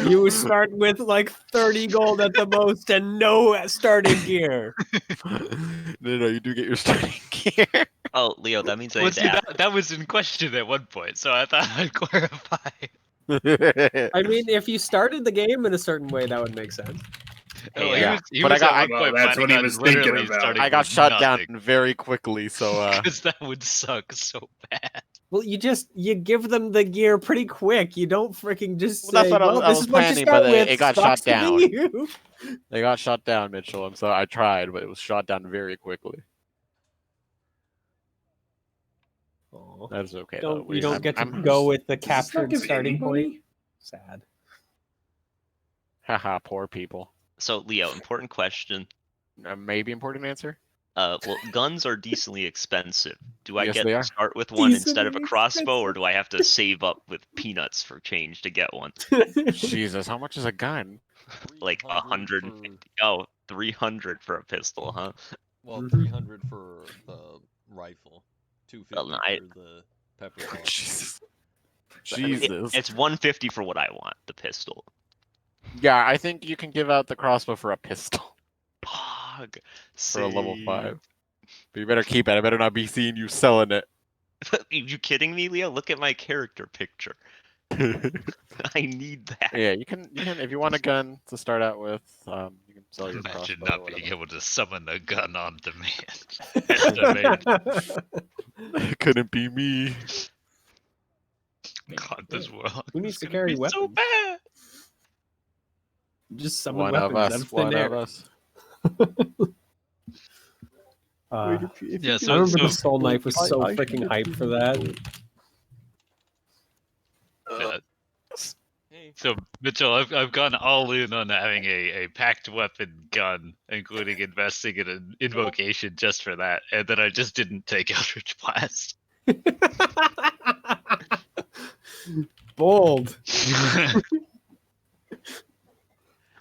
You start with like 30 gold at the most and no starting gear. No, you do get your starting gear. Oh, Leo, that means I Well, need to see, ask. that was in question at one point, so I thought I'd clarify. I mean, if you started the game in a certain way, that would make sense. Hey, Well, yeah, he but was I got- at one well, point that's planning what he on was thinking literally about. starting I got with shot down nothing, very quickly, so because that would suck so bad. Well, you give them the gear pretty quick. You don't freaking just Well, that's say, what I "Well, was this is what you planning, start but with." it got Sucks shot to be down. you. they got shot down, Mitchell, and so I tried, but it was shot down very quickly. Aw. That's okay. You don't get to go with the Does this not captured give starting point. anybody? Sad. Haha, poor people. So, Leo, important question. Maybe important answer. Well, guns are decently expensive. Do I Yes, get they to are. start with one instead of a Decently crossbow, or expensive. do I have to save up with peanuts for change to get one? Jesus, how much is a gun? Like 300 150. Oh, 300 for a pistol, huh? Well, Mhm. 300 for the rifle, 250 Well, no, I- for the pepper sauce. Jesus. I mean, Jesus. It's 150 for what I want, the pistol. Yeah, I think you can give out the crossbow for a pistol Pog. for a level Save. 5. But you better keep it. I better not be seeing you selling it. You kidding me, Leo? Look at my character picture. I need that. Yeah, you can if you want a gun to start out with, you can sell your Imagine crossbow. not or being whatever. able to summon a gun on demand. Estimate. It couldn't be me. God, this world. Who is needs to gonna carry be so weapons? bad. Just summon One of weapons out us. of thin One air. of us. Yeah, I so remember the soul knife was so freaking hyped for that. yeah. Hey, So Mitchell, I've gone all in on having a packed weapon gun, including investing in an invocation just for that, and then I just didn't take Eldritch Blast. Bold.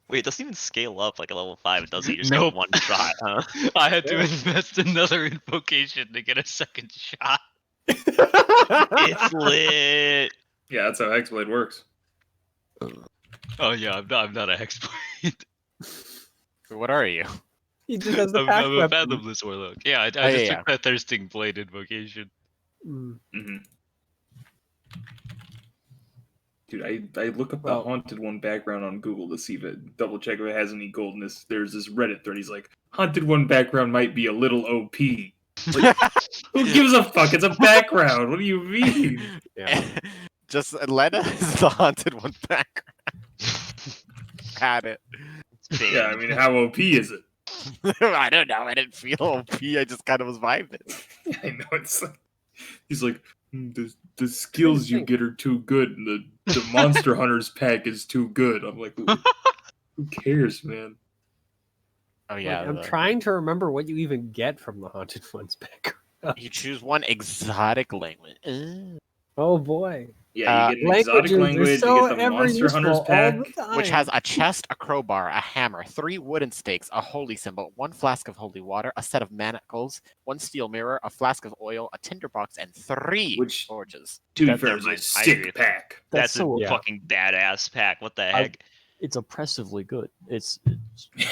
Wait, it doesn't even scale up like a level 5, does it? You just Nope. get one shot, huh? I had to Yeah. invest another invocation to get a second shot. It's lit. Yeah, that's how Hexblade works. Oh yeah, I'm not a hexblade. What are you? He just has the I'm pack a weapon. fathomless warlock. Yeah, I Oh, just yeah, took that thirsting blade invocation. Mm. Mm-hmm. Dude, I look up Well- the Haunted One background on Google to see if it double check if it has any goldness. There's this Reddit thread. He's like, Haunted One background might be a little OP. Like, who gives a fuck? It's a background. What do you mean? Yeah. Just Atlanta is the haunted one background. Had it. Yeah, I mean, how OP is it? I don't know. I didn't feel OP. I just kind of was vibing. I know it's like he's like the skills you get are too good, and the Monster Hunters pack is too good. I'm like, who cares, man? Oh Like, yeah. I'm trying to remember what you even get from the Haunted One's background. You choose one exotic language. Oh boy. Yeah, you get an exotic Languages are language. so You get the ever Monster Hunters useful all pack. the time. Which has a chest, a crowbar, a hammer, 3 wooden stakes, a holy symbol, 1 flask of holy water, a set of manacles, 1 steel mirror, a flask of oil, a tinderbox, and 3 Which- torches. To be That- fair, never is a mind. I agree sick with pack. That's so- a yeah. fucking badass pack. What the heck? It's oppressively good. It's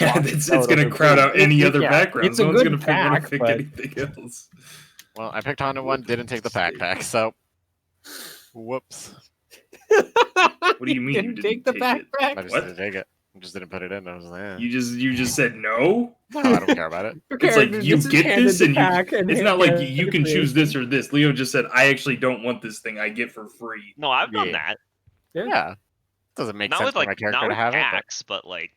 Yeah, it's gonna crowd out any other backgrounds. it's a No one's good gonna want pack, to pick but- anything else. Well, I picked Haunted One, didn't take the backpack, so... Whoops. What do you mean you Didn't didn't take the take it? backpack? I just What? didn't take it. I just didn't put it in. I was like, eh. You just said no. No, I don't care about it. Your It's like, character you just get handed this the and you- pack and It's not handed like you the can choose creation. this or this. Leo just said, I actually don't want this thing. I get for free. No, I've done Yeah. that. Yeah. Doesn't make Not sense with for like my character not to with have packs, but like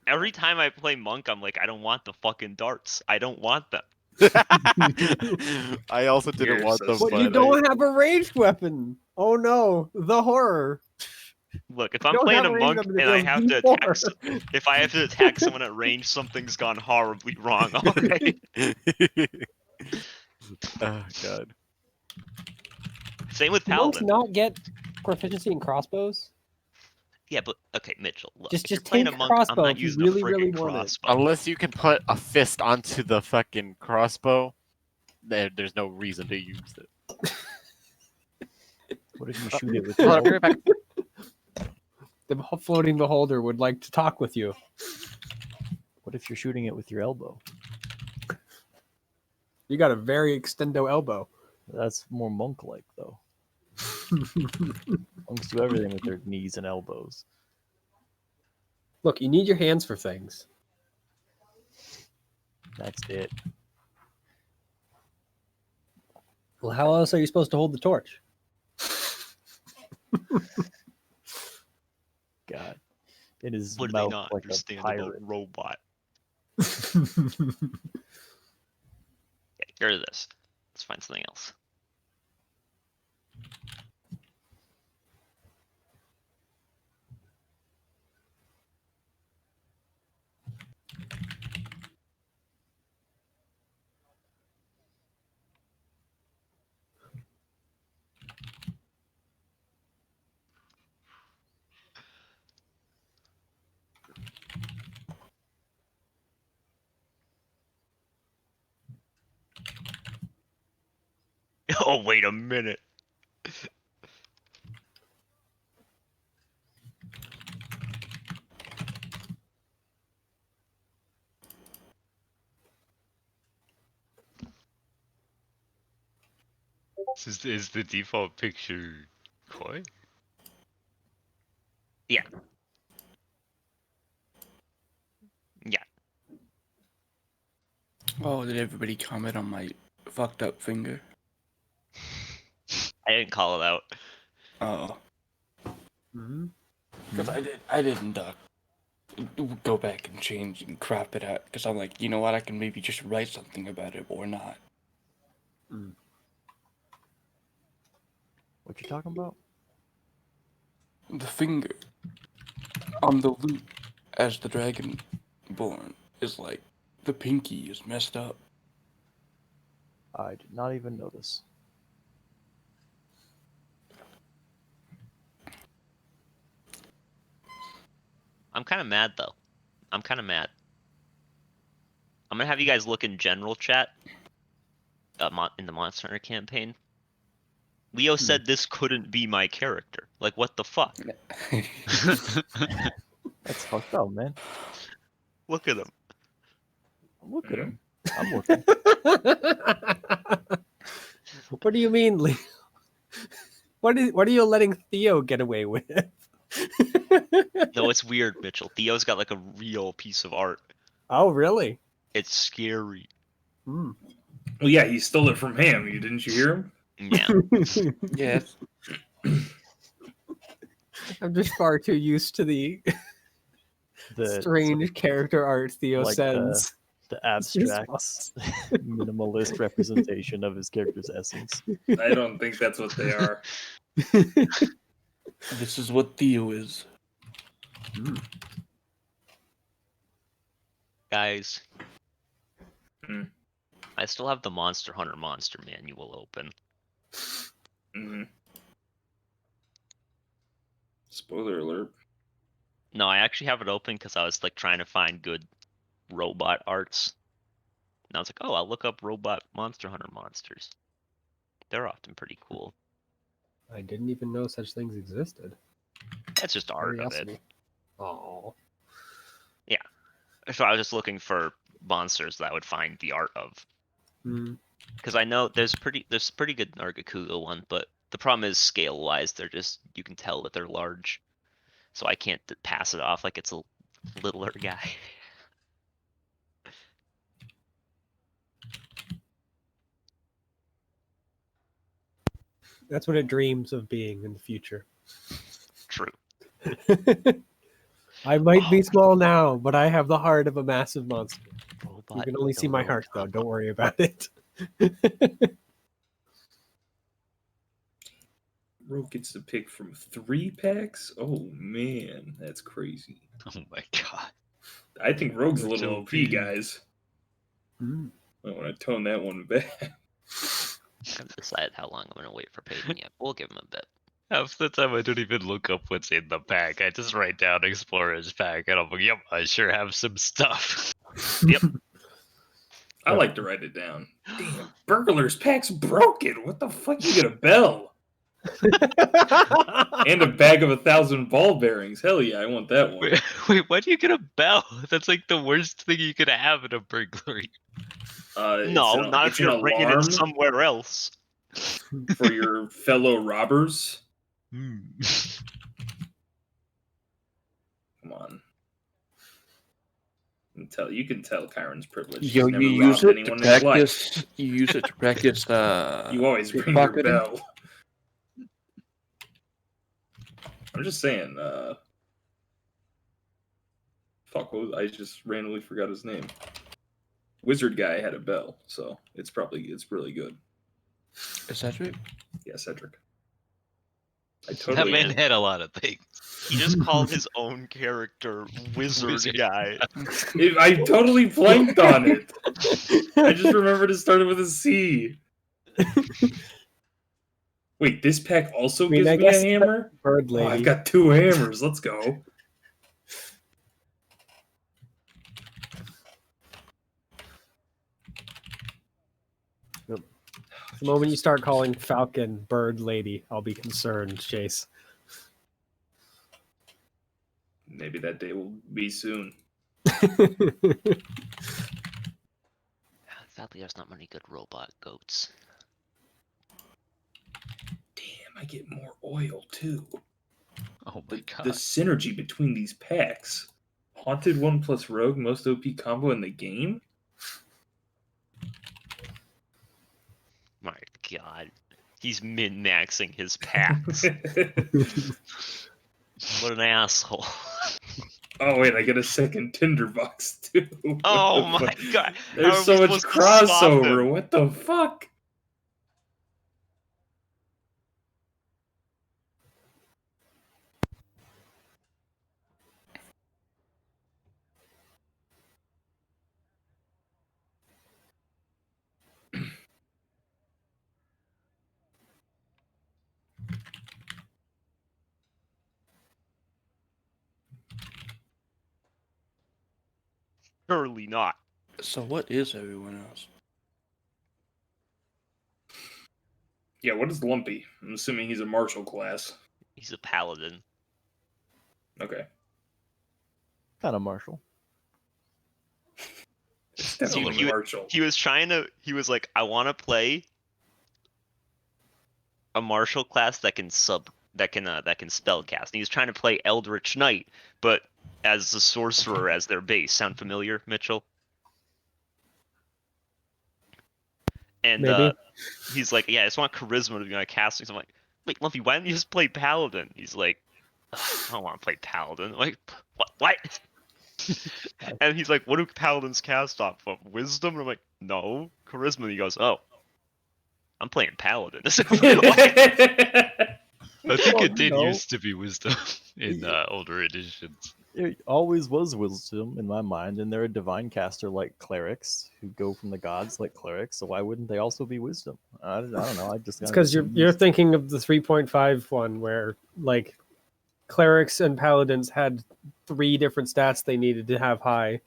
every time I play monk, I'm like, I don't want the fucking darts. I don't want them. it. I also didn't You're want so them, But stupid. you but don't have a ranged weapon. Oh no, the horror. Look, if I'm don't playing have a a ranged monk weapon that and I does have to D4. attack, if I have to attack someone at range, something's gone horribly wrong already. Oh god. Same with Do monks paladin. not get proficiency in crossbows? Yeah, but okay, Mitchell. Look, Just if you're playing a take monk, I'm crossbow not if you using really, a really friggin' want it. crossbow. Unless you can put a fist onto the fucking crossbow, there's no reason to use it. what if you shoot it with Hold on, I'll be right back. The floating beholder would like to talk with you. What if you're shooting it with your elbow? You got a very extendo elbow. That's more monk-like, though. Monks do everything with their knees and elbows. Look, you need your hands for things. That's it. Well, how else are you supposed to hold the torch? God. In his What do they mouth not like a understand pirate. about robot? Get rid of this. Let's find something else. Oh, wait a minute. Is the default picture koi? Yeah. Oh, did everybody comment on my fucked up finger? I didn't call it out. Oh, Mm-hmm. because I didn't go back and change and crop it out because I'm like, you know what, I can maybe just write something about it or not. What you talking about? The finger on the loop as the dragonborn is like the pinky is messed up. I did not even notice. I'm kind of mad though. I'm kind of mad. I'm gonna have you guys look in general chat. In the Monster Hunter campaign. Leo said this couldn't be my character. Like, what the fuck? That's fucked up, man. Look at him. Look at him. I'm looking. What do you mean, Leo? What are you letting Theo get away with? No, it's weird, Mitchell. Theo's got like a real piece of art. Oh, really? It's scary. Hmm. Well, yeah, he stole it from Ham. Didn't you hear him? Yeah. Yes. I'm just far too used to the The strange character art Theo like, sends. the abstract minimalist representation of his character's essence. I don't think that's what they are. This is what Theo is. Guys. Hmm. I still have the Monster Hunter Monster Manual open. Mm-hmm. Spoiler alert. No, I actually have it open because I was like trying to find good robot arts. And I was like, oh, I'll look up robot Monster Hunter monsters. They're often pretty cool. I didn't even know such things existed. That's just art of it. Oh. So I was just looking for monsters that I would find the art of. Mm. Because I know there's a pretty good Nargacuga one, but the problem is scale wise, they're just, you can tell that they're large. So I can't pass it off like it's a littler guy. That's what it dreams of being in the future. True. I might be small now, but I have the heart of a massive monster. Robot You can only see my heart, though. Dororo. Don't worry about it. Rogue gets to pick from 3 packs? Oh, man. That's crazy. Oh my god. I think Rogue's a That's little OP. OP, guys. Mm. I want to tone that one back. I haven't decided how long I'm gonna wait for Peyton yet. We'll give him a bit. Half the time I don't even look up what's in the pack. I just write down Explorer's pack and I'm like, yep, I sure have some stuff. Yep. I like to write it down. Damn, Burglar's pack's broken. What the fuck? You get a bell. And a bag of 1,000 ball bearings. Hell yeah, I want that one. Wait, why do you get a bell? That's like the worst thing you could have in a burglary. No, not if it's an you're bringing it alarm somewhere else. for your fellow robbers. Come on. You can tell Kyron's privileged. He's Yo, never you use robbed it to anyone in his life. practice. You use it to practice. You always bring your pickpocketing? bell. I'm just saying. Fuck! I just randomly forgot his name. Wizard guy had a bell, so it's really good. Is that right? Yeah, Cedric. I That totally. man had a lot of things. He just called his own character Wizard Guy. I totally blanked on it. I just remembered it started with a C. Wait, this pack also gives me a hammer? Bird Oh, lady. I've got 2 hammers. Let's go. The moment you start calling Falcon Bird Lady, I'll be concerned, Chase. Maybe that day will be soon. Sadly, there's not many good robot goats. Damn, I get more oil too. Oh my god. The synergy between these packs. Haunted 1 plus Rogue, most OP combo in the game? My god. He's min-maxing his packs. What an asshole. Oh wait, I get a second tinderbox too. Oh my god. How There's are so we much supposed to stop crossover. him? What the fuck? Surely not. So what is everyone else? Yeah, what is Lumpy? I'm assuming he's a martial class. He's a paladin. Okay. Kind of martial. It's definitely martial. He was like, I want to play a martial class that can spellcast. And he was trying to play Eldritch Knight, but as a sorcerer as their base. Sound familiar, Mitchell? And Maybe. he's like, yeah, I just want charisma to be my casting. So I'm like, wait, Lumpy, why don't you just play paladin? He's like, I don't want to play paladin. I'm like, what? And he's like, what do paladins cast off of? Wisdom? And I'm like, no, charisma. And he goes, oh, I'm playing paladin. I think it did no. used to be wisdom in older editions. It always was wisdom in my mind, and they're a divine caster like clerics who go from the gods like clerics. So why wouldn't they also be wisdom? I don't know. I just It's because you're thinking of the 3.5 one where like clerics and paladins had 3 different stats they needed to have high.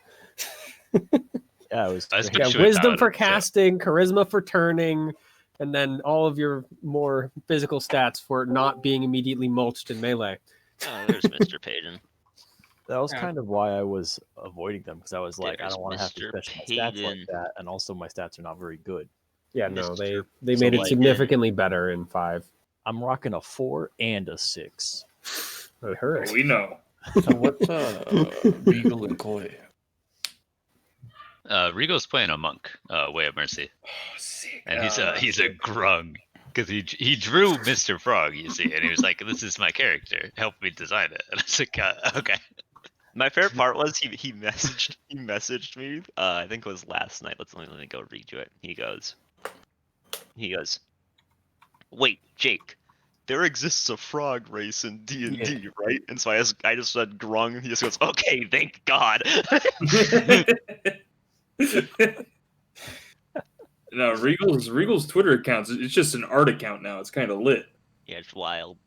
Yeah, it was. I was Yeah, picturing wisdom for paladins, yeah. casting, charisma for turning, and then all of your more physical stats for not being immediately mulched in melee. Oh, there's Mr. Payton. That was kind of why I was avoiding them, because I was like, I There's don't want to have to Mr. special my stats like Payton. that, and also my stats are not very good. Yeah, no, they Mr. made it like- significantly better in 5. I'm rocking a 4 and a 6. It hurt. We know. So what's Regal and Coy? Rigo's playing a monk, Way of Mercy, Oh, sick. and he's a grung because he drew Mr. Frog, you see, and he was like, "This is my character. Help me design it." And I was like, "Okay." My favorite part was he messaged me. I think it was last night. Let me go read you it. He goes, wait, Jake. There exists a frog race in D&D, right? And so I just said grung, and he just goes, okay, thank God. No, Regal's Twitter accounts. It's just an art account now. It's kind of lit. Yeah, it's wild.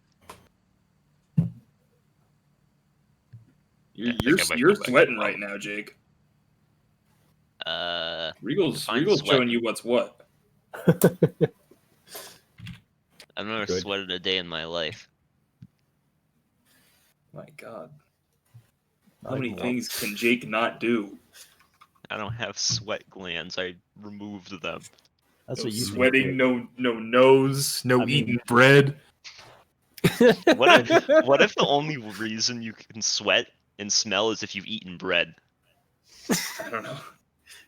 You're I might you're go back sweating to right now, Jake. Define Regal's sweat. showing you what's what. I've never Good. sweated a day in my life. My God. Not How many even things can Jake not do? I don't have sweat glands. I removed them. That's No what you sweating, think. no nose, no I mean- eating bread. What if the only reason you can sweat and smell is if you've eaten bread? I don't know.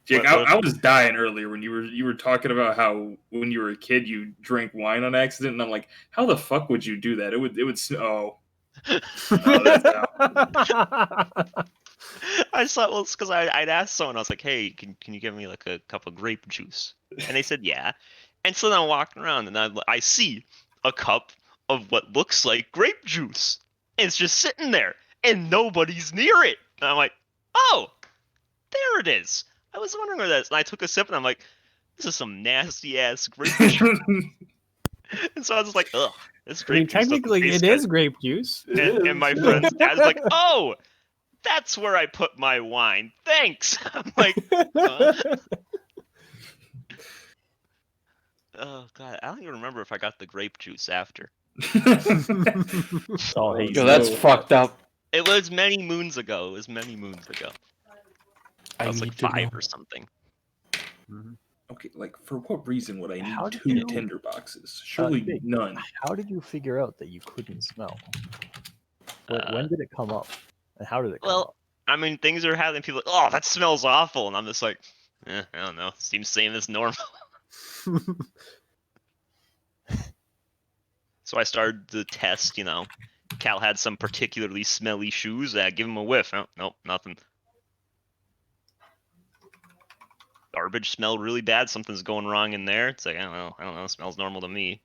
Jake, What if- I was dying earlier when you were talking about how when you were a kid you drank wine on accident, and I'm like, how the fuck would you do that? It would oh that's how. I saw well, it's because I'd asked someone. I was like, "Hey, can you give me like a cup of grape juice?" And they said, "Yeah." And so then I'm walking around and I see a cup of what looks like grape juice. And it's just sitting there, and nobody's near it. And I'm like, "Oh, there it is." I was wondering where that is. And I took a sip, and I'm like, "This is some nasty ass grape juice." And so I was just like, "Ugh, this I mean, grape juice doesn't technically, taste it good." is grape juice. And my friend's dad's like, "Oh, that's where I put my wine. Thanks." I'm like, oh god, I don't even remember if I got the grape juice after. Oh, hey, Yo, that's no. fucked up. It was many moons ago. I was like need to 5 know. or something. Okay, like for what reason would I need How did 2 you- tinder boxes? Surely Big, none. How did you figure out that you couldn't smell? When did it come up? And how did it come Well, up? I mean, things are happening. People are like, "Oh, that smells awful," and I'm just like, I don't know. Seems same as normal. So I started the test. Cal had some particularly smelly shoes. Give him a whiff. Oh, nope, nothing. Garbage smelled really bad. Something's going wrong in there. It's like, I don't know. It smells normal to me.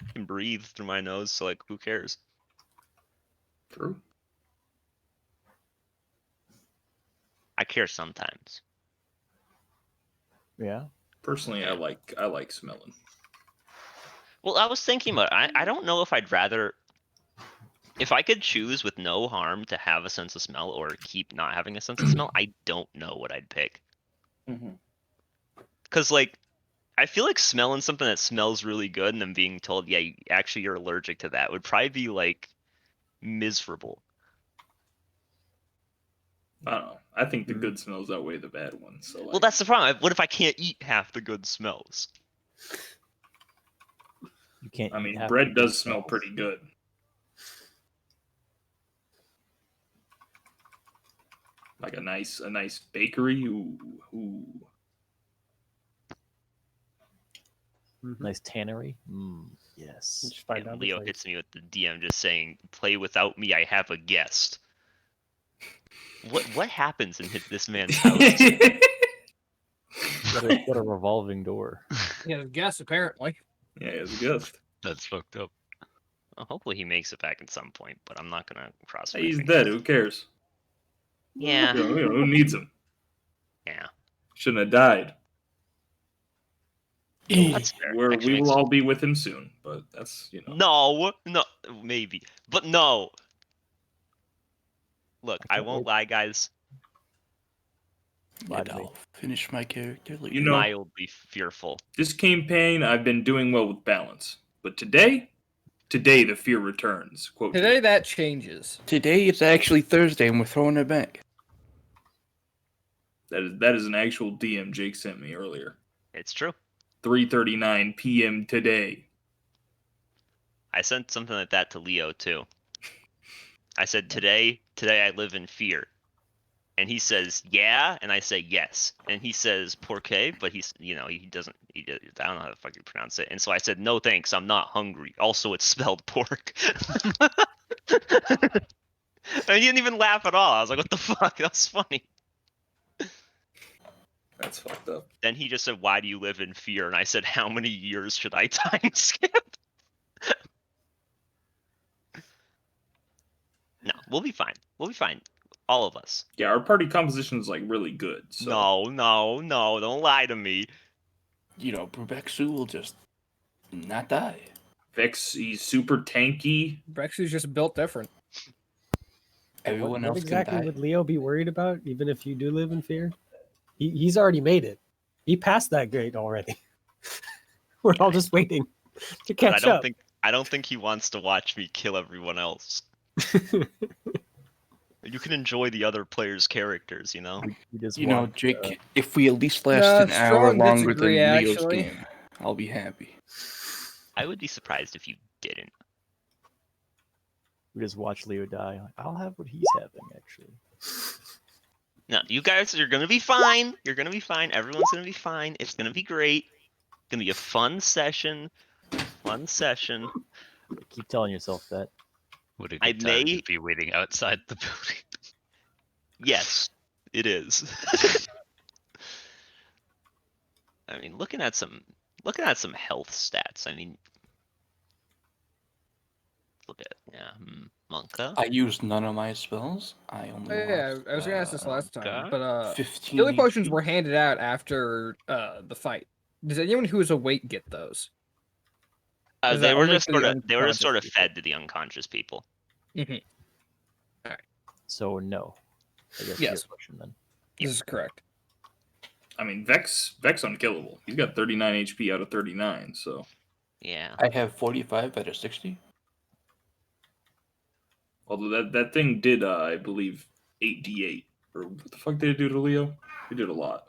I can breathe through my nose, so like, who cares? True. I care sometimes. Yeah. Personally, I like smelling. Well, I was thinking about it. I don't know if I'd rather, if I could choose with no harm to have a sense of smell or keep not having a sense of smell, I don't know what I'd pick. Because like, I feel like smelling something that smells really good and then being told, yeah, actually you're allergic to that would probably be like miserable. I don't know. I think the good smells outweigh the bad ones. So like, Well, that's the problem. What if I can't eat half the good smells? You can't. I eat mean, half bread the does good smell smells. pretty good. Like a nice bakery. Ooh. Nice tannery. Yes. Just find And out Leo the hits me with the DM just saying, "Play without me. I have a guest." What happens in this man's house? What a revolving door. Yeah, guess apparently. Yeah, it's a gift. That's fucked up. Well, hopefully he makes it back at some point, but I'm not gonna cross my Hey, he's fingers. dead. Who cares? Yeah. Who needs him? Yeah. Shouldn't have died. That's fair. We Actually will makes- all be with him soon, but that's No, maybe, but no. Look, I can't won't wait. lie, guys. Lie And to me. I'll finish my character later. You know- Mildly fearful. This campaign I've been doing well with balance, but today the fear returns. Quote Today that changes. Today it's actually Thursday and we're throwing it back. That is an actual DM Jake sent me earlier. It's true. 3:39 p.m. today. I sent something like that to Leo too. I said, today I live in fear. And he says, yeah, and I say yes. And he says, porque, but I don't know how to fucking pronounce it. And so I said, no thanks, I'm not hungry. Also, it's spelled pork. And he didn't even laugh at all. I was like, what the fuck? That's funny. That's fucked up. Then he just said, why do you live in fear? And I said, how many years should I time skip? No, we'll be fine. We'll be fine. All of us. Yeah, our party composition is like really good. So. No, don't lie to me. You know, Brubexu will just not die. Vex, he's super tanky. Brexu's just built different. Everyone what else exactly can die. would Leo be worried about, even if you do live in fear? He's already made it. He passed that grade already. We're all just waiting to But catch up. I don't think he wants to watch me kill everyone else. You can enjoy the other players' characters, you know? We just You know, want, Jake, if we at least last an hour strong longer than disagree, Leo's actually. game, I'll be happy. I would be surprised if you didn't. we just watch Leo die. I'll have what he's having, actually. No, you guys are gonna be fine. You're gonna be fine. Everyone's gonna be fine. It's gonna be great. It's gonna be a fun session. Fun session. Keep telling yourself that. What a I good time may- to be waiting outside the building. Yes, it is. I mean, looking at some health stats. I mean, look at Monka. I used none of my spells. I only Yeah, lost, I was gonna ask this last time, God. but 15 healing potions HP. were handed out after the fight. Does anyone who is awake get those? Is They that were only just for the sort of unconscious fed to the unconscious people. Mhm. So no. I guess Yes. your question then. This is correct. I mean, Vex unkillable. He's got 39 HP out of 39, so Yeah. I have 45 out of 60. although that thing did I believe 8d8 or what the fuck did it do to Leo? It did a lot.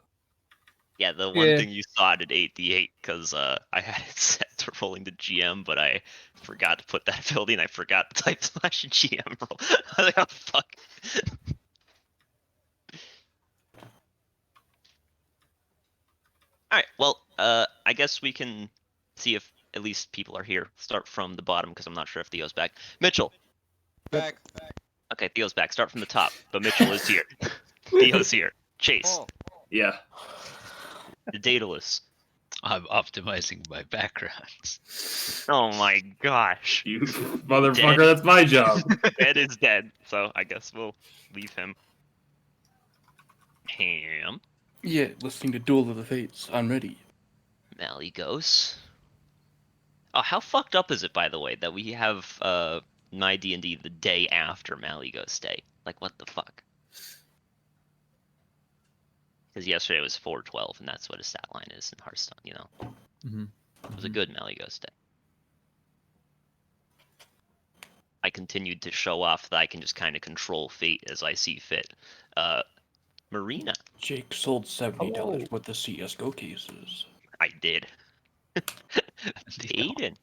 Yeah, the one Yeah. thing you saw did 8d8 because I had it set to rolling the GM, but I forgot to put that ability and I forgot to type slash GM roll. I was like, oh fuck. Alright, well, I guess we can see if at least people are here. Start from the bottom because I'm not sure if Theo's back. Mitchell. Back. Okay, Theo's back. Start from the top, but Mitchell is here. Theo's here. Chase. Oh, Yeah. The Daedalus. I'm optimizing my backgrounds. Oh my gosh. You motherfucker, Dead. that's my job. Ed is dead, so I guess we'll leave him. Ham. Yeah, listening to Duel of the Fates. I'm ready. Maligos. Oh, how fucked up is it, by the way, that we have my D&D the day after Maligos Day? Like, what the fuck? Because yesterday was 4/12, and that's what his stat line is in Hearthstone, you know? Mm-hmm. It was a good Maligos Day. I continued to show off that I can just kind of control fate as I see fit. Marina. Jake sold $70 Hello. worth of CSGO cases. I did. Aiden.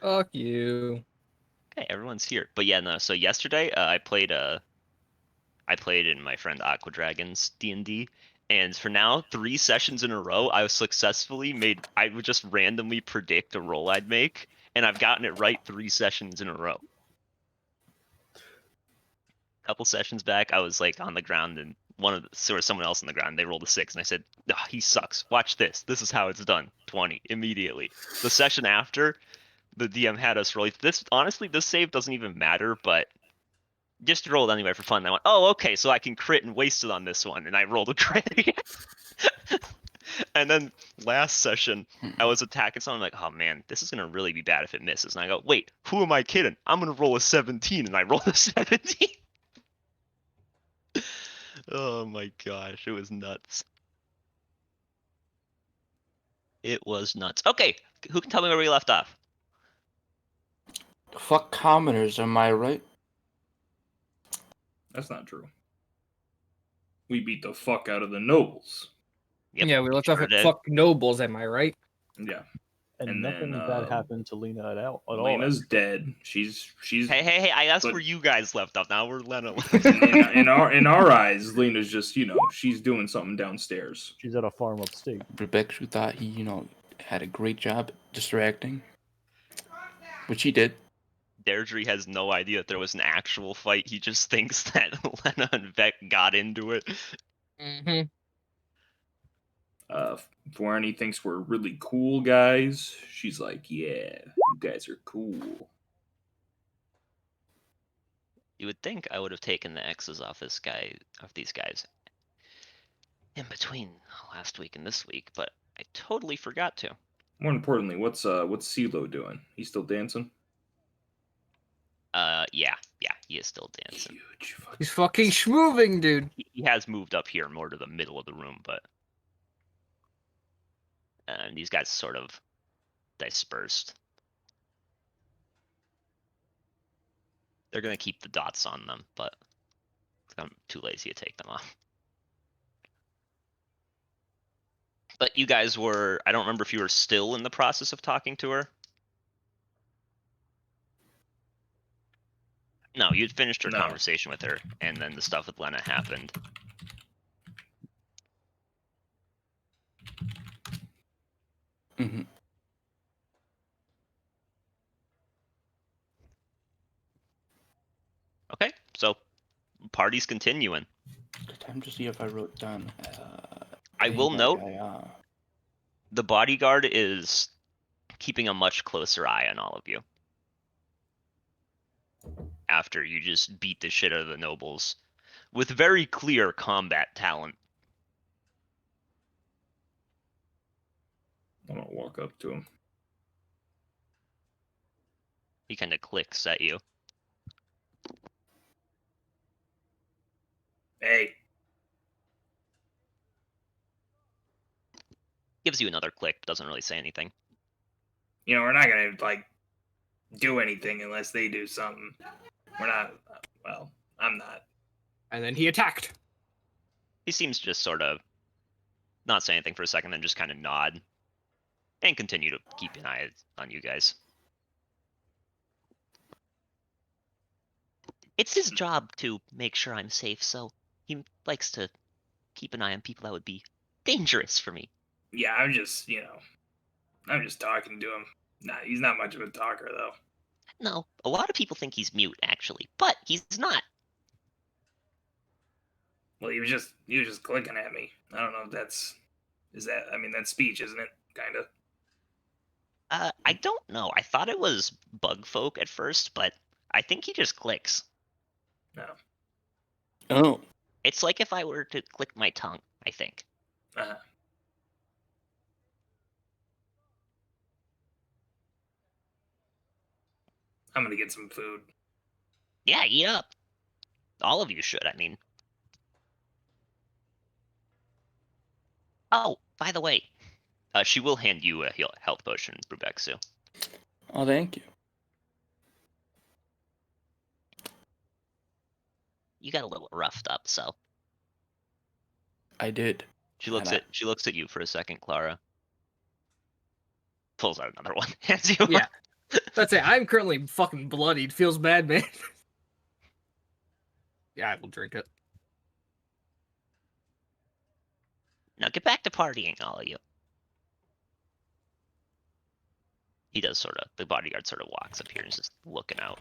Fuck you. Okay, everyone's here. But yeah, no. So yesterday, I played in my friend Aqua Dragon's D&D, and for now 3 sessions in a row, I was successfully made. I would just randomly predict a roll I'd make, and I've gotten it right 3 sessions in a row. Couple sessions back, I was like on the ground, and someone else on the ground. They rolled a 6, and I said, oh, "He sucks. Watch this. This is how it's done." 20 immediately. The session after, the DM had us roll. Honestly, this save doesn't even matter, but just roll it anyway for fun. And I went, "Oh, okay, so I can crit and waste it on this one," and I rolled a crit. And then last session, I was attacking someone. I'm like, "Oh man, this is gonna really be bad if it misses." And I go, "Wait, who am I kidding? I'm gonna roll a 17," and I rolled a 17. Oh my gosh, it was nuts. It was nuts. Okay, who can tell me where we left off? Fuck commoners, am I right? That's not true. We beat the fuck out of the nobles. Yep, Yeah, we left off sure at did. fuck nobles, am I right? Yeah. And, And nothing then, bad happened to Lena at all. Lena's dead. She's Hey, I asked But- where you guys left off. Now we're Lena. in our eyes, Lena's just, she's doing something downstairs. She's at a farm upstate. Rebecca, who thought he, had a great job distracting. Which he did. Deirdre has no idea that there was an actual fight. He just thinks that Lena and Vec got into it. Mm-hmm. Forani thinks we're really cool guys. She's like, yeah, you guys are cool. You would think I would have taken the X's off these guys in between last week and this week, but I totally forgot to. More importantly, what's CeeLo doing? He's still dancing? Yeah, he is still dancing. Huge. He's fucking schmoving, dude. He has moved up here more to the middle of the room, but And these guys sort of dispersed. They're gonna keep the dots on them, but I'm too lazy to take them off. But you guys were, I don't remember if you were still in the process of talking to her. No, you'd finished your No. conversation with her, and then the stuff with Lena happened. Hmm. Okay, so party's continuing. Time to see if I wrote down. I will note guy, the bodyguard is keeping a much closer eye on all of you. After you just beat the shit out of the nobles with very clear combat talent. I'm gonna walk up to him. He kind of clicks at you. Hey, Gives you another click, doesn't really say anything. you know, we're not gonna like do anything unless they do something. We're not. Well, I'm not. And then he attacked. He seems just sort of not say anything for a second, then just kind of nod and continue to keep an eye on you guys. It's his job to make sure I'm safe, so he likes to keep an eye on people that would be dangerous for me. Yeah, I'm just, I'm just talking to him. Nah, he's not much of a talker though. No, a lot of people think he's mute, actually, but he's not. Well, he was just clicking at me. I don't know if that's I mean, that's speech, isn't it? Kind of. I don't know. I thought it was bug folk at first, but I think he just clicks. No. Oh, It's like if I were to click my tongue, I think. Uh-huh. I'm gonna get some food. Yeah, eat up. All of you should, I mean. Oh, by the way, she will hand you a health potion, Brubexu. oh, thank you. You got a little roughed up, so. I did. She looks And at you for a second, Clara. Pulls out another one, hands you Yeah. That's it. I'm currently fucking bloodied. Feels bad, man. Yeah, I will drink it. Now get back to partying, all of you. He does the bodyguard sort of walks up here and is just looking out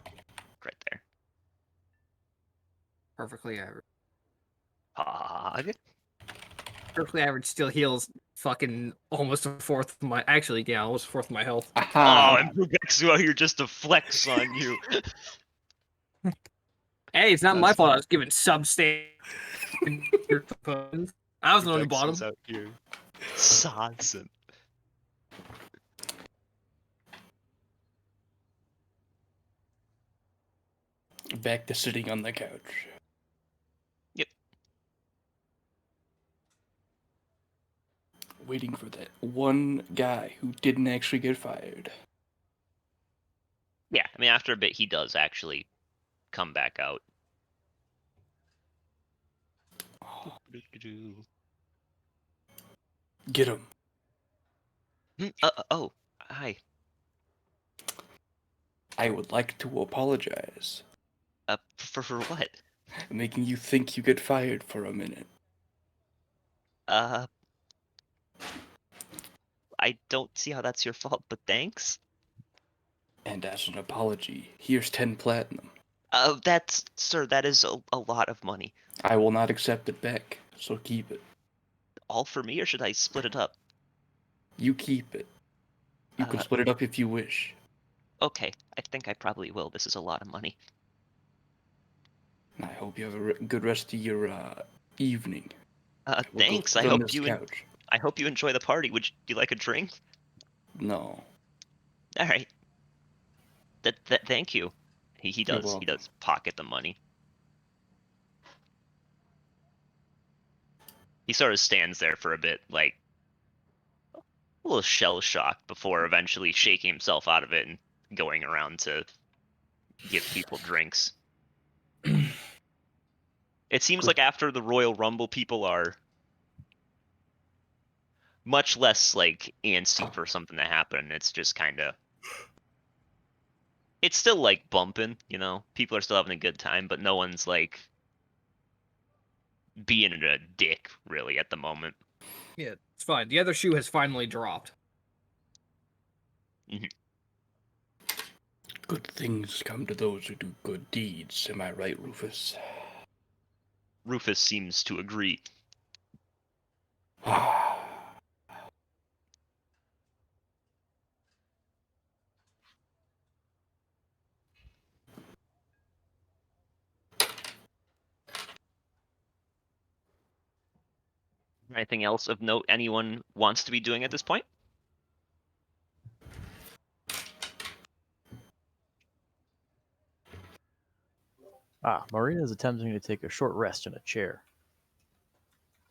right there. Perfectly average. Hog. Perfectly average still heals fucking almost a fourth of my. Actually, yeah, almost a fourth of my health. Oh, aha! and Brubexu out here just to flex on you. Hey, it's not my That's fault. I fine. was given substance. I was the one who bought Brubexu's him. out here. Saucing. Back to sitting on the couch. Yep. Waiting for that one guy who didn't actually get fired. Yeah, I mean, after a bit, he does actually come back out. Get him. Oh, hi. I would like to apologize. For what? Making you think you get fired for a minute. I don't see how that's your fault, but thanks. And as an apology, here's 10 platinum. Sir, that is a lot of money. I will not accept it back, so keep it. All for me, or should I split it up? You keep it. You can split it up if you wish. Okay, I think I probably will. This is a lot of money. I hope you have a good rest of your evening. We'll Thanks. go I sit on hope this you couch. I hope you enjoy the party. Would you like a drink? No. All right. Thank you. He does. He welcome. does pocket the money. He sort of stands there for a bit, like, a little shell shocked before eventually shaking himself out of it and going around to give people drinks. It seems like after the Royal Rumble, people are much less like antsy for something to happen. It's just kind of, it's still like bumping, you know. People are still having a good time, but no one's like being a dick really at the moment. Yeah, it's fine. The other shoe has finally dropped. Good things come to those who do good deeds. Am I right, Rufus? Rufus seems to agree. Anything else of note anyone wants to be doing at this point? Marina is attempting to take a short rest in a chair.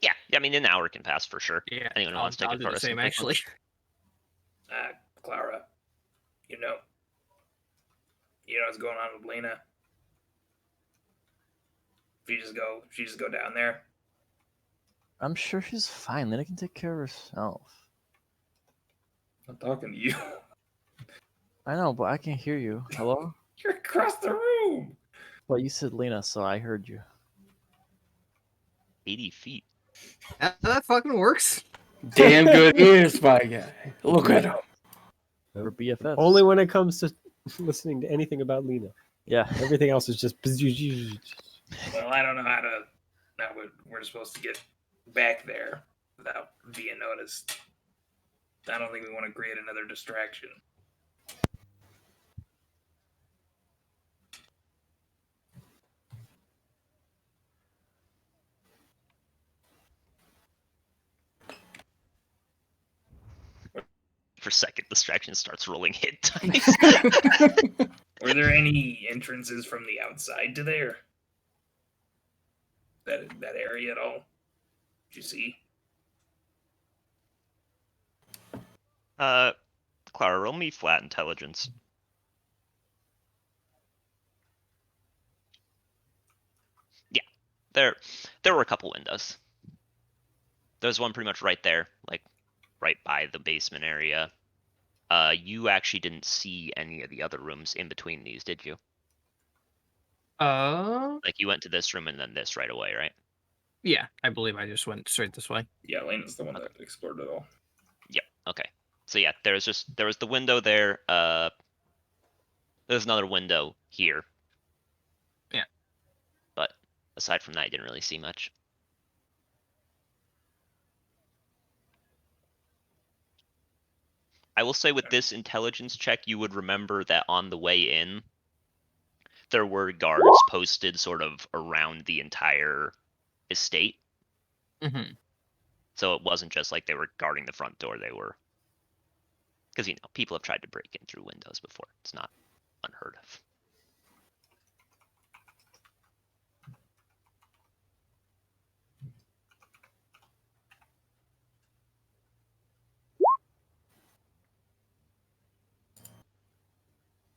Yeah, I mean, an hour can pass for sure. Yeah, Anyone who I'll, wants to take I'll a do short the rest same can take one. actually. Clara, you know what's going on with Lena. If you just go down there. I'm sure she's fine. Lena can take care of herself. I'm talking to you. I know, but I can't hear you. Hello? You're across the room. Well, you said Lena, so I heard you. 80 feet. That fucking works. Damn good ears, my guy. Look at him. We're BFFs. Only when it comes to listening to anything about Lena. Yeah. Everything else is just. Well, I don't know how we're supposed to get back there without being noticed. I don't think we want to create another distraction. For a second, distraction starts rolling hit dice. Were there any entrances from the outside to there? That area at all? Did you see? Clara, roll me flat intelligence. Yeah, there were a couple windows. There's one pretty much right there, like right by the basement area. You actually didn't see any of the other rooms in between these, did you? Like you went to this room and then this right away, right? Yeah, I believe I just went straight this way. Yeah, Lena's the one that explored it all. Yep. Okay. So yeah, there was the window there. There's another window here. Yeah. But aside from that, I didn't really see much. I will say with this intelligence check, you would remember that on the way in, there were guards posted sort of around the entire estate. Mm-hmm. So it wasn't just like they were guarding the front door. They were, because people have tried to break in through windows before. It's not unheard of.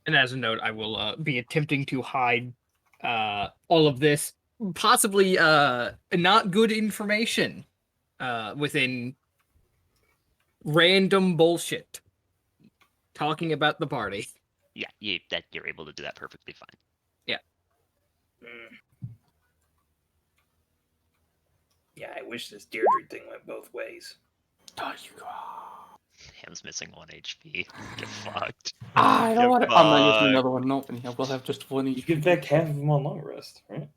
And as a note, I will be attempting to hide all of this possibly not good information within random bullshit talking about the party. Yeah, you're able to do that perfectly fine. Yeah. Yeah, I wish this Deirdre thing went both ways. Oh, you go. Ham's missing 1 HP. Get fucked. I don't Get want to. I'm not using fucked. another one. No, anyhow, we'll have just one You each. get back half of them on long rest, right?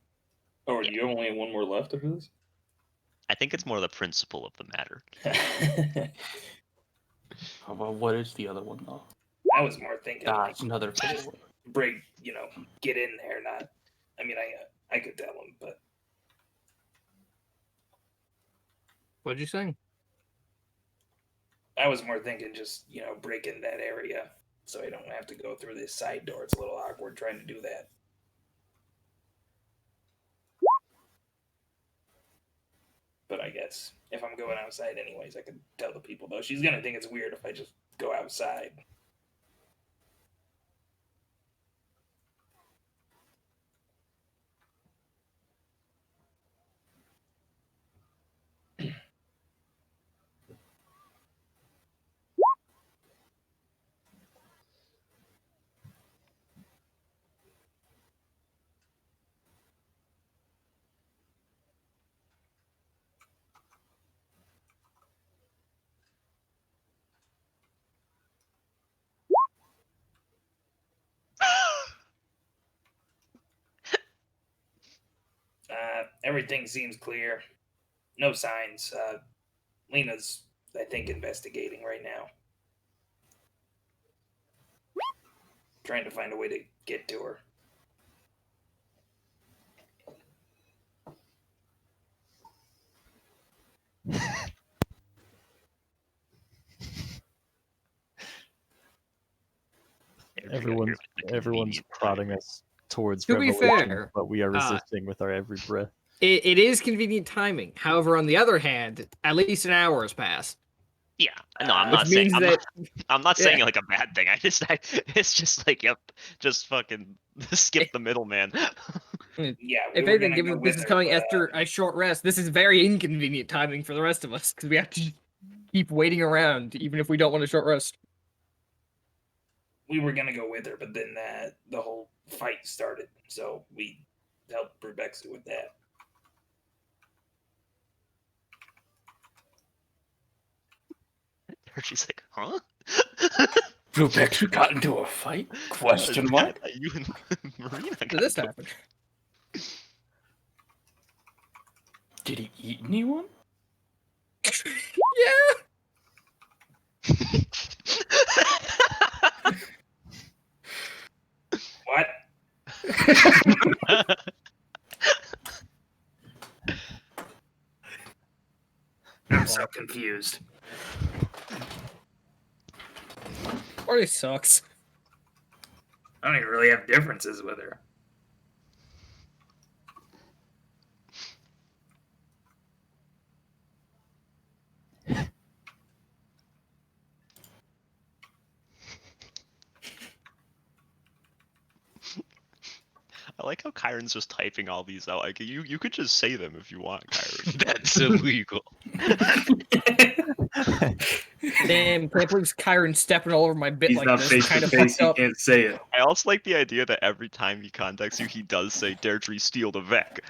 Or Yeah. do you only have one more left after this? I think it's more the principle of the matter. Well, what is the other one, though? I was more thinking like, It's another fiddle. break, get in there, not. I mean, I could tell him, but What'd you say? I was more thinking just, break in that area so I don't have to go through this side door. It's a little awkward trying to do that. But I guess if I'm going outside anyways, I could tell the people, though. She's going to think it's weird if I just go outside. Everything seems clear. No signs. Lena's, I think, investigating right now. Trying to find a way to get to her. Everyone's prodding us towards To be revelation, fair, but we are resisting with our every breath. It is convenient timing. However, on the other hand, at least an hour has passed. Yeah, no, I'm Which not saying means that I'm not saying it like a bad thing. It's just like, yep, just fucking skip the middleman. Yeah, if anything, given that this is coming after a short rest, this is very inconvenient timing for the rest of us because we have to keep waiting around, even if we don't want a short rest. We were gonna go with her, but then the whole fight started, so we helped Rebecca with that. She's like, huh? Rebecca got into a fight? Question mark? You and Marina Did got this into- happen? Did he eat anyone? Yeah. What? I'm so confused. Party sucks. I don't even really have differences with her. I like how Kyron's just typing all these out. Like you could just say them if you want, Kyron. That's illegal. Damn, can't believe Kyron stepping all over my bit He's like not this. face Kind to of face. fucked He up. can't say it. I also like the idea that every time he contacts you, he does say Deirdre steal the Vec.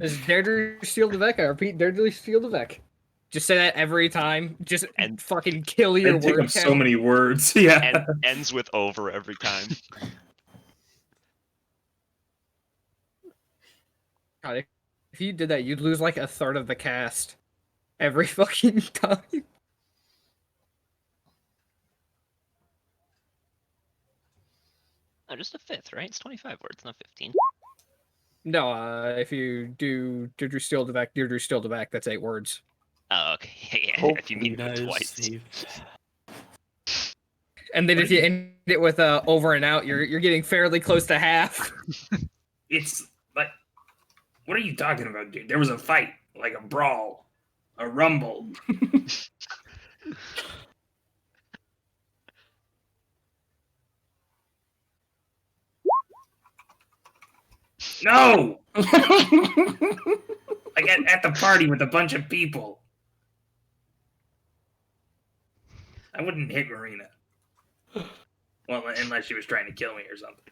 Is Deirdre steal the Vec? I repeat, Deirdre steal the Vec. Just say that every time. Just And- fucking kill your It took word up so count. many words. Yeah. And ends with over every time. God, if you did that, you'd lose like a third of the cast every fucking time. No, just a fifth, right? It's 25 words, not 15. No, if you do Deirdre steal the Vec, Deirdre steal the Vec, that's 8 words. Oh, okay. Yeah, if you mean it twice. And then if you end it with over and out, you're getting fairly close to half. It's like, what are you talking about, dude? There was a fight, like a brawl, a rumble. No! Like at the party with a bunch of people. I wouldn't hit Marina. Well, unless she was trying to kill me or something.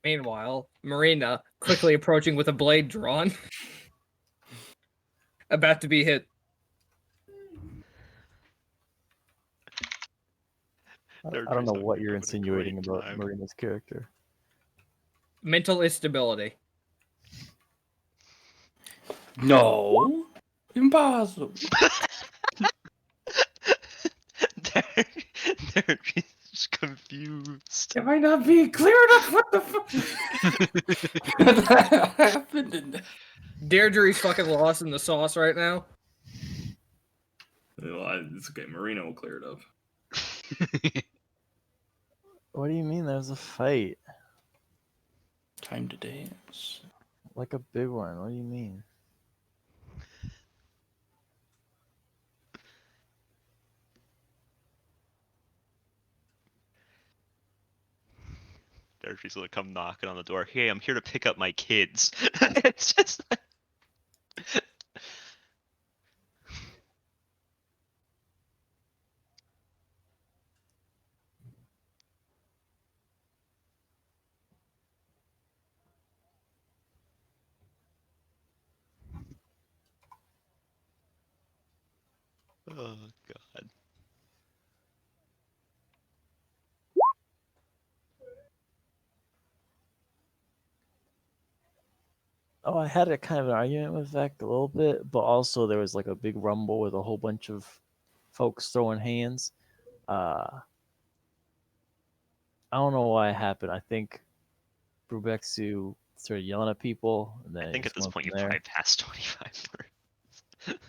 Meanwhile, Marina quickly approaching with a blade drawn. About to be hit. I don't know what you're insinuating about Marina's character. Mental instability. No. Impossible. They're just confused. Am I not being clear enough? What the fuck? What happened? Deirdre's fucking lost in the sauce right now. Well, it's okay. Marina will clear it up. What do you mean there's a fight? Time to dance. Like a big one. What do you mean? She's gonna come knocking on the door. Hey, I'm here to pick up my kids. It's just. Oh God. Oh, I had a kind of an argument with Vec a little bit, but also there was like a big rumble with a whole bunch of folks throwing hands. I don't know why it happened. I think Brubexu started yelling at people, and then I think at this point you probably passed 25 words.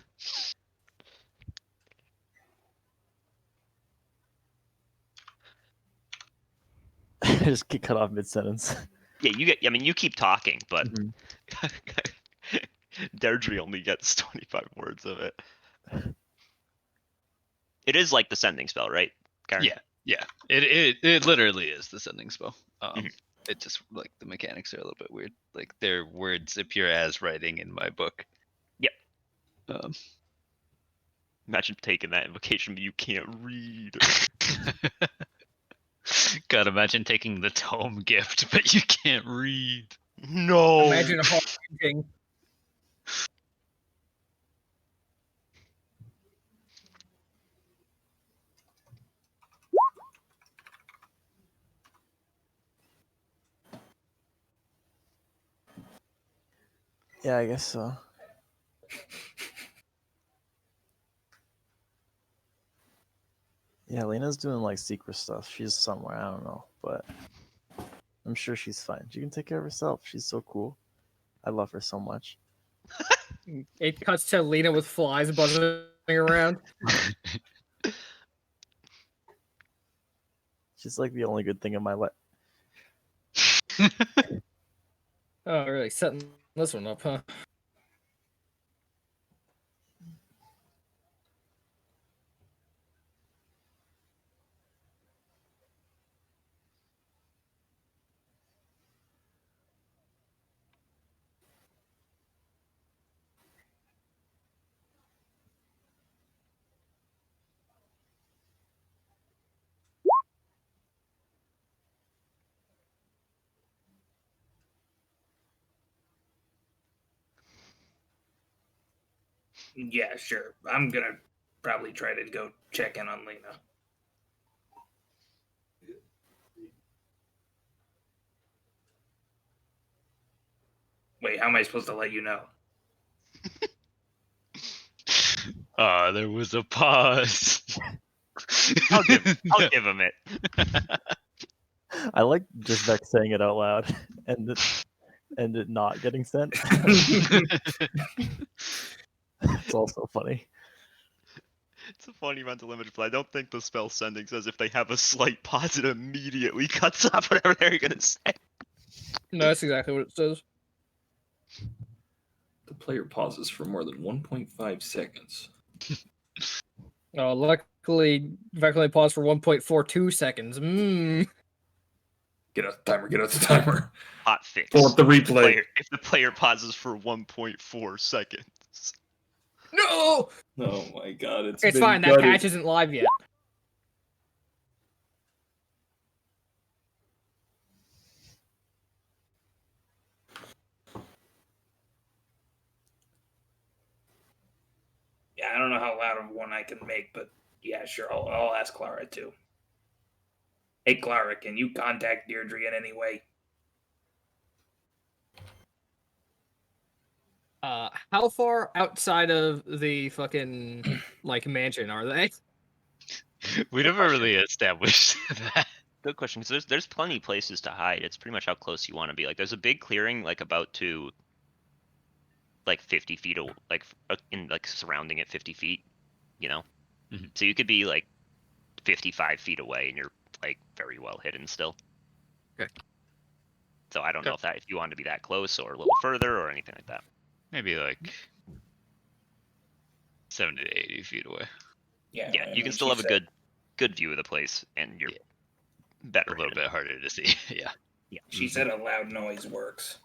just get cut off mid sentence. Yeah, you get. I mean, you keep talking, but Mhm. Deirdre only gets 25 words of it. It is like the sending spell, right, Karen? Yeah. It literally is the sending spell. Mhm. It just like the mechanics are a little bit weird. Like their words appear as writing in my book. Yep. Um, Imagine taking that invocation, but you can't read. God, imagine taking the tome gift, but you can't read. No. Imagine a hard ending. Yeah, I guess so. Yeah, Lena's doing like secret stuff. She's somewhere, I don't know, but I'm sure she's fine. She can take care of herself. She's so cool. I love her so much. It cuts to Lena with flies buzzing around. She's like the only good thing in my life. Oh, really setting this one up, huh? Yeah, sure. I'm gonna probably try to go check in on Lena. Wait, how am I supposed to let you know? There was a pause. I'll give him it. I like just Vec saying it out loud and it not getting sent. It's also funny. It's a funny mental image, but I don't think the spell sending says if they have a slight pause, it immediately cuts off whatever they're gonna say. No, that's exactly what it says. The player pauses for more than 1.5 seconds. Luckily, Vec only paused for 1.42 seconds. Get out the timer, get out the timer. Hot fix. Pull up the replay. If the player pauses for 1.4 seconds. No! Oh my god, it's It's been fine, that gutted. patch isn't live yet. Yeah, I don't know how loud of one I can make, but yeah, sure, I'll ask Clara too. Hey, Clara, can you contact Deirdre in any way? How far outside of the fucking like mansion are they? We never really established that. Good question, because there's plenty of places to hide. It's pretty much how close you want to be. Like, there's a big clearing, like about to, like 50 feet, in like surrounding it 50 feet. You know, so you could be like 55 feet away, and you're like very well hidden still. Okay. So I don't know if you want to be that close or a little further or anything like that. Maybe like 70 to 80 feet away. Yeah, I you mean, can still she have a said- good view of the place, and you're Yeah. better. A little bit harder to see. Yeah. Yeah. She said a loud noise works.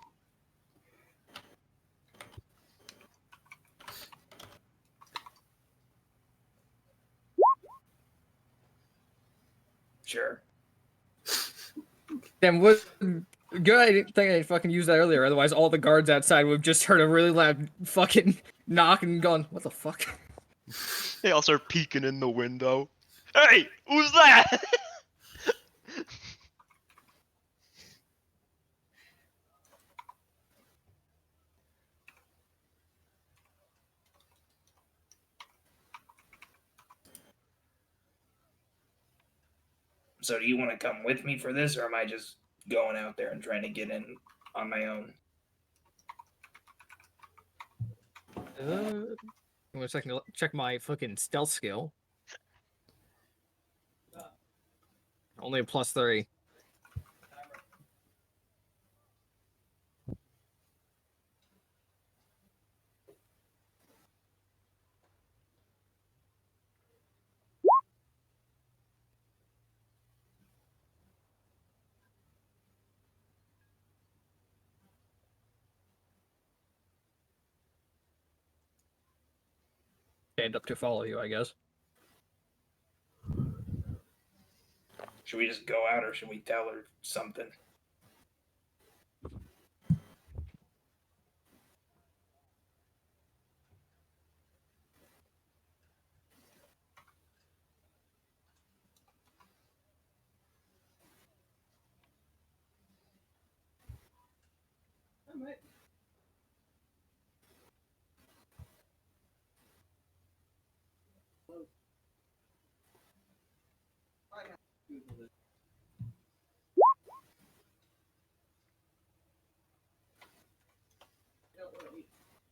Sure. Then what? Good. I didn't think I'd fucking use that earlier. Otherwise, all the guards outside would have just heard a really loud fucking knock and gone, "What the fuck?" They all start peeking in the window. Hey, who's that? So do you want to come with me for this, or am I just going out there and trying to get in on my own? One second, check my fucking stealth skill. Only a +3. Stand up to follow you, I guess. Should we just go out, or should we tell her something?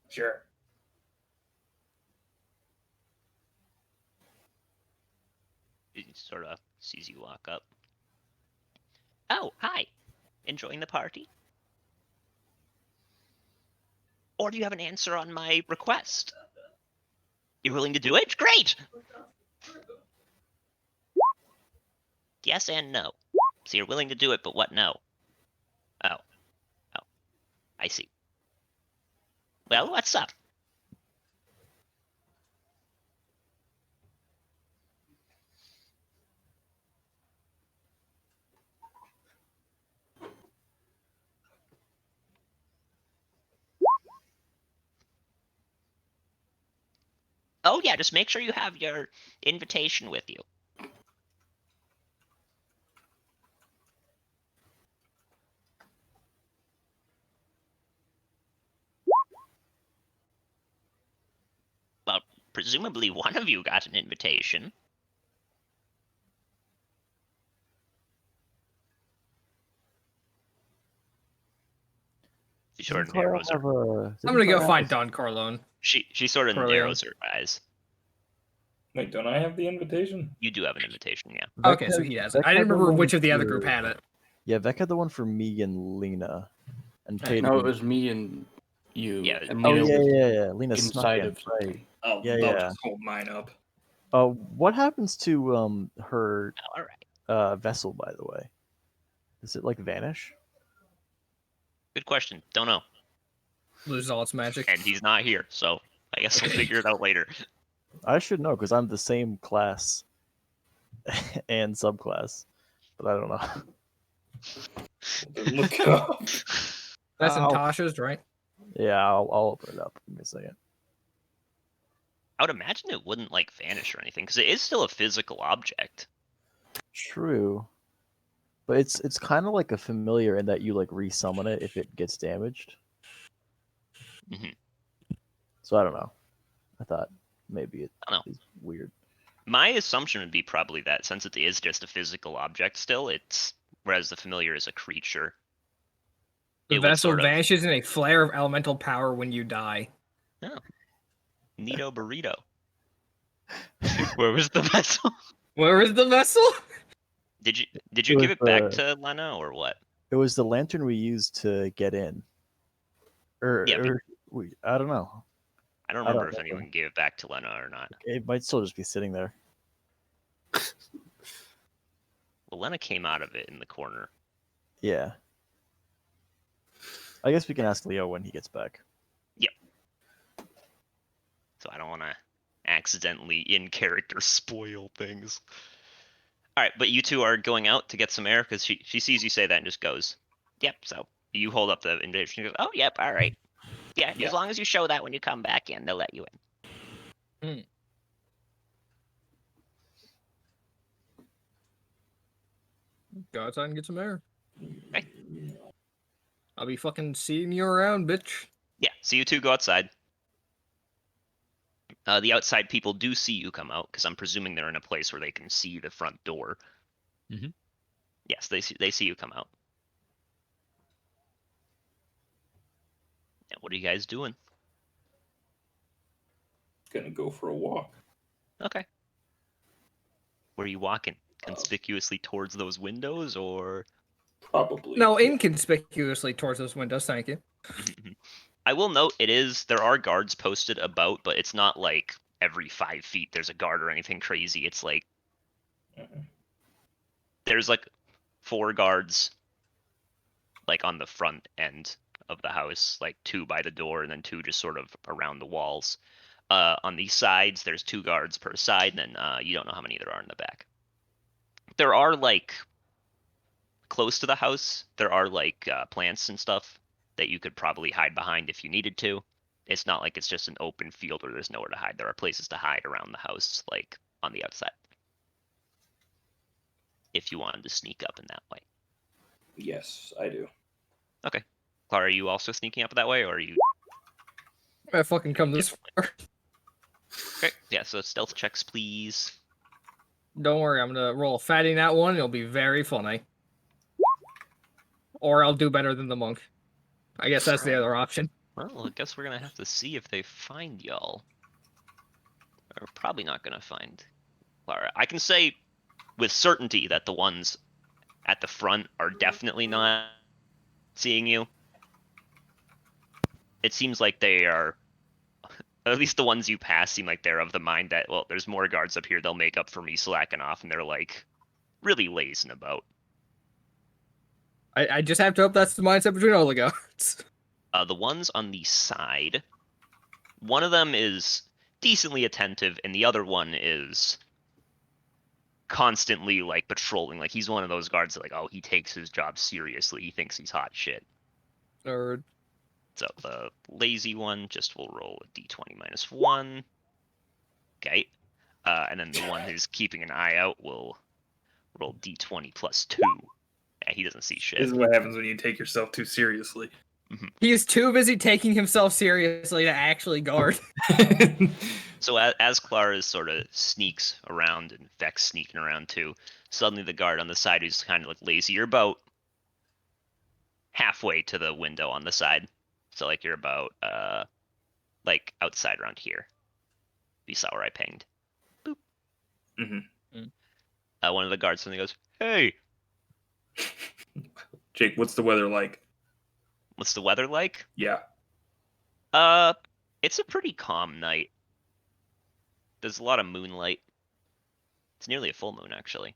Sure. He sort of sees you walk up. Oh, hi. Enjoying the party? Or do you have an answer on my request? You're willing to do it? Great! Yes and no. So you're willing to do it, but what no? Oh. Oh. I see. Well, what's up? Oh yeah, just make sure you have your invitation with you. Well, presumably one of you got an invitation. She sort of narrows her. I'm gonna go find Don Corleone. She sort of Corleone. narrows her eyes. Wait, don't I have the invitation? You do have an invitation, yeah. Okay, so he has it. I didn't remember which of the other group had it. Yeah, Vec had the one for me and Lena. And Peyton. No, it was me and you. Yeah, and Oh, Lena was yeah. Lena snuck inside in, of something. right. I'll just hold mine up. What happens to her All right. vessel, by the way? Does it like vanish? Good question. Don't know. Loses all its magic. And he's not here, so I guess we'll figure it out later. I should know because I'm the same class and subclass, but I don't know. Look it up. That's Ow. Natasha's, right? Yeah, I'll open it up. Give me a second. I would imagine it wouldn't like vanish or anything because it is still a physical object. True, but it's kind of like a familiar in that you like resummon it if it gets damaged. Mhm. So I don't know. I thought maybe it I don't know. is weird. My assumption would be probably that since it is just a physical object still, it's whereas the familiar is a creature. The it would vessel sort of- vanishes in a flare of elemental power when you die. Oh. Neato burrito. Where was the vessel? Where is the vessel? Did you It give was it back to Lena or what? It was the lantern we used to get in. Yeah, but- I don't know. I don't I don't remember if remember. anyone gave it back to Lena or not. It might still just be sitting there. Well, Lena came out of it in the corner. Yeah. I guess we can ask Leo when he gets back. So I don't want to accidentally in character spoil things. All right, but you two are going out to get some air because she sees you say that and just goes, "Yep." So you hold up the invitation. She goes, "Oh, yep, all right. Yeah, Yeah. as long as you show that when you come back in, they'll let you in." Go outside and get some air. Okay. I'll be fucking seeing you around, bitch. Yeah, so you two go outside. The outside people do see you come out because I'm presuming they're in a place where they can see the front door. Mhm. Yes, they see you come out. And what are you guys doing? Gonna go for a walk. Okay. Where are you walking? Conspicuously towards those windows, or? Probably. No, inconspicuously towards those windows. Thank you. I will note there are guards posted about, but it's not like every 5 feet there's a guard or anything crazy. It's like there's like 4 guards like on the front end of the house, like 2 by the door and then 2 just sort of around the walls. On the sides, there's 2 guards per side, and then you don't know how many there are in the back. There are like close to the house, there are like plants and stuff that you could probably hide behind if you needed to. It's not like it's just an open field where there's nowhere to hide. There are places to hide around the house, like on the outside, if you wanted to sneak up in that way. Yes, I do. Okay. Clara, are you also sneaking up that way, or are you? I fucking come this far. Okay. Yeah. So stealth checks, please. Don't worry, I'm gonna roll a fatty that one. It'll be very funny. Or I'll do better than the monk. I guess that's the other option. Well, I guess we're gonna have to see if they find y'all. They're probably not gonna find Clara. I can say with certainty that the ones at the front are definitely not seeing you. It seems like they are, at least the ones you pass seem like they're of the mind that, well, there's more guards up here, they'll make up for me slacking off, and they're like really lazing about. I just have to hope that's the mindset between all the guards. The ones on the side, one of them is decently attentive, and the other one is constantly like patrolling. Like he's one of those guards that like, oh, he takes his job seriously. He thinks he's hot shit. Or So the lazy one just will roll a d20 minus 1. Okay. And then the one who's keeping an eye out will roll d20 plus 2. Yeah, he doesn't see shit. This is what happens when you take yourself too seriously. he is too busy taking himself seriously to actually guard. So as Clara sort of sneaks around and Vex sneaking around too, suddenly the guard on the side who's kind of like lazy, you're about halfway to the window on the side. So like you're about like outside around here. You saw where I pinged. Boop. One of the guards suddenly goes, "Hey, Jake, what's the weather like? what's the weather like?" Yeah. It's a pretty calm night. There's a lot of moonlight. It's nearly a full moon, actually.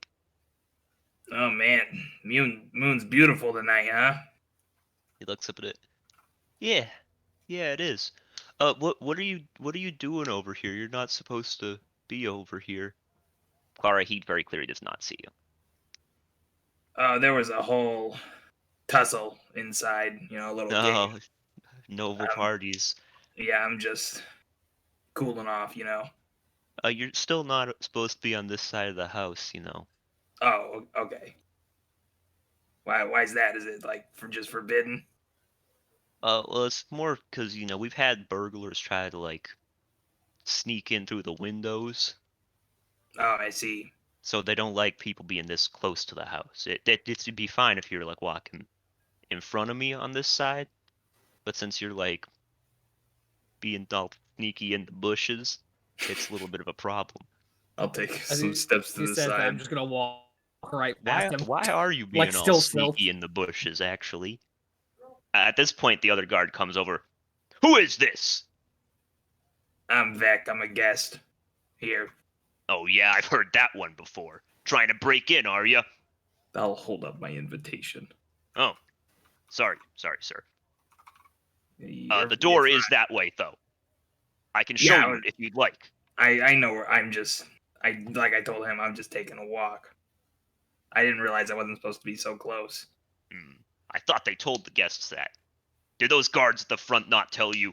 Oh man, moon's beautiful tonight, huh? He looks up at it. Yeah, it is. What are you doing over here? You're not supposed to be over here. Clara, he very clearly does not see you. There was a whole tussle inside, a little game. Noble parties. Yeah, I'm just cooling off, You're still not supposed to be on this side of the house, Oh, okay. Why's that? Is it like just forbidden? Well, it's more because we've had burglars try to like sneak in through the windows. Oh, I see. So they don't like people being this close to the house. It'd be fine if you're like walking in front of me on this side, but since you're like being all sneaky in the bushes, it's a little bit of a problem. I'll take As some he- steps to he the says that, side. I'm just gonna walk right past him. Why are you being Like, all still sneaky stealth. in the bushes? Actually, at this point, the other guard comes over. Who is this? I'm Vec. I'm a guest here. Oh yeah, I've heard that one before. Trying to break in, are you? I'll hold up my invitation. Oh, sorry, sir. You're- The door it's is fine. that way, though. I can show Yeah, you if you'd like. I know where I'm just. Like I told him, I'm just taking a walk. I didn't realize I wasn't supposed to be so close. I thought they told the guests that. Did those guards at the front not tell you?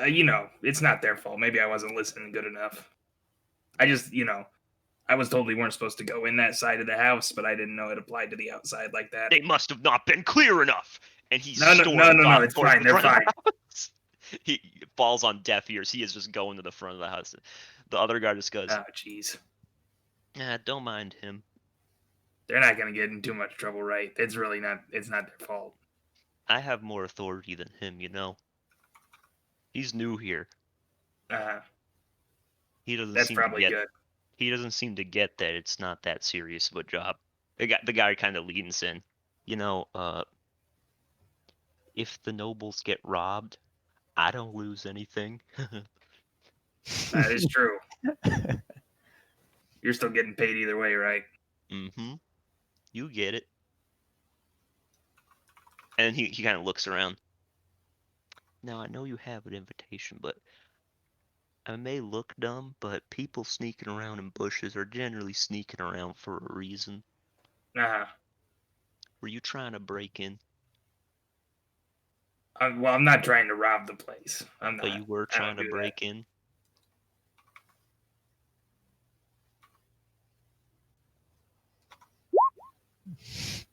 You know, it's not their fault. Maybe I wasn't listening good enough. I just, you know, I was told we weren't supposed to go in that side of the house, but I didn't know it applied to the outside like that. They must have not been clear enough. And he No, storms off it's towards fine. the They're front of fine. the house. He falls on deaf ears. He is just going to the front of the house. The other guard just goes, Oh, jeez. don't mind him. They're not gonna get in too much trouble, right? It's really not. It's not their fault. I have more authority than him, you know. He's new here. He doesn't That's seem probably to get. good. He doesn't seem to get that it's not that serious of a job. The guy kind of leans in. You know, if the nobles get robbed, I don't lose anything. That is true. You're still getting paid either way, right? Mm-hmm. You get it. And he kind of looks around. Now, I know you have an invitation, but I may look dumb, but people sneaking around in bushes are generally sneaking around for a reason. Were you trying to break in? Well, I'm not trying to rob the place. I'm not. But you were trying to break in?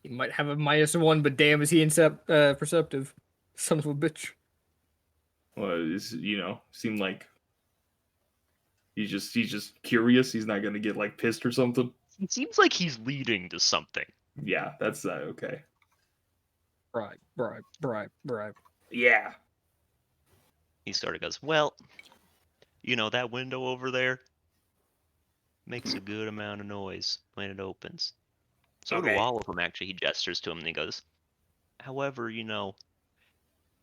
He might have a -1, but damn, is he perceptive? Son of a bitch. Well, it's, you know, seemed like he's just curious. He's not gonna get like pissed or something. It seems like he's leading to something. Yeah, that's okay. Bribe. Yeah. He sort of goes, well, you know, that window over there makes a good amount of noise when it opens. So do all of them, actually. He gestures to him and he goes, however, you know,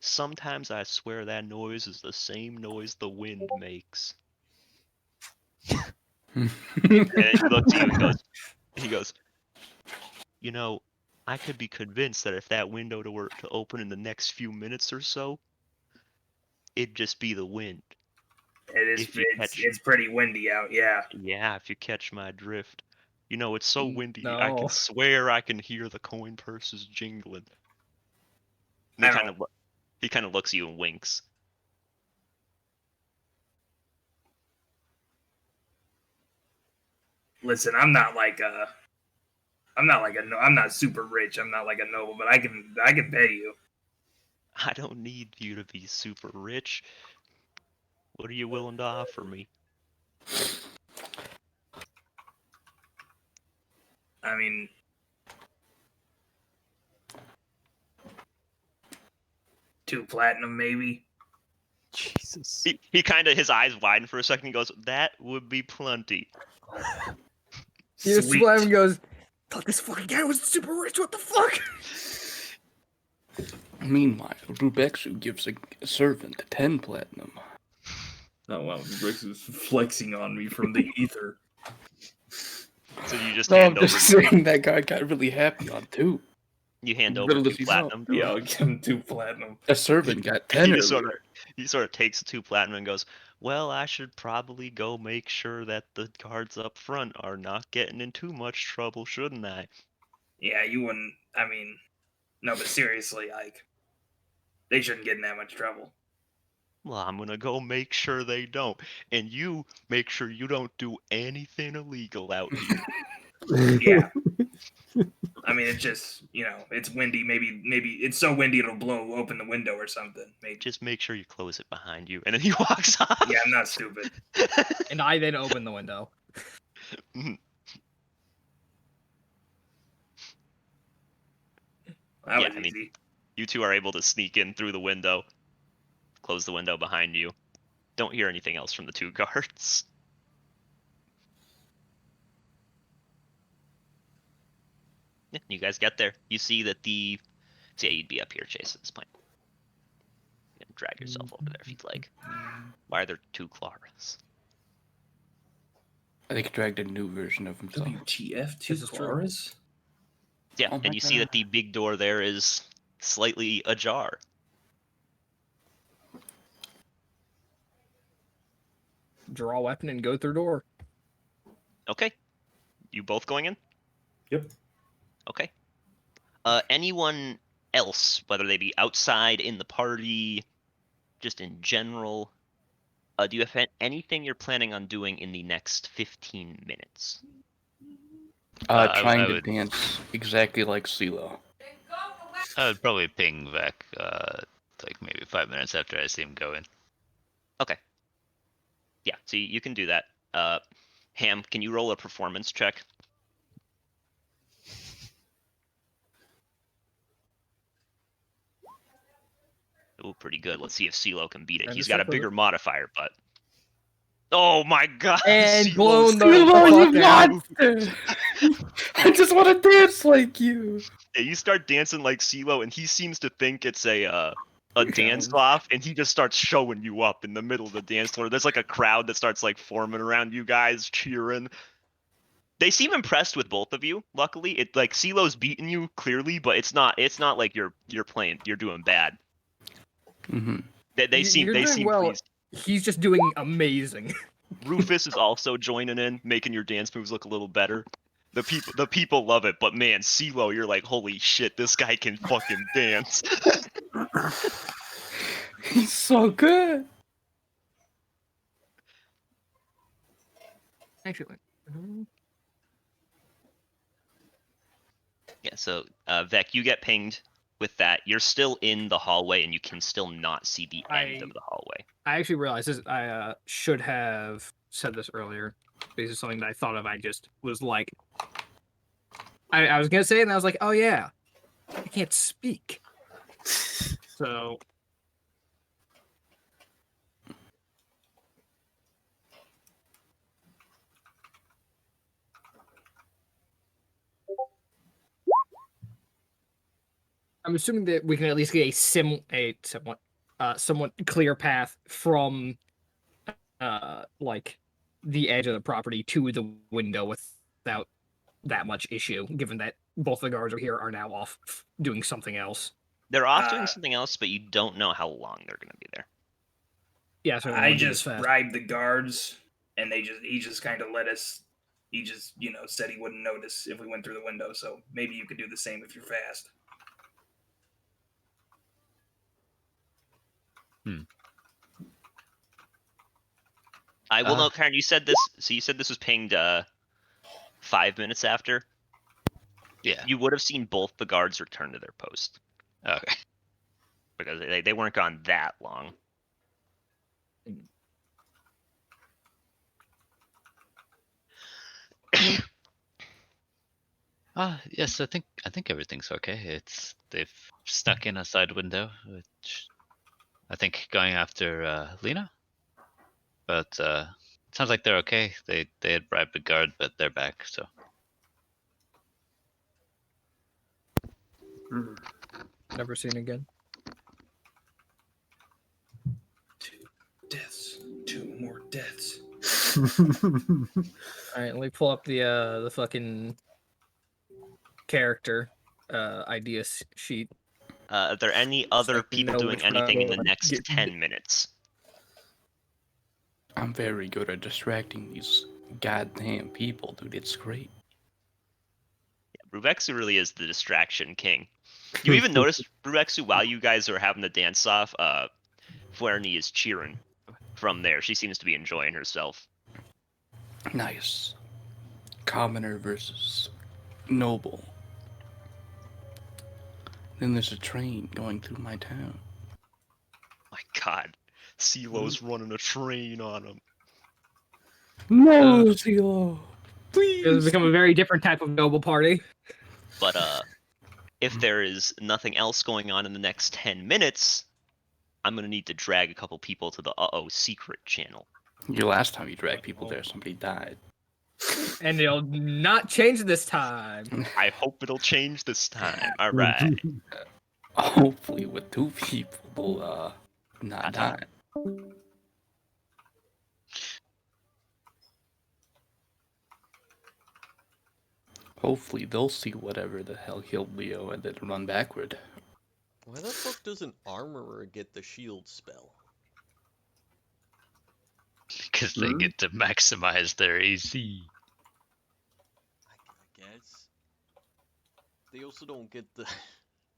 sometimes I swear that noise is the same noise the wind makes. And he looks at you and he goes, you know, I could be convinced that if that window were to open in the next few minutes or so, it'd just be the wind. It is. It's pretty windy out. Yeah. Yeah, if you catch my drift. You know, it's so windy, No. I can swear I can hear the coin purses jingling. And he kind of looks at you and winks. Listen, I'm not super rich. I'm not like a noble, but I can pay you. I don't need you to be super rich. What are you willing to offer me? I mean, $2 platinum, maybe. Jesus. He kind of, his eyes widen for a second. He goes, that would be plenty. He just smiles and goes, thought this fucking guy was super rich, what the fuck? Meanwhile, Rubexu gives a servant 10 platinum. Oh wow, Rex is flexing on me from the ether. So you just No, I'm hand over. just saying that guy got really happy on 2. You hand over Little 2 does he know. platinum. To Yeah, him. I'll give him 2 platinum. A servant got 10 He earlier. sort of takes 2 platinum and goes, well, I should probably go make sure that the guards up front are not getting in too much trouble, shouldn't I? Yeah, you wouldn't. I mean, no, but seriously, like, they shouldn't get in that much trouble. Well, I'm gonna go make sure they don't. And you make sure you don't do anything illegal out here. Yeah. I mean, it's just, you know, it's windy. Maybe it's so windy it'll blow open the window or something. Maybe. Just make sure you close it behind you. And then he walks off. Yeah, I'm not stupid. And I then open the window. That Yeah, was I mean, easy. you two are able to sneak in through the window, close the window behind you. Don't hear anything else from the 2 guards. Yeah, you guys get there. You see that so yeah, you'd be up here, Chase, at this point. You can drag yourself over there if you'd like. Why are there 2 Claras? I think he dragged a new version of himself. WTF? 2 This is true. Claras? Yeah, Oh my and you see that God. the big door there is slightly ajar. Draw a weapon and go through door. Okay. You both going in? Yep. Okay. Anyone else, whether they be outside, in the party, just in general, do you have anything you're planning on doing in the next 15 minutes? Trying I to would- dance exactly like CeeLo. I would probably ping Vec, like maybe 5 minutes after I see him go in. Okay. Yeah, so you can do that. Ham, can you roll a performance check? Oh, pretty good. Let's see if CeeLo can beat it. And He's a got a sec with bigger it. modifier, but... Oh my god! And CeeLo's blown the CeeLo, fuck out. you monster! I just want to dance like you. Yeah, you start dancing like CeeLo, and he seems to think it's a dance Sounds- off, and he just starts showing you up in the middle of the dance floor. There's like a crowd that starts like forming around you guys, cheering. They seem impressed with both of you. Luckily, it like CeeLo's beating you clearly, but it's not like you're doing bad. Mm-hmm. They seem You're doing well. pleased. He's just doing amazing. Rufus is also joining in, making your dance moves look a little better. The people love it, but man, CeeLo, you're like, holy shit, this guy can fucking dance. He's so good. Actually, Yeah, so Vec, you get pinged with that. You're still in the hallway, and you can still not see the end of the hallway. I actually realized this. I should have said this earlier. This is something that I thought of. I just was like, I was gonna say it, and I was like, oh yeah, I can't speak. So I'm assuming that we can at least get a somewhat clear path from like the edge of the property to the window without that much issue, given that both the guards are now off doing something else. They're off doing something else, but you don't know how long they're going to be there. Yeah, so I just bribed the guards, and he just kind of let us. He just said he wouldn't notice if we went through the window. So maybe you could do the same if you're fast. I will note, Karen, you said this. So you said this was pinged 5 minutes after. Yeah. You would have seen both the guards return to their post Okay. because they weren't gone that long. Yes, I think everything's okay. They've snuck in a side window, which I think going after Lena. But it sounds like they're okay. They had bribed the guard, but they're back. So never seen again. 2 deaths. 2 more deaths. All right, let me pull up the fucking character idea sheet. Are there any other like people know doing which one I anything in the will next get- 10 minutes? I'm very good at distracting these goddamn people, dude. It's great. Yeah, Bruvexu really is the distraction king. You even notice, Bruvexu, while you guys are having the dance off, Flaherty is cheering from there. She seems to be enjoying herself. Nice. Commoner versus noble. Then there's a train going through my town. My god. CeeLo's running a train on him. No, CeeLo. It's Please. become a very different type of noble party. But if there is nothing else going on in the next 10 minutes, I'm going to need to drag a couple people to the secret channel. Your last time you dragged people there, somebody died. And it'll not change this time. I hope it'll change this time. All right. Hopefully, with 2 people, they'll not die. Hopefully, they'll see whatever the hell killed Leo and then run backward. Why the fuck does an armorer get the shield spell? Because they get to maximize their AC. I guess. They also don't get the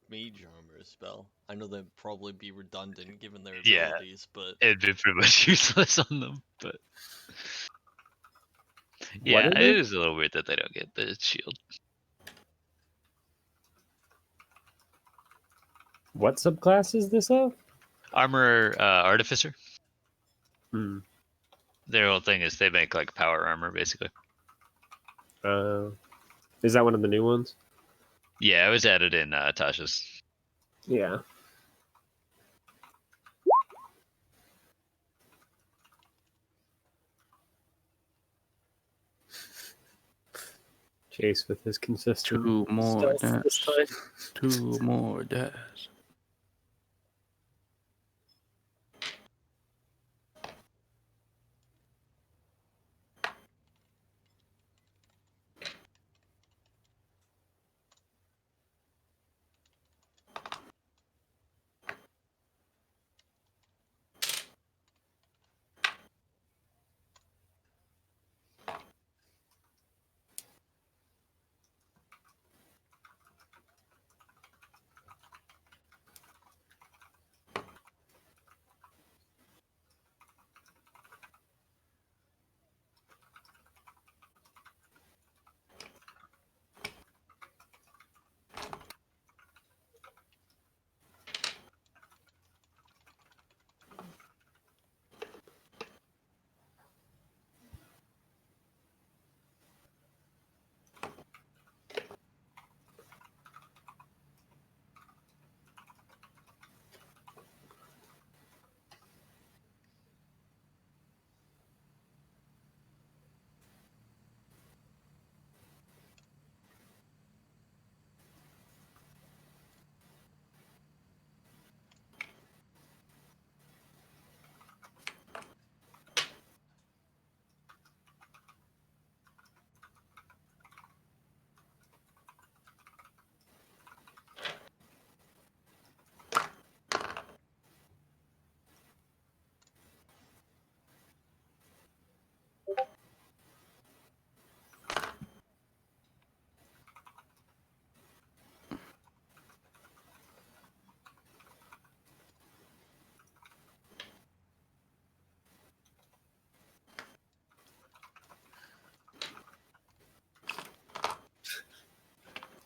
mage armor spell. I know that'd probably be redundant given their Yeah. abilities, but It'd be pretty much useless on them, but yeah, is it it? is a little weird that they don't get the shield. What subclass is this of? Armor artificer. Hmm. Their whole thing is they make like power armor, basically. Is that one of the new ones? Yeah, it was added in Tasha's. Yeah. Chase with his consistent 2 more stealth this dash. time. 2 more dash.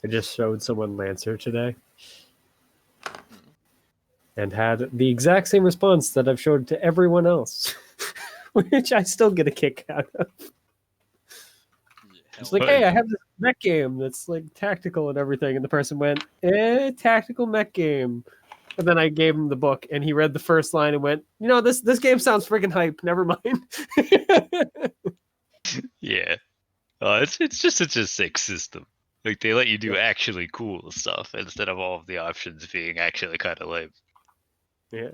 I just showed someone Lancer today and had the exact same response that I've showed to everyone else, which I still get a kick out of. It's like, hey, I have this mech game that's like tactical and everything, and the person went, tactical mech game. And then I gave him the book, and he read the first line and went, this game sounds friggin' hype. Never mind. Yeah. It's just such a sick system. Like they let you do actually cool stuff instead of all of the options being actually kind of lame. Yeah.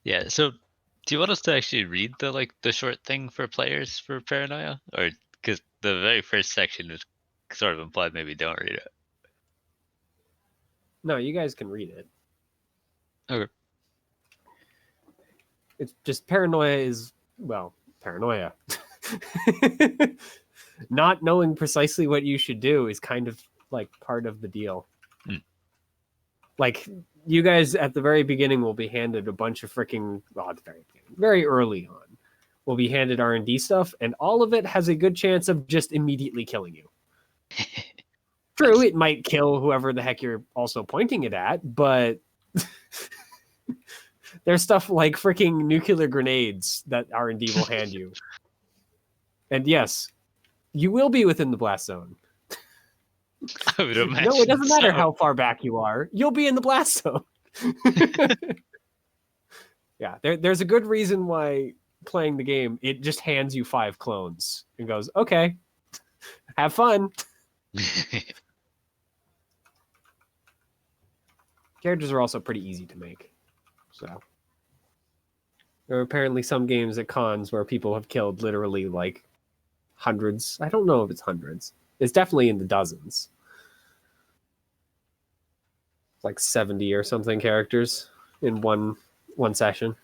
Yeah. So, do you want us to actually read the short thing for players for Paranoia, or because the very first section is sort of implied maybe don't read it? No, you guys can read it. Okay. It's just paranoia is, well, paranoia. Not knowing precisely what you should do is kind of like part of the deal. Hmm. Like, you guys at the very beginning will be handed a bunch of freaking, well, at the very beginning, very early on, will be handed R&D stuff, and all of it has a good chance of just immediately killing you. True, it might kill whoever the heck you're also pointing it at, but there's stuff like freaking nuclear grenades that R&D will hand you. And yes, you will be within the blast zone. I would imagine. No, it doesn't matter so. how far back you are. You'll be in the blast zone. Yeah, there's a good reason why playing the game, it just hands you 5 clones and goes, okay, have fun. Characters are also pretty easy to make. So there are apparently some games at cons where people have killed literally like hundreds. I don't know if it's hundreds. It's definitely in the dozens. Like 70 or something characters in one session.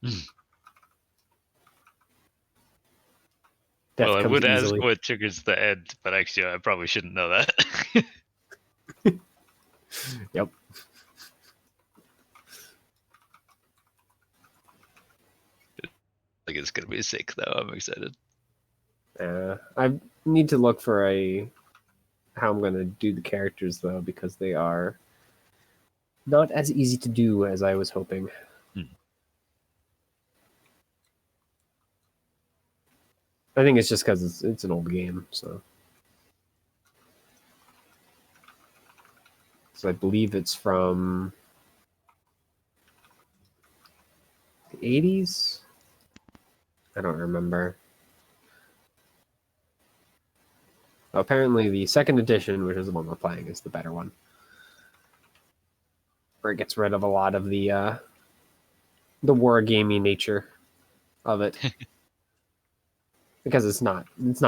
Death Well, I comes would easily. ask what triggers the end, but actually, I probably shouldn't know that. Yep. Like it's gonna be sick, though. I'm excited. I need to look for how I'm going to do the characters though, because they are not as easy to do as I was hoping. I think it's just because it's an old game, so I believe it's from the 80s. I don't remember. Apparently, the second edition, which is the one we're playing, is the better one, where it gets rid of a lot of the wargamey nature of it, because it's not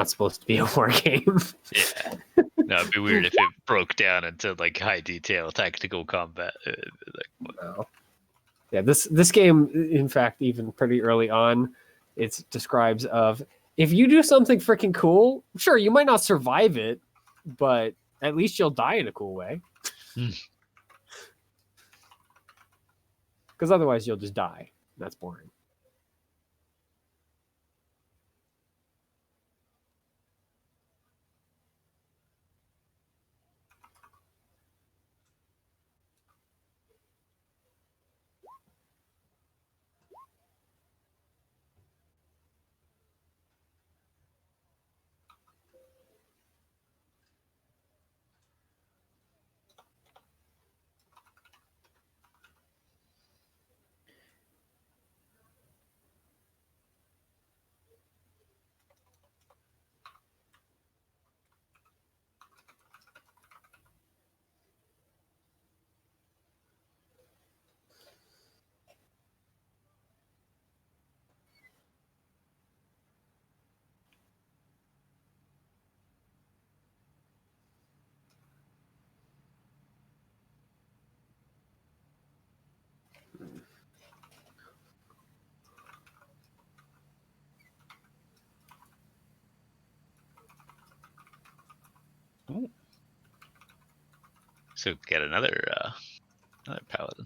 supposed to be a war game. Yeah. No, it'd be weird if it broke down into like high detail tactical combat. No. Yeah, this game, in fact, even pretty early on, it describes of, if you do something freaking cool, sure, you might not survive it, but at least you'll die in a cool way. Because otherwise you'll just die. That's boring. So get another paladin.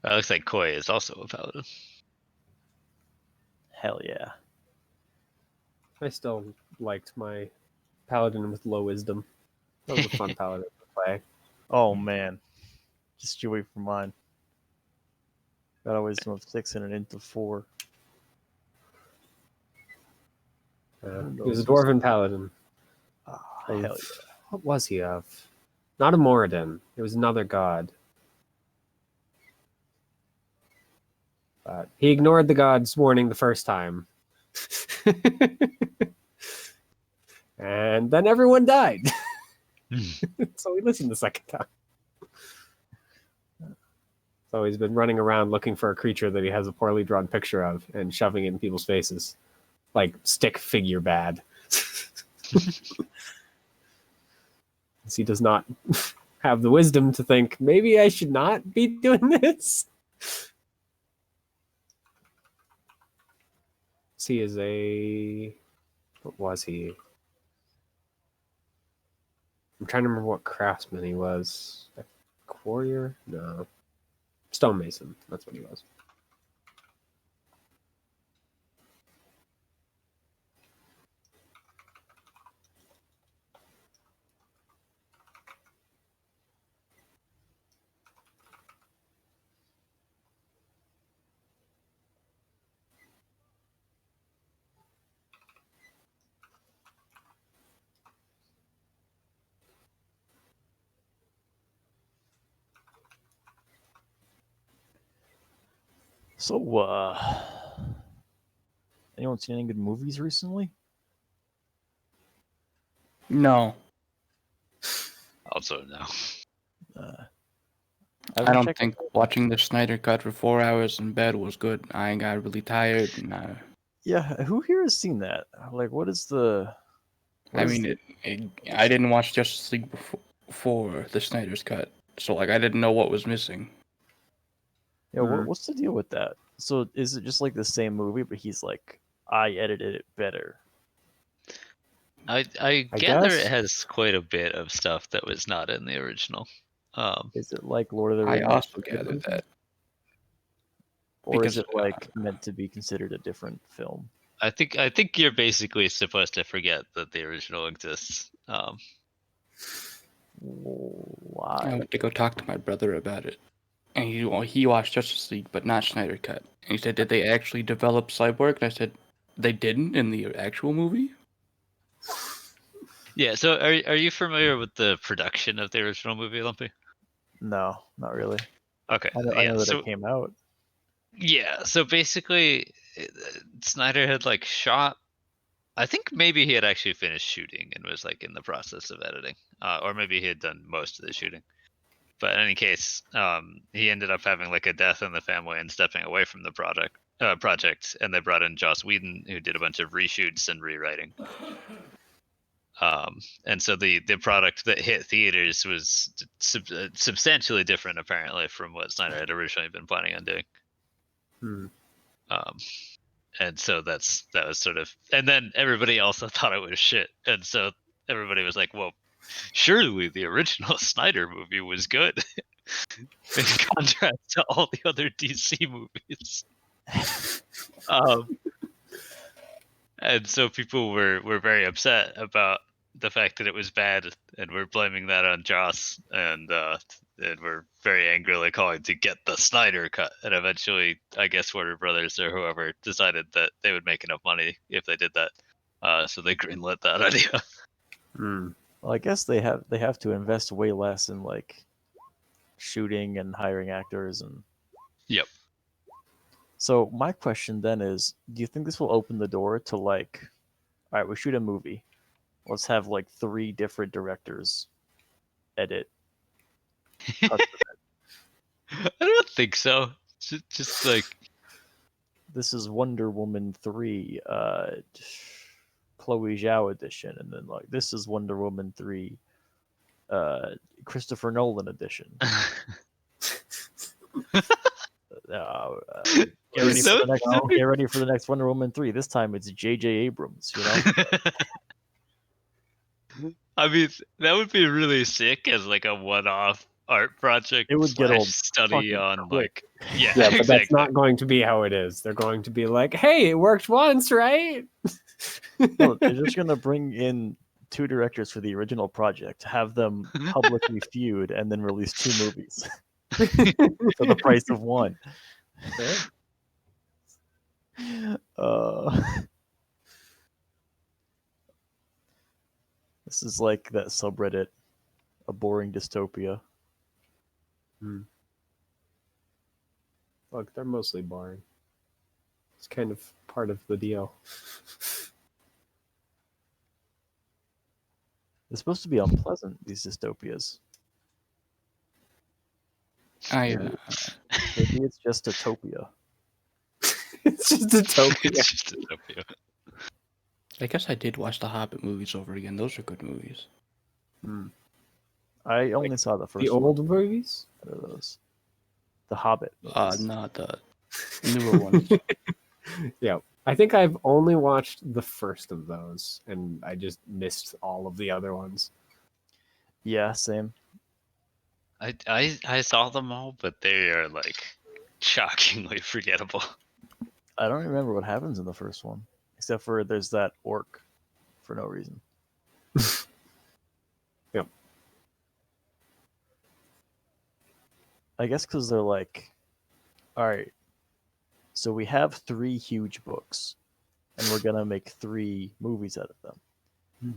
Looks like Koi is also a paladin. Hell yeah. I still liked my paladin with low wisdom. That was a fun paladin to play. Oh man. Just you wait for mine. Got a wisdom of 6 and an int of 4. He was a dwarven paladin. Hell yeah. What was he of? Not a Moradin. It was another god. But he ignored the god's warning the first time. And then everyone died. So we listened the second time. So he's been running around looking for a creature that he has a poorly drawn picture of and shoving it in people's faces. Like stick figure bad. He does not have the wisdom to think, maybe I should not be doing this. He is a... What was he? I'm trying to remember what craftsman he was. A quarrier? No. Stonemason. That's what he was. So, anyone seen any good movies recently? No, Also, no. I don't think watching the Snyder Cut for 4 hours in bed was good. I got really tired. And, Yeah, who here has seen that? Like, what is the? I mean, I didn't watch Justice League before the Snyder's Cut, so like I didn't know what was missing. Yeah, what's the deal with that? So, is it just like the same movie, but he's like, I edited it better? I gather guess. it has quite a bit of stuff that was not in the original. Is it like Lord of the I Rings? also gathered that. Or is because, it like meant to be considered a different film? I think you're basically supposed to forget that the original exists. Why? I went to go talk to my brother about it, and he watched Justice League, but not Snyder Cut. And he said, "Did they actually develop Cyborg?" And I said, "They didn't in the actual movie." Yeah. So are you familiar with the production of the original movie, Lumpy? No, not really. Okay. I Yeah. know that So it came out. yeah. So basically, Snyder had like shot. I think maybe he had actually finished shooting and was like in the process of editing, or maybe he had done most of the shooting. But in any case, he ended up having like a death in the family and stepping away from the project, and they brought in Joss Whedon, who did a bunch of reshoots and rewriting. And so the product that hit theaters was substantially different, apparently, from what Snyder had originally been planning on doing. And so that was sort of, and then everybody also thought it was shit, and so everybody was like, "Well, surely the original Snyder movie was good." In contrast to all the other DC movies. And so people were very upset about the fact that it was bad, and we're blaming that on Joss, and we're very angrily calling to get the Snyder cut. And eventually, I guess Warner Brothers or whoever decided that they would make enough money if they did that, so they greenlit that idea. Well, I guess they have to invest way less in like shooting and hiring actors and. Yep. So my question then is, do you think this will open the door to like, all right, we shoot a movie, let's have like 3 different directors edit. I don't think so. Just like this is Wonder Woman 3, Chloe Zhao edition, and then like this is Wonder Woman 3, Christopher Nolan edition. Get ready for the next Wonder Woman 3. This time it's J.J. Abrams, you know? I mean, that would be really sick as like a one-off art project. It would get old study on quick. like yeah, but exactly. that's not going to be how it is. They're going to be like, hey, it worked once, right? No, they're just going to bring in 2 directors for the original project, have them publicly feud, and then release 2 movies for the price of one. This is like that subreddit, A Boring Dystopia. Look, they're mostly boring. It's kind of part of the deal. It's supposed to be unpleasant, these dystopias. I Maybe it's just Utopia. It's just Utopia. It's just Utopia. I guess I did watch the Hobbit movies over again. Those are good movies. I only saw the first The one. old movies? What are those? The Hobbit movies. Not the newer ones. Yeah. I think I've only watched the first of those, and I just missed all of the other ones. Yeah, same. I saw them all, but they are like shockingly forgettable. I don't remember what happens in the first one, except for there's that orc for no reason. Yep. I guess because they're like, all right, so we have 3 huge books, and we're gonna make 3 movies out of them.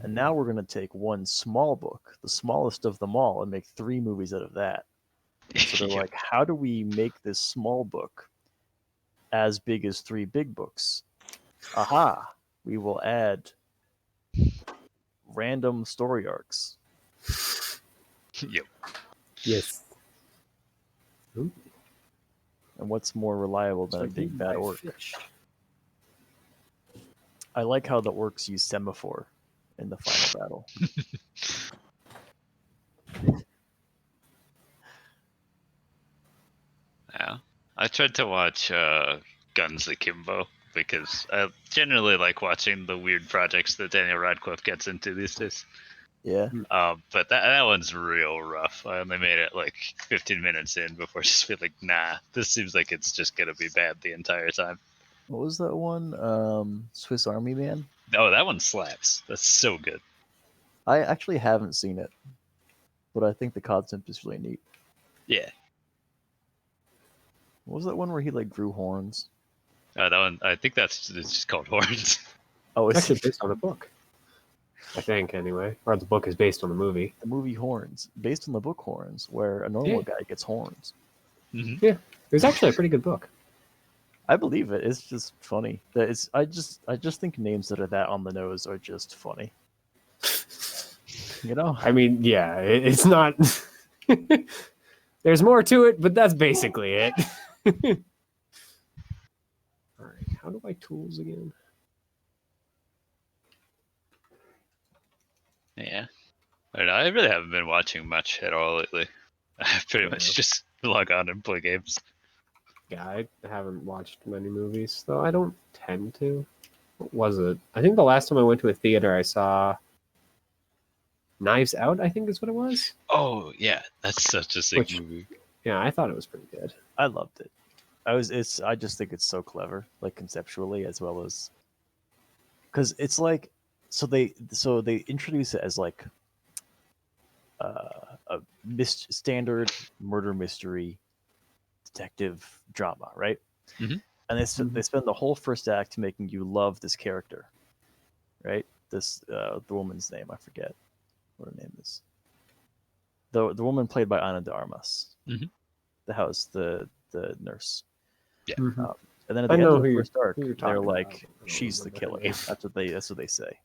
And now we're gonna take one small book, the smallest of them all, and make 3 movies out of that. So they're Yep. like, how do we make this small book as big as 3 big books? Aha! We will add random story arcs. Yep. Yes. And what's more reliable than a big bad orc? I like how the orcs use semaphore in the final battle. Yeah. I tried to watch Guns Akimbo because I generally like watching the weird projects that Daniel Radcliffe gets into these days. Yeah. But that one's real rough. I only made it like 15 minutes in before I just feel like, nah, this seems like it's just gonna be bad the entire time. What was that one? Swiss Army Man? Oh, that one slaps. That's so good. I actually haven't seen it, but I think the concept is really neat. Yeah. What was that one where he like grew horns? That one, I think it's just called Horns. Oh, It's it's actually based on a book. I think, anyway. Or the book is based on the movie. the movie Horns, based on the book Horns, where a normal Yeah. guy gets horns. It was actually a pretty good book. I believe it. It's just funny. That it's I just think names that are that on the nose are just funny. You know? I mean, yeah, it's not. There's more to it, but that's basically it. All right, how do I tools again? Yeah. I really haven't been watching much at all lately. I pretty much just log on and play games. Yeah, I haven't watched many movies, though I don't tend to. What was it? I think the last time I went to a theater, I saw Knives Out, I think is what it was. Oh yeah, that's such a sick Which- movie. Yeah, I thought it was pretty good. I loved it. I just think it's so clever, like conceptually as well as because it's like so they introduce it as like a standard murder mystery detective drama, right? Mhm. And they spend the whole first act making you love this character, right? This the woman's name, I forget what her name is. The woman played by Ana de Armas, Mhm. the nurse. Yeah. Mhm. And then at I the end know of the who first arc, you're they're talking about. like, I don't "She's the remember her killer." name. That's what they say.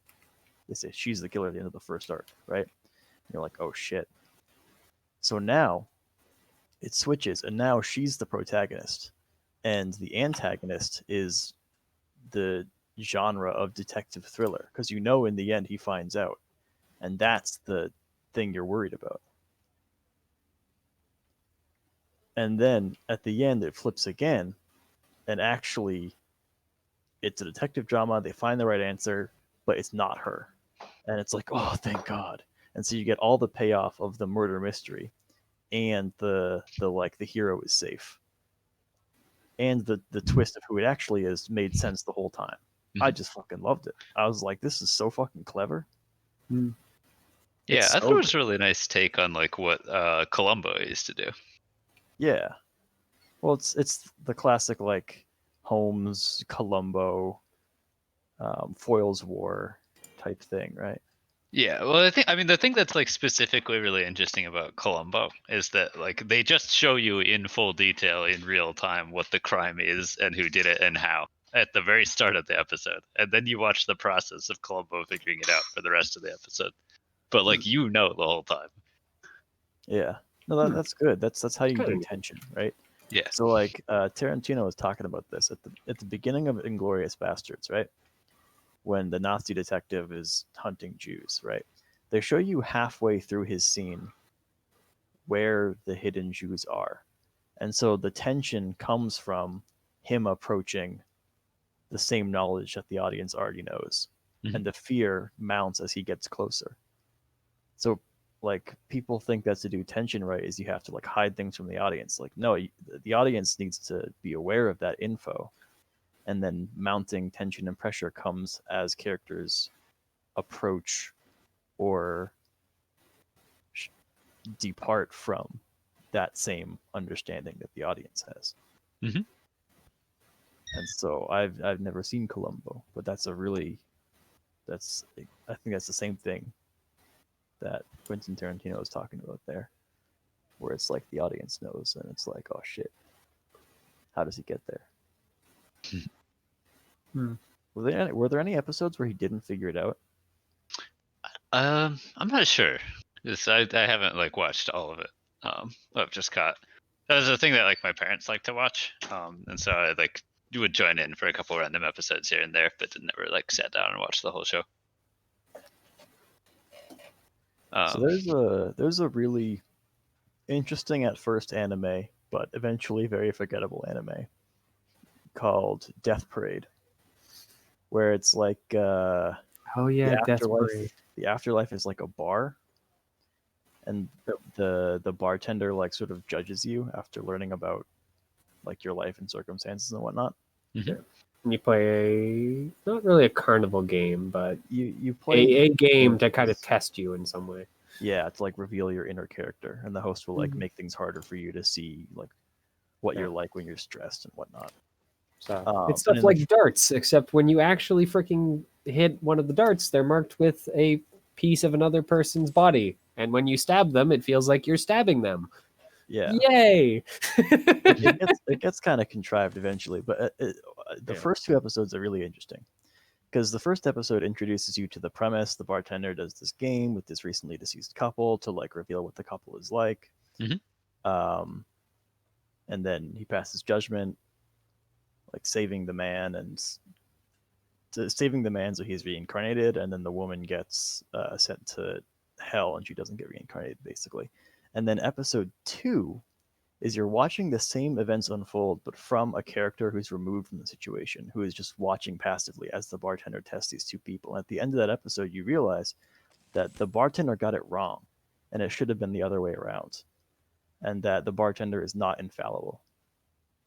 They say she's the killer at the end of the first arc, right? And you're like, "Oh shit!" So now it switches, and now she's the protagonist, and the antagonist is the genre of detective thriller, because you know in the end he finds out, and that's the thing you're worried about. And then at the end it flips again, and actually it's a detective drama. They find the right answer, but it's not her, and it's like, oh, thank God. And so you get all the payoff of the murder mystery, and the hero is safe, and the twist of who it actually is made sense the whole time. I just fucking loved it. I was like, this is so fucking clever. Yeah, It's I thought so it was a really nice take on like what Columbo used to do. Yeah. Well, it's the classic like Holmes, Columbo, Foyle's War type thing, right? Yeah, well, I mean, the thing that's like specifically really interesting about Columbo is that like they just show you in full detail in real time what the crime is and who did it and how at the very start of the episode, and then you watch the process of Columbo figuring it out for the rest of the episode. But like the whole time. Yeah. No, that's good. That's how you Kinda do neat. tension, right? Yeah. So like Tarantino was talking about this at the beginning of Inglorious Bastards, right? When the Nazi detective is hunting Jews, right? They show you halfway through his scene where the hidden Jews are. And so the tension comes from him approaching the same knowledge that the audience already knows. Mhm. And the fear mounts as he gets closer. So like people think that to do tension right is you have to like hide things from the audience. Like no, the audience needs to be aware of that info. And then mounting tension and pressure comes as characters approach or depart from that same understanding that the audience has. Mhm. And so I've never seen Columbo, but that's I think that's the same thing that Quentin Tarantino was talking about there, where it's like the audience knows, and it's like, oh shit, how does he get there? Hmm. Were there any episodes where he didn't figure it out? I'm not sure. I haven't like watched all of it. I've just caught. That was a thing that like my parents like to watch. And so I like would join in for a couple random episodes here and there, but never like sat down and watched the whole show. So there's a really interesting at first anime, but eventually very forgettable anime called Death Parade, where it's like Oh yeah, the Death afterlife. Parade. The afterlife is like a bar, and the bartender like sort of judges you after learning about like your life and circumstances and whatnot. And you play not really a carnival game, but You play a game to kind of characters. test you in some way. Yeah, to like reveal your inner character, and the host will like Mhm. make things harder for you to see like what Yeah. you're like when you're stressed and whatnot. So and it's stuff in like darts, except when you actually freaking hit one of the darts, they're marked with a piece of another person's body, and when you stab them, it feels like you're stabbing them. Yeah, Yay! it gets kind of contrived eventually, but the Yeah. first two episodes are really interesting because the first episode introduces you to the premise. The bartender does this game with this recently deceased couple to like reveal what the couple is like. Mhm. And then he passes judgment, like saving the man saving the man so he's reincarnated, and then the woman gets sent to hell and she doesn't get reincarnated basically. And then episode 2 is you're watching the same events unfold, but from a character who's removed from the situation, who is just watching passively as the bartender tests these two people. And at the end of that episode, you realize that the bartender got it wrong, and it should have been the other way around, and that the bartender is not infallible.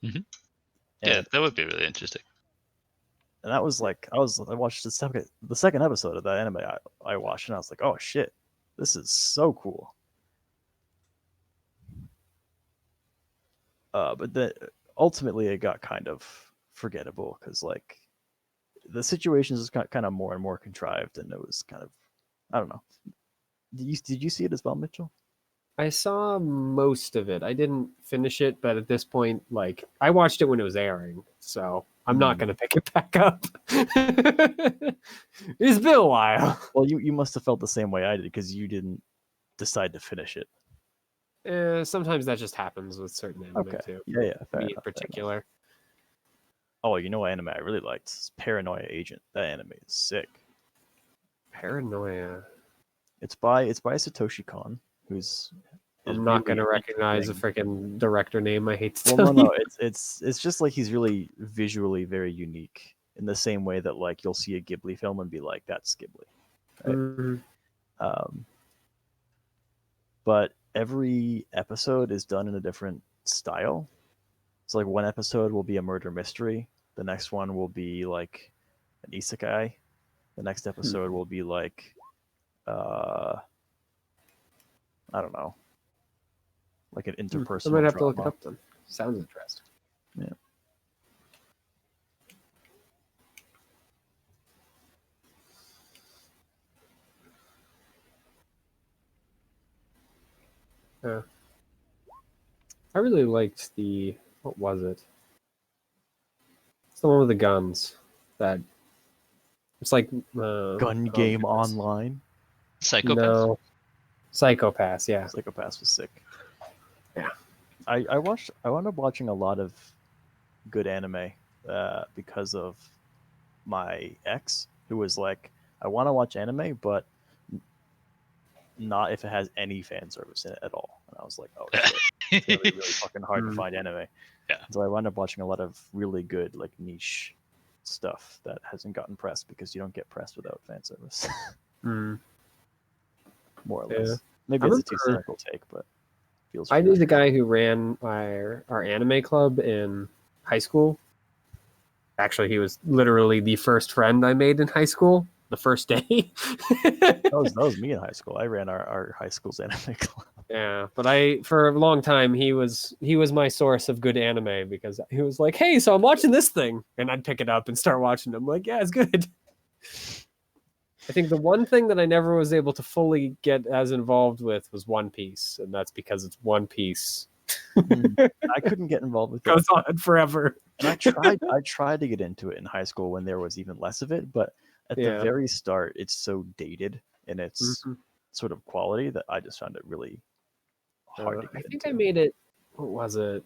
Mhm. And, Yeah, that would be really interesting. and that was like I watched the second episode of that anime I watched, and I was like, oh shit, this is so cool. But then ultimately it got kind of forgettable because like the situations is kind of more and more contrived, and it was kind of I don't know. Did you see it as well, Mitchell? I saw most of it. I didn't finish it, but at this point, like I watched it when it was airing, so I'm not going to pick it back up. It's been a while. Well, you must have felt the same way I did because you didn't decide to finish it. Sometimes that just happens with certain anime Okay. too. Yeah, fair Me in enough. particular. Oh, you know what anime I really liked? It's Paranoia Agent. That anime is sick. Paranoia. It's by Satoshi Kon, who's I'm not going to really recognize a interesting. freaking director name. I hate to Well, tell no, you. it's just like he's really visually very unique in the same way that like you'll see a Ghibli film and be like, that's Ghibli. Right? Mhm. But every episode is done in a different style. So like one episode will be a murder mystery, the next one will be like an isekai, the next episode will be like I don't know, like an I interpersonal might have to drama. look it up then. Sounds interesting. Yeah. I really liked what was it? It's the one with the guns. That it's like Gun Game Online. Psychopath. No, Psychopaths. Yeah, Psychopaths was sick. Yeah. I wound up watching a lot of good anime because of my ex, who was like, I want to watch anime, but not if it has any fan service in it at all. And I was like, oh shit, it's gonna be really fucking hard to find anime. Yeah. So I wound up watching a lot of really good like niche stuff that hasn't gotten pressed because you don't get pressed without fan service. Mm. More or Yeah. less. Maybe I it's a too remember- cynical take, but feels I fair. knew the guy who ran our anime club in high school. Actually, he was literally the first friend I made in high school. The first day. That was me in high school. I ran our high school's anime club. Yeah, but for a long time he was my source of good anime because he was like, "Hey, so I'm watching this thing," and I'd pick it up and start watching. I'm like, "Yeah, it's good." I think the one thing that I never was able to fully get as involved with was One Piece, and that's because it's One Piece. I couldn't get involved with it. Goes on forever. And I tried to get into it in high school when there was even less of it, but at the Yeah. very start it's so dated in its Mhm. sort of quality that I just found it really hard to I get think into. I made it. What was it?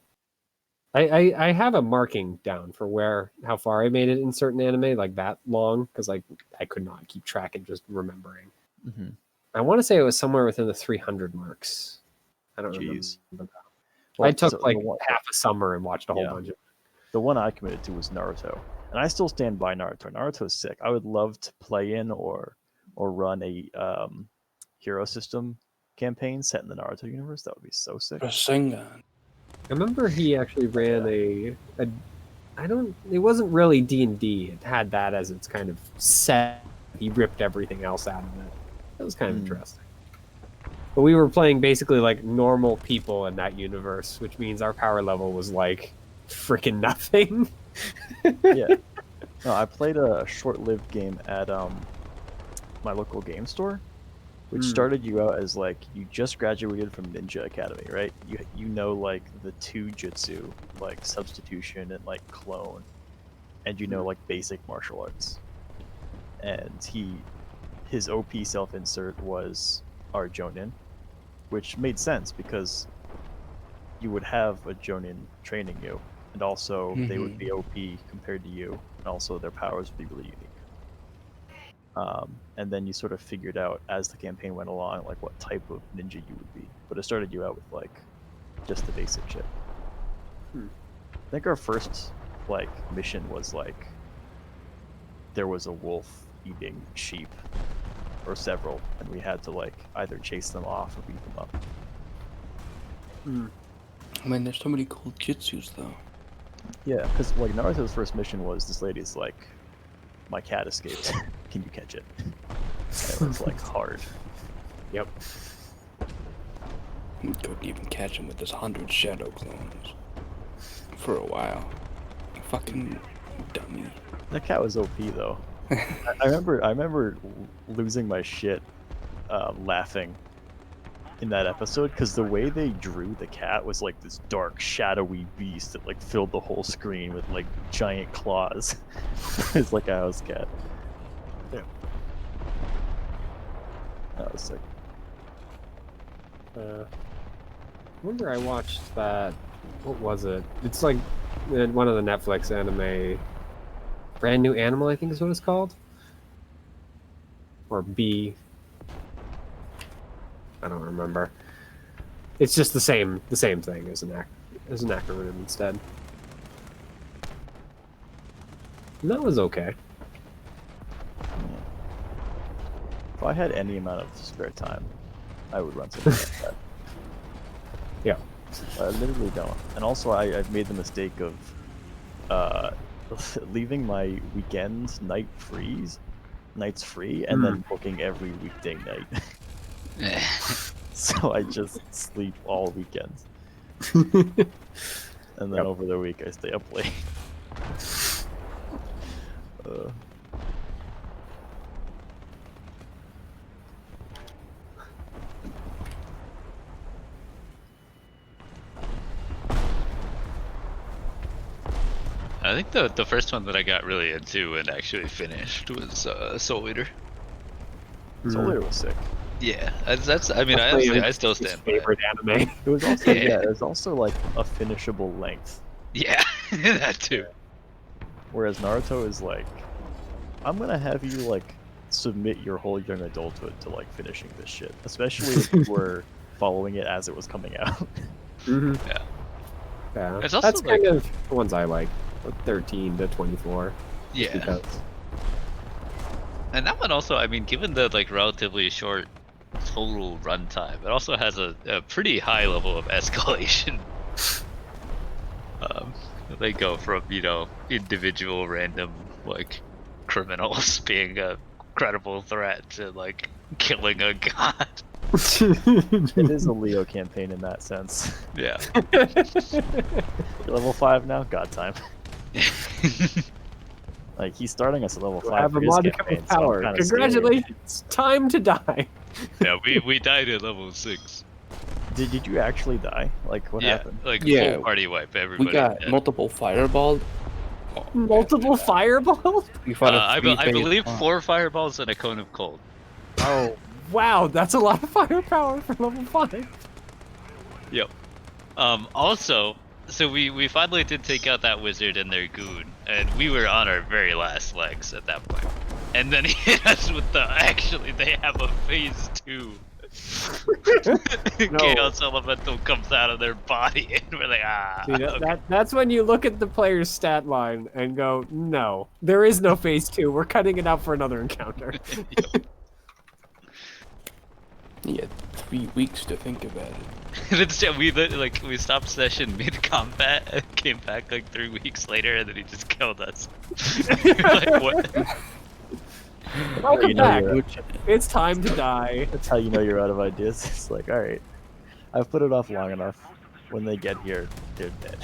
I have a marking down for how far I made it in certain anime, like that long, because I could not keep track and just remembering. Mhm. I want to say it was somewhere within the 300 marks. I don't Jeez. remember. Well, I took so like the one, half a summer and watched a whole Yeah. bunch of. the one I committed to was Naruto, and I still stand by Naruto. Naruto's sick. I would love to play in or run a hero system campaign set in the Naruto universe. That would be so sick. Rasengan. I remember he actually ran a it wasn't really D&D. It had that as its kind of set. He ripped everything else out of it. That was kind of interesting. But we were playing basically like normal people in that universe, which means our power level was like freaking nothing. Yeah. No, I played a short-lived game at my local game store, which started you out as like you just graduated from Ninja Academy, right? You know like the two jutsu, like substitution and like clone, and you know like basic martial arts. And his OP self-insert was our Jonin, which made sense because you would have a Jonin training you, and also they would be OP compared to you, and also their powers would be really unique. And then you sort of figured out as the campaign went along, like what type of ninja you would be. But it started you out with like just the basic shit. I think our first like mission was like there was a wolf eating sheep, or several, and we had to like either chase them off or beat them up. I mean, there's so many cool jutsus though. Yeah, because like Naruto's first mission was this lady's like, my cat escaped. Can you catch it? And it was like hard. Yep. You couldn't even catch him with his 100 shadow clones for a while. Fucking dummy. That cat was OP though. I remember losing my shit laughing in that episode because the way they drew the cat was like this dark, shadowy beast that like filled the whole screen with like giant claws. It's like a house cat. Yeah. That was sick. I remember I watched that. What was it? It's like one of the Netflix anime. Brand New Animal, I think is what it's called. Or B. I don't remember. It's just the same thing as an acronym instead. And that was okay. If I had any amount of spare time, I would run something like that. Yeah. I literally don't. And also, I've made the mistake of leaving my weekends nights free, and then booking every weekday night. So I just sleep all weekends. And then over the week I stay up late. I think the first one that I got really into and actually finished was Soul Eater. Soul Eater was sick. Yeah, that's. I mean, Definitely I still his stand by it. favorite anime. It was also Yeah. it was also like a finishable length. Yeah, that too. Whereas Naruto is like, I'm gonna have you like submit your whole young adulthood to like finishing this shit, especially if you were following it as it was coming out. Mm-hmm. Yeah. Yeah, It's also that's like- kind of the ones I like, 13 to 24. just Yeah. because. And that one also, I mean, given the like relatively short total runtime, it also has a pretty high level of escalation. They go from, you know, individual random like criminals being a credible threat to like killing a god. It is a Leo campaign in that sense. Yeah. You're level 5 now, god time. Like he's starting us at level You 5 have for a his modicum campaign, of so I'm power. kinda Congratulations! Time to die. Yeah, we died at level 6. scared. Did you actually die? Like what Yeah, happened? like Yeah, full party wipe. Everybody. We got dead. multiple fireballs. Multiple fireballs? We fought a I three-phase believe bomb. 4 fireballs and a cone of cold. Oh, wow, that's a lot of firepower for level 5. Yep. Also, so we finally did take out that wizard and their goon, and we were on our very last legs at that point. And then he hit us with the, actually, they have a phase 2. No. Chaos elemental comes out of their body, and we're like, See, okay. that's when you look at the player's stat line and go, no, there is no phase 2. We're cutting it out for another encounter. Yeah, 3 weeks to think about it. we stopped session mid combat and came back like 3 weeks later, and then he just killed us. We're like, what? Welcome You know back. you're- It's time to die. That's how you know you're out of ideas. It's like, all right, I've put it off long enough. When they get here, they're dead.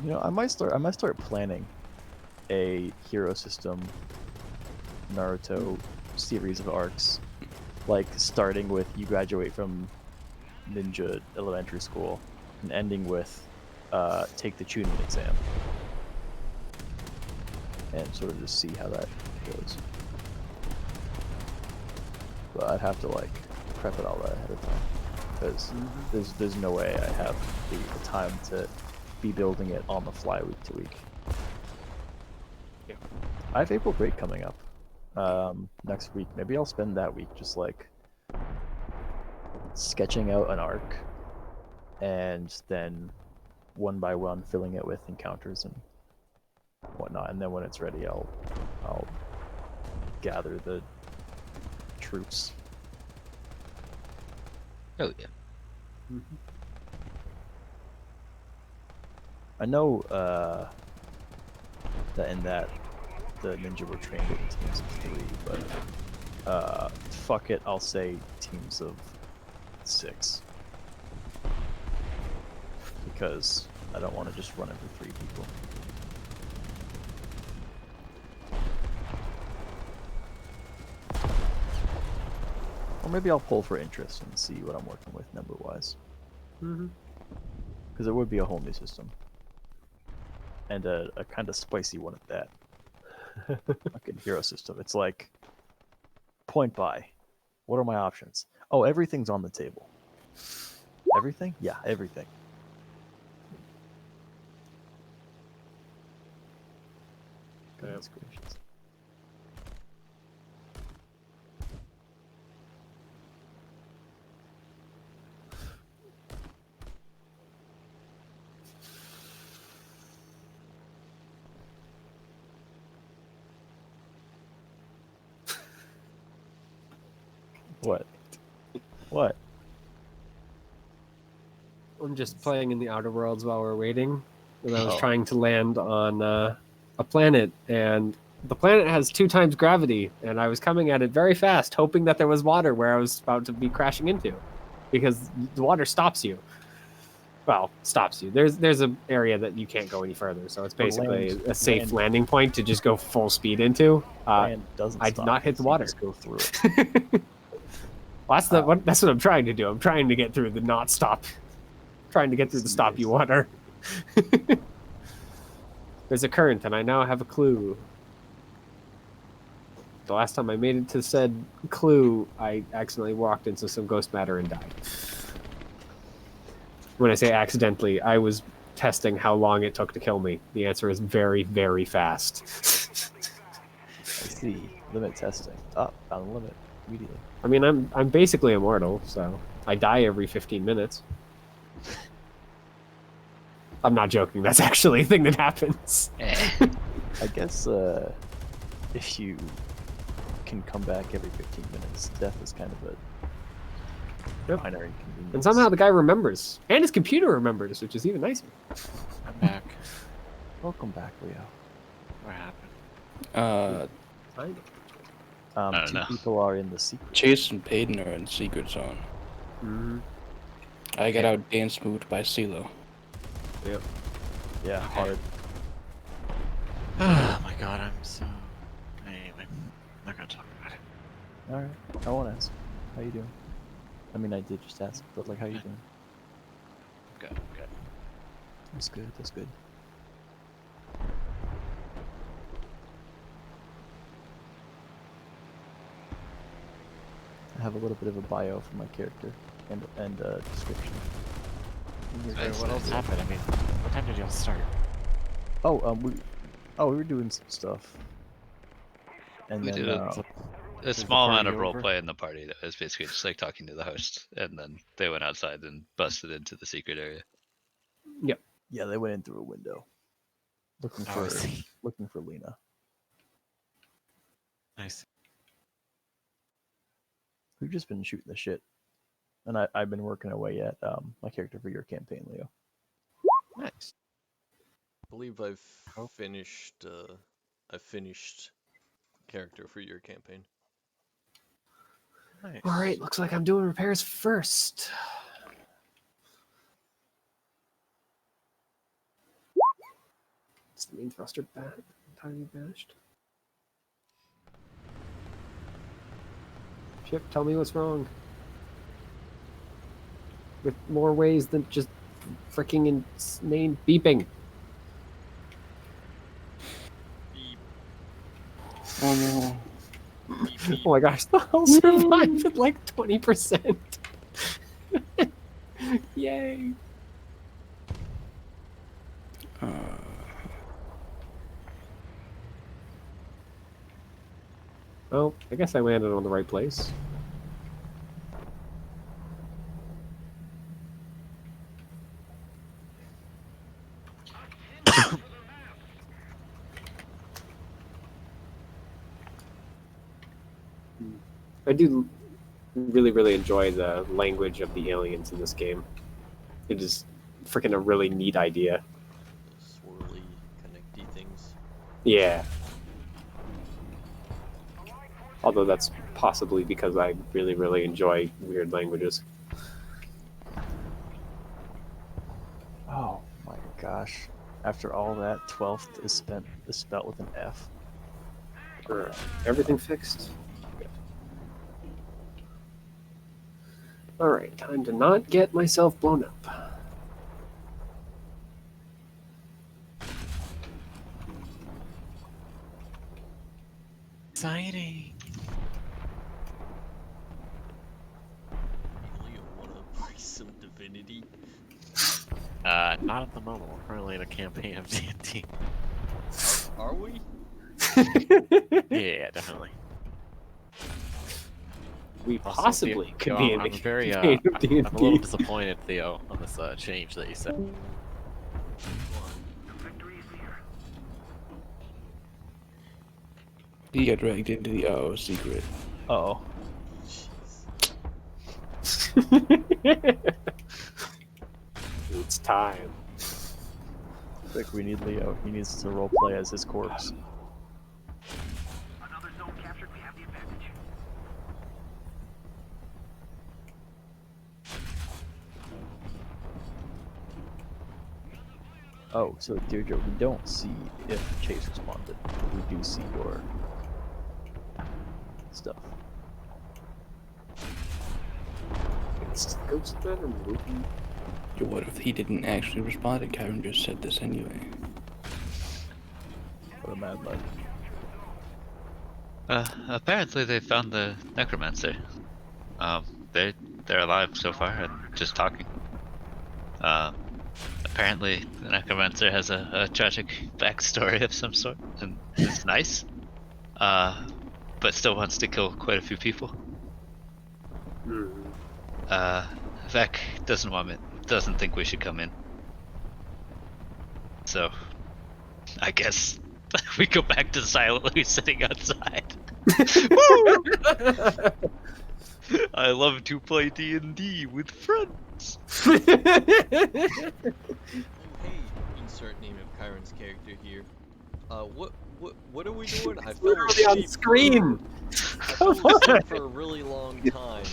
You know, I might start planning a hero system Naruto series of arcs, like starting with you graduate from ninja elementary school and ending with take the tuning exam, and sort of just see how that goes. But I'd have to like prep it all right ahead of time, because there's no way I have the time to be building it on the fly week to week. Yeah. I have April break coming up next week. Maybe I'll spend that week just like sketching out an arc and then one by one filling it with encounters and whatnot, and then when it's ready I'll gather the troops. Oh yeah. I know that in that the ninja were trained in teams of 3, but fuck it, I'll say teams of 6. Because I don't want to just run into 3 people. Or maybe I'll pull for interest and see what I'm working with number-wise. Because it would be a whole new system. And a kind of spicy one at that. Fucking hero system. It's like, point buy. What are my options? Oh, everything's on the table. Everything? Yeah, everything. Goodness gracious. What? What? I'm just playing in the Outer Worlds while we're waiting, and I was Oh. trying to land on a planet, and the planet has 2 times gravity, and I was coming at it very fast, hoping that there was water where I was about to be crashing into, because the water stops you. Well, stops you. There's an area that you can't go any further, so it's But basically land- a safe land- landing point to just go full speed into. Land doesn't I did stop not hit you, the so you water. just go through it. Well, that's what I'm trying to do. I'm trying to get through the not stop. Trying to get through the stop you water. There's a current, and I now have a clue. the last time I made it to said clue, I accidentally walked into some ghost matter and died. When I say accidentally, I was testing how long it took to kill me. The answer is very, very fast. I see. Limit testing. Oh, found the limit immediately. I mean, I'm basically immortal, so I die every 15 minutes. I'm not joking. That's actually a thing that happens. I guess if you can come back every 15 minutes, death is kind of a Yep. minor inconvenience. And somehow the guy remembers, and his computer remembers, which is even nicer. I'm back. Welcome back, Leo. What happened? Kind of. I don't Two know. people are in the secret. Chase and Payton are in secret zone. Mm-hmm. I got out dance moved by CeeLo. Yeah, hard. Oh my god, I'm so... Anyway, I'm not gonna talk about it. All right. I won't ask. How you doing? I mean, I did just ask, but like, how you doing? Good, good. That's good. That's good. I have a little bit of a bio for my character and description. Wait, what else happened? I mean, what time did y'all start? Oh, we were doing some stuff. And We then did So, a the small amount party of over? roleplay in the party that was basically just like talking to the host, and then they went outside and busted into the secret area. yeah, they went in through a window, looking Oh, I for see. Lena. Nice. We've just been shooting the shit, and I've been working away at my character for your campaign, Leo. Nice. I believe I've finished. I finished character for your campaign. Nice. All right, looks like I'm doing repairs first. Is the main thruster entirely vanished? Chip, tell me what's wrong. With more ways than just freaking insane beeping. Oh no. Oh my gosh, the hull survived at like 20%. Yay. Well, I guess I landed on the right place. I do really, really enjoy the language of the aliens in this game. It is freaking a really neat idea. The swirly, connecty things. Yeah. Although that's possibly because I really, really enjoy weird languages. Oh my gosh! After all that, 12th is spelled with an F. Everything fixed? Good. Alright, time to not get myself blown up. Exciting. Leo, wanna play some Divinity? Not at the moment. We're currently in a campaign of D&D. Are we? Yeah, definitely. We Also, possibly Theo, could be in I'm the very, campaign of I'm a little D&D. disappointed, Theo, on this change that you said. He got dragged into the secret. Oh, It's time. I think we need Leo. He needs to roleplay as his corpse. Oh, so Deirdre, we don't see if Chase responded. We do see your stuff. It's ghost matter moving. What if he didn't actually respond and Kyron just said this anyway? What a mad lad. Apparently they found the necromancer. They're alive so far and just talking. Apparently the necromancer has a tragic backstory of some sort, and it's nice. But still wants to kill quite a few people. Vec doesn't think we should come in. So, I guess we go back to silently sitting outside. Woo! I love to play D&D with friends. Oh hey, insert name of Kyron's character here. What are we doing? I fell Literally on asleep screen. I fell asleep for a really long time.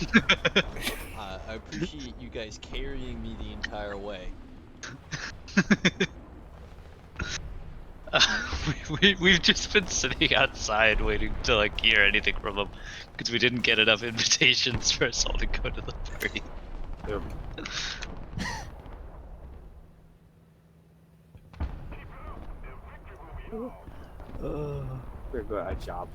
I appreciate you guys carrying me the entire way. We've just been sitting outside waiting to like hear anything from them because we didn't get enough invitations for us all to go to the party. Yep. Very good job.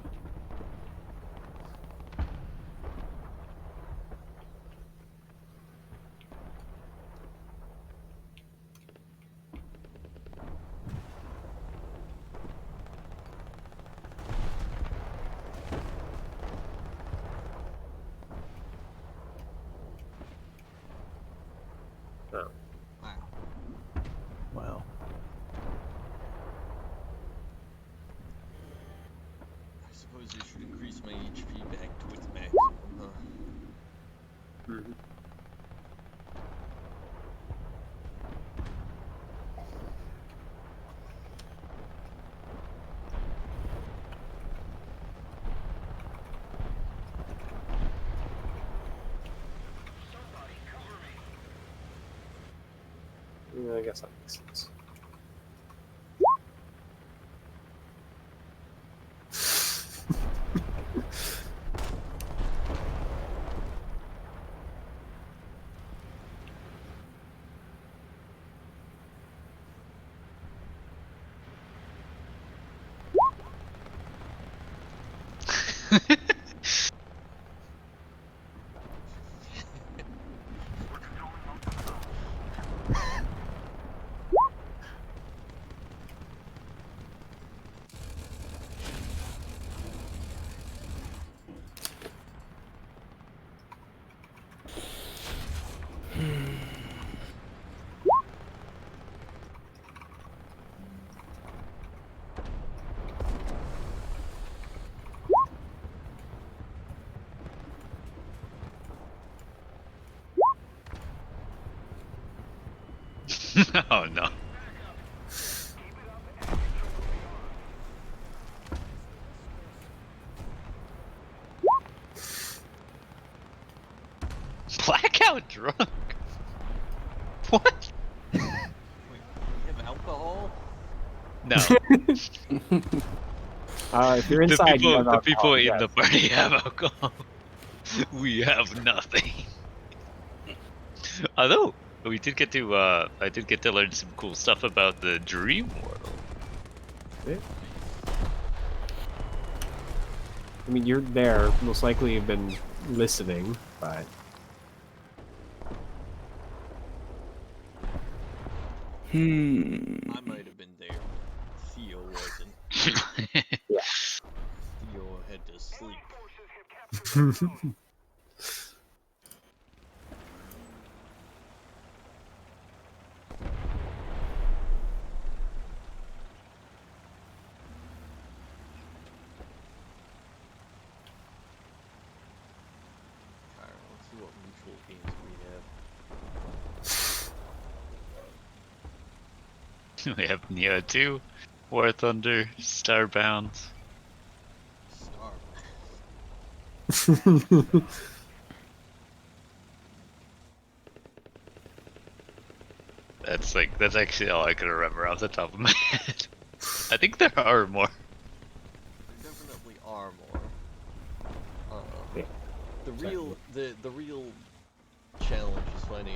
Oh. Wow. Wow. I suppose I should increase my HP back to its maximum, huh? Mhm. Yeah, I guess that makes sense. Oh no. Blackout drunk? What? Wait, we have alcohol? No. If you're inside, you have the people alcohol, in yes. the party have alcohol. We have nothing. Although we did get to I did get to learn some cool stuff about the dream world. Yeah. I mean, you're there. Most likely, you've been listening, but I might have been there. Theo wasn't. Theo had to sleep. Alright, let's see what mutual games we have. We have Neo 2, War Thunder, Starbound. Starbound. That's actually all I can remember off the top of my head. I think there are more. There definitely are more. Yeah, The real challenge is finding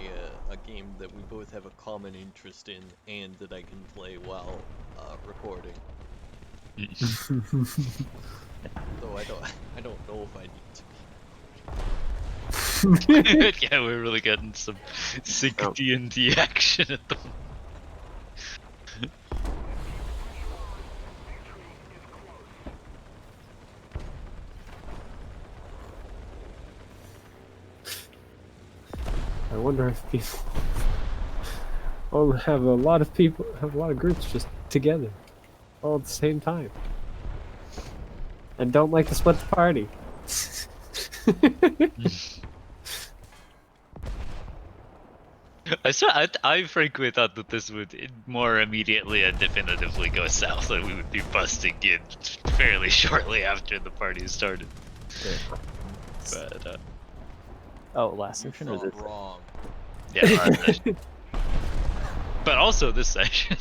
a game that we both have a common interest in and that I can play while recording. Though I don't know if I need to be. Yeah, we're really getting some sync Oh. D&D action at the moment. I wonder if people have a lot of groups just together, all at the same time, and don't like to split the party. I frankly thought that this would more immediately and definitively go south, and we would be busting in fairly shortly after the party started. But Oh, last You section or thought this? wrong. yeah, last session. But also this session.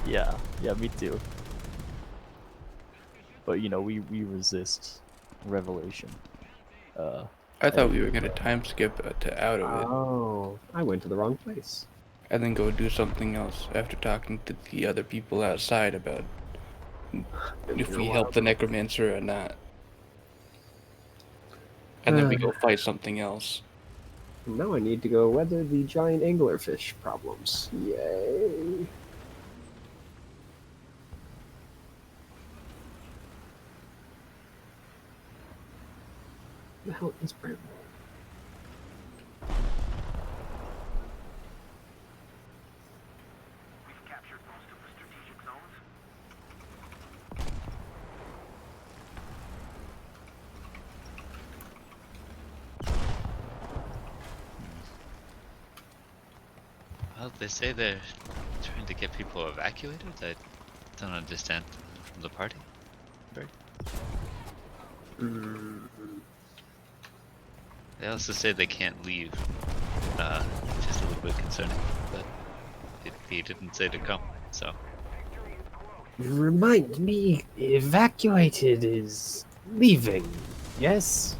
Yeah, me too. But you know, we resist revelation. I thought we were gonna time skip to out of it, Oh, I went to the wrong place. and then go do something else after talking to the other people outside about if we help the necromancer or not. And then we go fight something else. Now I need to go weather the giant anglerfish problems. Yay! The hell is Brent? Well, they say they're trying to get people evacuated. I don't understand the party. They also say they can't leave, which is a little bit concerning, but he didn't say to come, so. Remind me, evacuated is leaving, yes?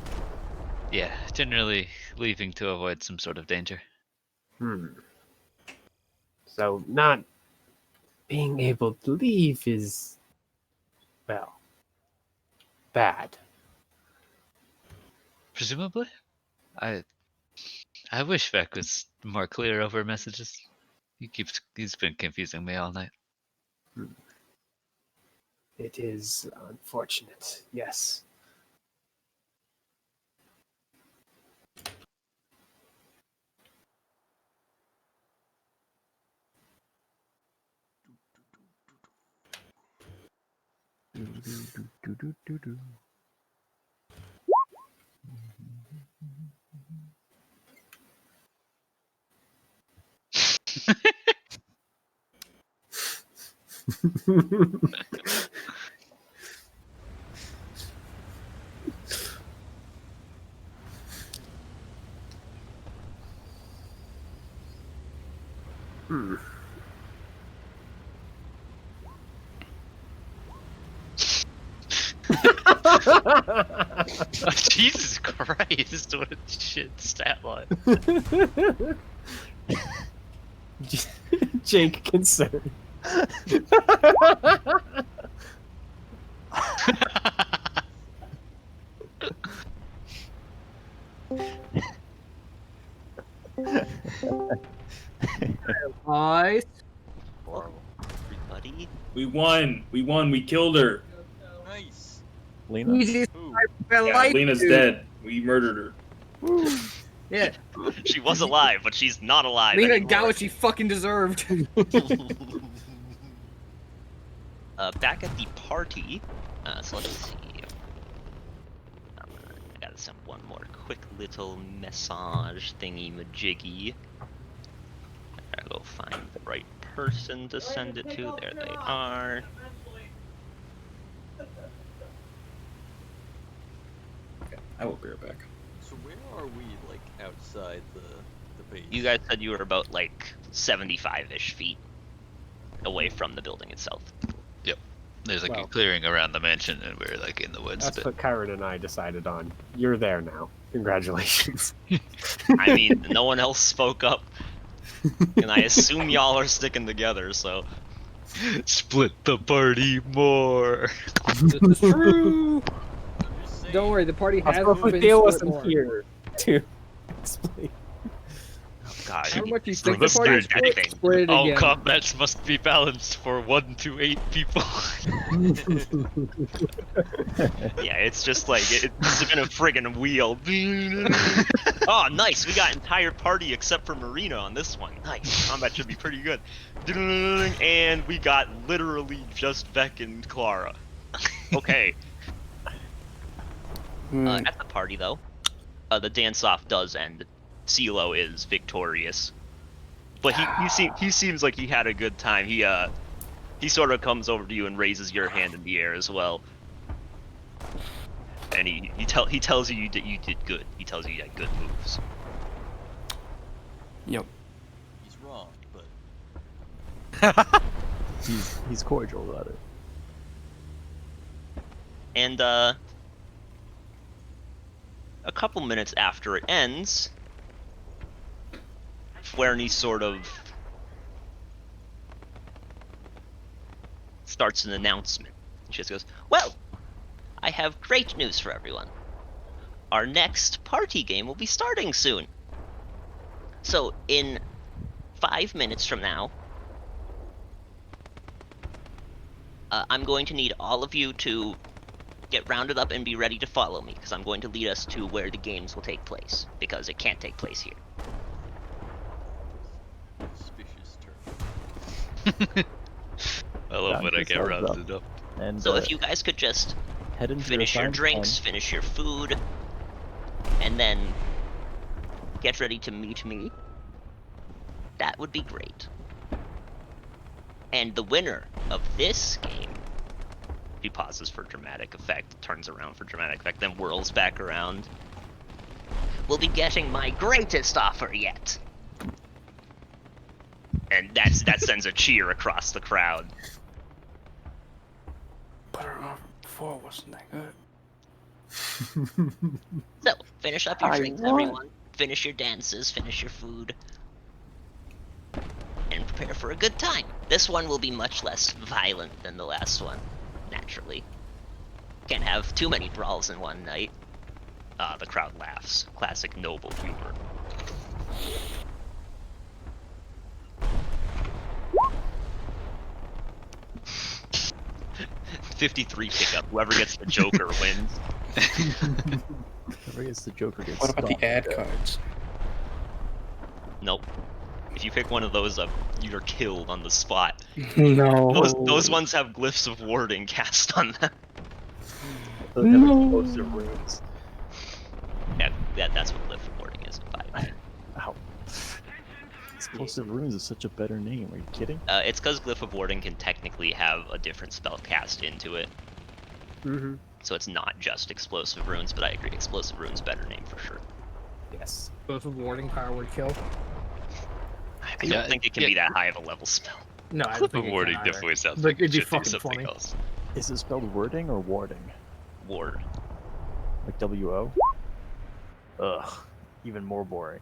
Yeah, generally leaving to avoid some sort of danger. So not being able to leave is, well, bad. Presumably? I wish Vec was more clear over messages. He's been confusing me all night. It is unfortunate, yes. Oh, Jesus Christ, what a shit stat line. Jake concerned. Nice. Hello, everybody. We won. We killed her. Nice. Lena? Easy. Ooh. I Yeah, like Lena's you. dead. We murdered her. Yeah. She was alive, but she's not alive Lena anymore. got what she fucking deserved. Back at the party. So let's see. I gotta send one more quick little message thingy majiggy. I gotta go find the right person to send it to. There they are. I will be right back. So where are we, like, outside the base? You guys said you were about like 75-ish feet away from the building itself. There's like Well- a clearing around the mansion, and we're like in the woods. That's But what Kyron and I decided on. You're there now. Congratulations. I mean, no one else spoke up, and I assume y'all are sticking together. So Split the party more. This is true. I'm just saying. Don't worry, the party That's has what been Theo split wasn't more. here to explain. Oh God. How much you Still think the doesn't party do split? anything. Split it All again. combats must be balanced for 1 to 8 people. Yeah, it's just like it's been a friggin' wheel. Oh, nice! We got entire party except for Marina on this one. Nice. Combat should be pretty good. And we got literally just Beck and Clara. Okay. At the party though, the dance-off does end. CeeLo is victorious, but he seems like he had a good time. He sort of comes over to you and raises your hand in the air as well. And he tells you you did good. He tells you had good moves. Yep. He's wrong, but He's cordial about it. And a couple minutes after it ends, Flaherty sort of starts an announcement. She just goes, "Well, I have great news for everyone. Our next party game will be starting soon. So in 5 minutes from now, I'm going to need all of you to get rounded up and be ready to follow me, because I'm going to lead us to where the games will take place, because it can't take place here." suspicious turn. I love Round when I get yourselves rounded up. And So if you guys could just head into finish your assigned drinks, time. finish your food, and then get ready to meet me, that would be great. And the winner of this game, he pauses for dramatic effect, turns around for dramatic effect, then whirls back around, will be getting my greatest offer yet. And that sends a cheer across the crowd. But I remember before it wasn't that good. So, finish up your I drinks, won. everyone. Finish your dances, finish your food. And prepare for a good time. This one will be much less violent than the last one, naturally. Can't have too many brawls in one night. The crowd laughs. Classic noble humor. $53 pickup. Whoever gets the Joker wins. Whoever gets the Joker gets What about the stomped. ad cards? Nope. If you pick one of those up, you're killed on the spot. No. Those ones have glyphs of warding cast on them. Those have No. explosive runes. That's what glyph of warding is. Ow. Explosive runes is such a better name. Are you kidding? It's because glyph of warding can technically have a different spell cast into it. Mm-hmm. So it's not just explosive runes, but I agree, explosive runes better name for sure. Yes. Both of warding power would kill. I don't think it can be that high of a level spell. No, I don't Clip think of it warding can either. definitely sounds Like, like it it'd be should do fucking something funny. else. Is it spelled wording or warding? Ward. Like W-O? Ugh. Even more boring.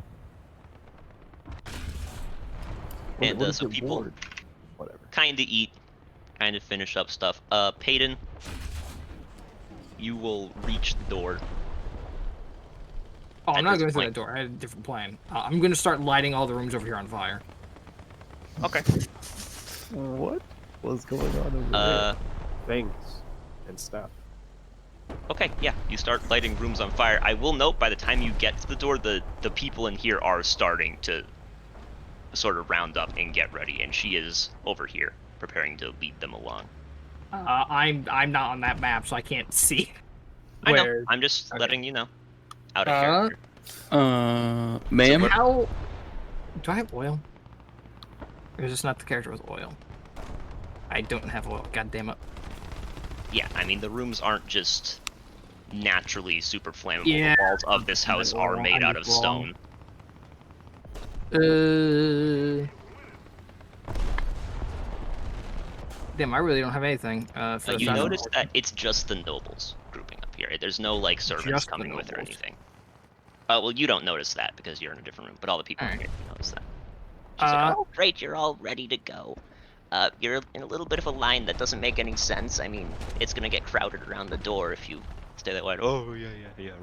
And, what is so it, people- ward? Whatever. Kinda eat, kinda finish up stuff. Payton, you will reach the door. Oh, At I'm not this going through point- that door. I had a different plan. I'm going to start lighting all the rooms over here on fire. Okay. What was going on over there? Things and stuff. Okay, yeah, you start lighting rooms on fire. I will note, by the time you get to the door, the people in here are starting to sort of round up and get ready, and she is over here, preparing to lead them along. I'm not on that map, so I can't see. I know, Where- I'm just okay. letting you know. Out of character. Ma'am? How... Do I have oil? Or is this not the character with oil? I don't have oil, god damn it. Yeah, I mean, the rooms aren't just naturally super flammable. Yeah. The walls of this house are wrong. made I'm out of wrong. stone. Damn, I really don't have anything. For You assassin. notice that it's just the nobles grouping up here. There's no, like, servants Just the coming with or nobles. anything. Well, you don't notice that because you're in a different room, but all the people Alright. here notice that. She's like, oh, great, you're all ready to go. You're in a little bit of a line that doesn't make any sense. I mean, it's gonna get crowded around the door if you stay that wide. Oh yeah.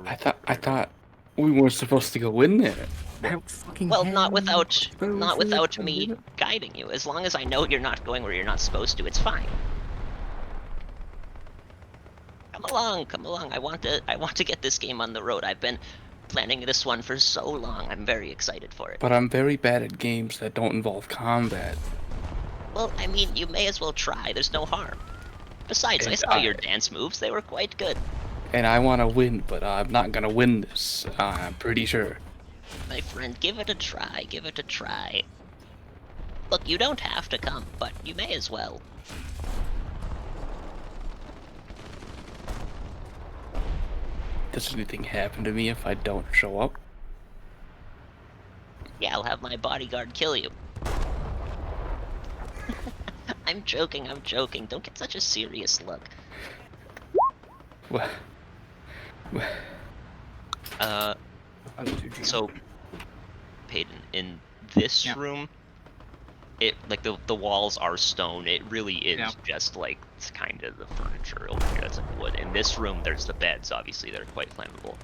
I thought we weren't supposed to go in there. I don't fucking Well, have not any without exposure. me guiding you. As long as I know you're not going where you're not supposed to, it's fine. Come along. I want to get this game on the road. I've been planning this one for so long. I'm very excited for it. But I'm very bad at games that don't involve combat. Well, I mean, you may as well try. There's no harm. Besides, I And saw your dance moves. They were quite good. And I want to win, but I'm not gonna win this. I'm pretty sure. My friend, give it a try. Look, you don't have to come, but you may as well. Does anything happen to me if I don't show up? Yeah, I'll have my bodyguard kill you. I'm joking. Don't get such a serious look. What? So, Peyton, in this room, it like the walls are stone. It really is just like it's kind of the furniture over here that's like wood. In this room, there's the beds. Obviously, they're quite flammable.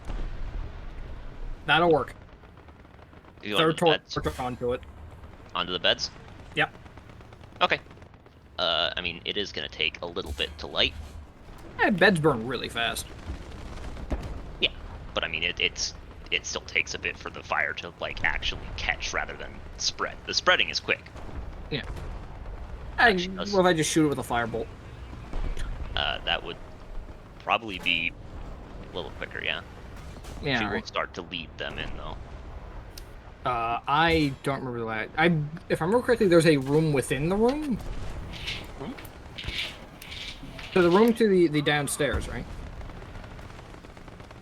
That'll work. You Third want the torch beds? onto it. Onto the beds? Yep. Okay. I mean, it is gonna take a little bit to light. Beds burn really fast. Yeah, but I mean, it still takes a bit for the fire to like actually catch rather than spread. The spreading is quick. Yeah. Actually, What if I just shoot it with a firebolt? That would probably be a little quicker, yeah. Yeah. She will start to lead them in though. I don't remember that. If I remember correctly, there's a room within the room. So the room to the downstairs, right?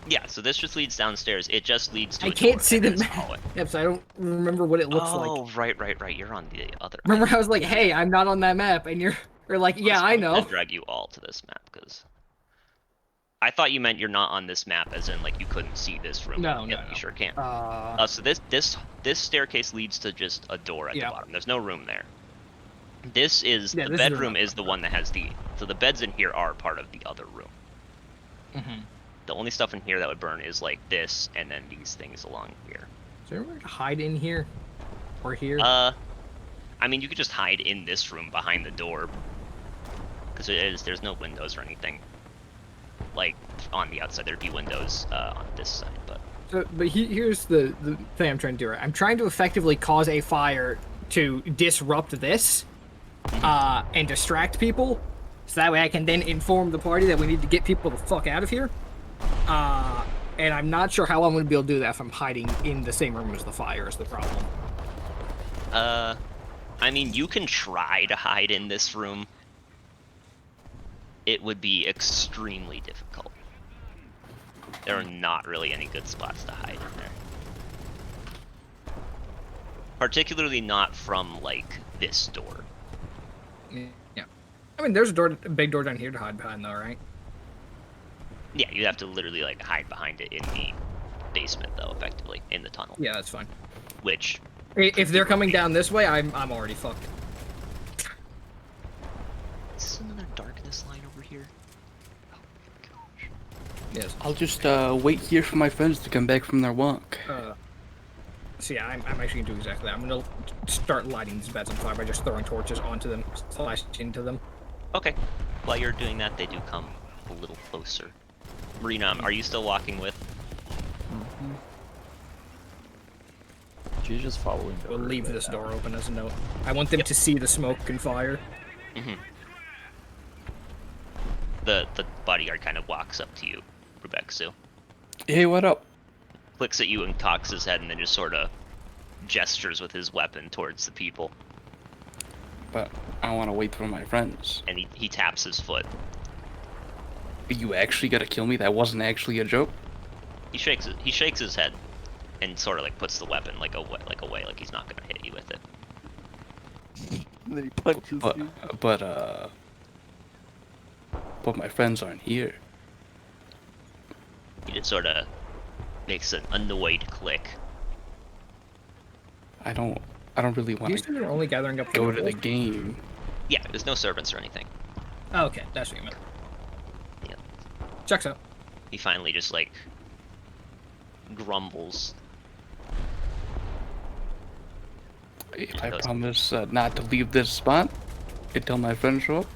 Yeah, so this just leads downstairs. It just leads to I a can't door see in the this map. hallway. Yep, so I don't remember what it looks like. Oh, right. You're on the other. Remember, I was like, "Hey, I'm not on that map," and you're like, "Yeah, I know." I'll drag you all to this map because I thought you meant you're not on this map, as in like you couldn't see this room. No, yep, no. You sure can. So this staircase leads to just a door at the bottom. There's no room there. This is the this bedroom is the one that has the so the beds in here are part of the other room. Mm-hmm. The only stuff in here that would burn is like this and then these things along here. Is there anywhere to hide in here? Or here? I mean, you could just hide in this room behind the door. Because there's no windows or anything. Like, on the outside, there'd be windows on this side, but... But here's the thing I'm trying to do. Right? I'm trying to effectively cause a fire to disrupt this, and distract people, so that way I can then inform the party that we need to get people the fuck out of here. And I'm not sure how I'm going to be able to do that if I'm hiding in the same room as the fire is the problem. I mean, you can try to hide in this room. It would be extremely difficult. There are not really any good spots to hide in there. Particularly not from, like, this door. Yeah. I mean, there's a big door down here to hide behind, though, right? Yeah, you'd have to literally, like, hide behind it in the basement, though, effectively, in the tunnel. Yeah, that's fine. Which... If they're coming down this way, I'm already fucked. Is this another darkness line over here? Oh my gosh. Yes. I'll just wait here for my friends to come back from their walk. So yeah, I'm actually gonna do exactly that. I'm gonna start lighting these beds on fire by just throwing torches onto them, slash into them. Okay. While you're doing that, they do come a little closer. Marina, are you still walking with? Mm-hmm. She's just following. We'll leave this door open as a note. I want them to see the smoke and fire. Mm-hmm. The bodyguard kind of walks up to you, Rebexu. Hey, what up? Clicks at you and cocks his head and then just sort of gestures with his weapon towards the people. But I want to wait for my friends. And he taps his foot. You actually gotta kill me? That wasn't actually a joke? He shakes his head and sort of like puts the weapon like away, like he's not gonna hit you with it. And then he punches you. But my friends aren't here. He just sort of makes an annoyed click. I don't really want You to said you're only gathering up go to the game. Yeah, there's no servants or anything. Oh, okay, that's what you meant. Yeah. Checks out. He finally just like grumbles. If I promise not to leave this spot until my friends show up.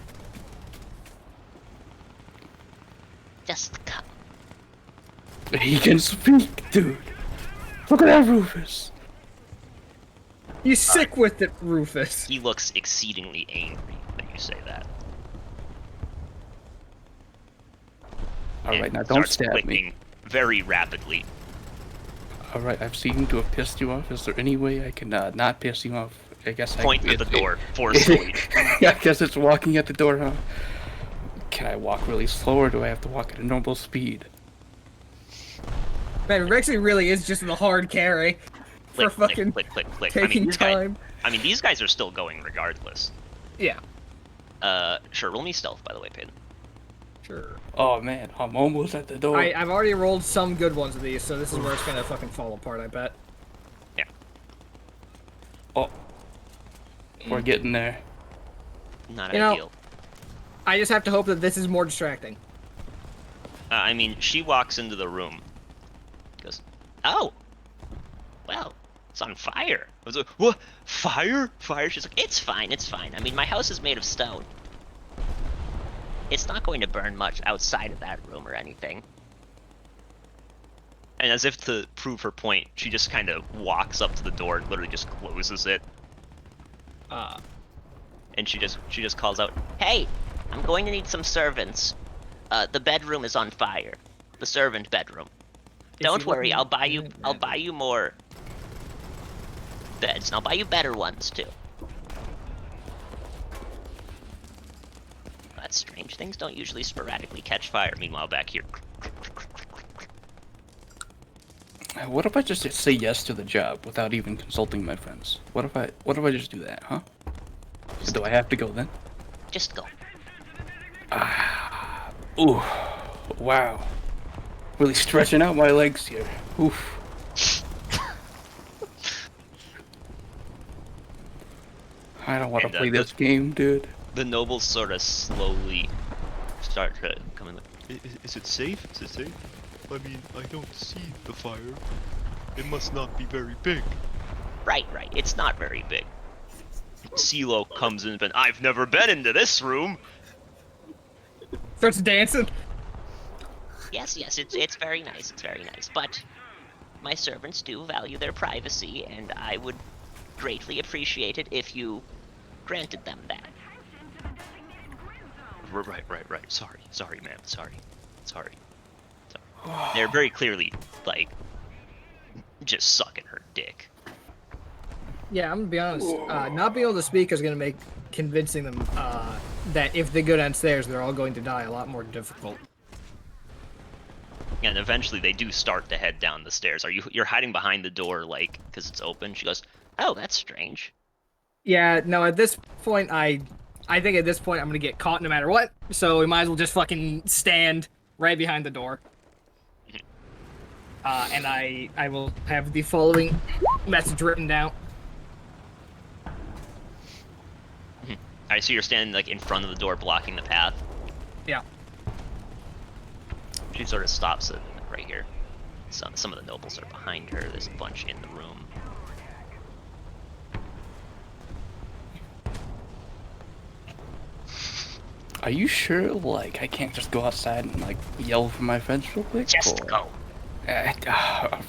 Just come. He can speak, dude. Look at that, Rufus. He's sick with it, Rufus. He looks exceedingly angry when you say that. All right, And now don't starts stab me. clicking very rapidly. All right, I've seemed to have pissed you off. Is there any way I can not piss you off? I guess Point I at the door forcefully. I guess it's walking at the door, huh? Can I walk really slow, or do I have to walk at a normal speed? Man, Rexy really is just the hard carry for Click, fucking click, click, click. taking time. These guys are still going regardless. Yeah, Sure. Roll me stealth, by the way, Peyton. sure. Oh man, I'm almost at the door. I've already rolled some good ones of these, so this is where it's gonna fucking fall apart, I bet. Oh, we're getting there. Not You know- ideal. I just have to hope that this is more distracting. She walks into the room. Goes, oh, well, it's on fire. I was like, what? Fire? Fire? She's like, it's fine, it's fine. I mean, my house is made of stone. It's not going to burn much outside of that room or anything. And as if to prove her point, she just kind of walks up to the door and literally just closes it. And she just calls out, hey, I'm going to need some servants. The bedroom is on fire. The servant bedroom. Don't worry, I'll buy you more beds, and I'll buy you better ones too. That's strange. Things don't usually sporadically catch fire. Meanwhile, back here. What if I just say yes to the job without even consulting my friends? What if I just do that, huh? Do I have to go then? Just go. Ooh, wow. Really stretching out my legs here. Oof. I don't want to And, play this game, dude. The nobles sort of slowly start to come in. Is it safe? Is it safe? I mean, I don't see the fire. It must not be very big. Right. It's not very big. CeeLo comes in, but I've never been into this room. Starts dancing. Yes, it's very nice. It's very nice. But my servants do value their privacy, and I would greatly appreciate it if you granted them that. Right. Sorry, ma'am. Sorry. They're very clearly, like, just sucking her dick. Yeah, I'm gonna be honest. Not being able to speak is gonna make convincing them that if they go downstairs, they're all going to die a lot more difficult. And eventually they do start to head down the stairs. You're hiding behind the door, like, because it's open? She goes, oh, that's strange. Yeah, no, at this point, I think at this point I'm gonna get caught no matter what, so we might as well just fucking stand right behind the door. And I will have the following message written down. Alright, so you're standing, like, in front of the door, blocking the path. Yeah. She sort of stops it right here. Some of the nobles are behind her. There's a bunch in the room. Are you sure, like, I can't just go outside and, like, yell for my friends real quick? Just or... go.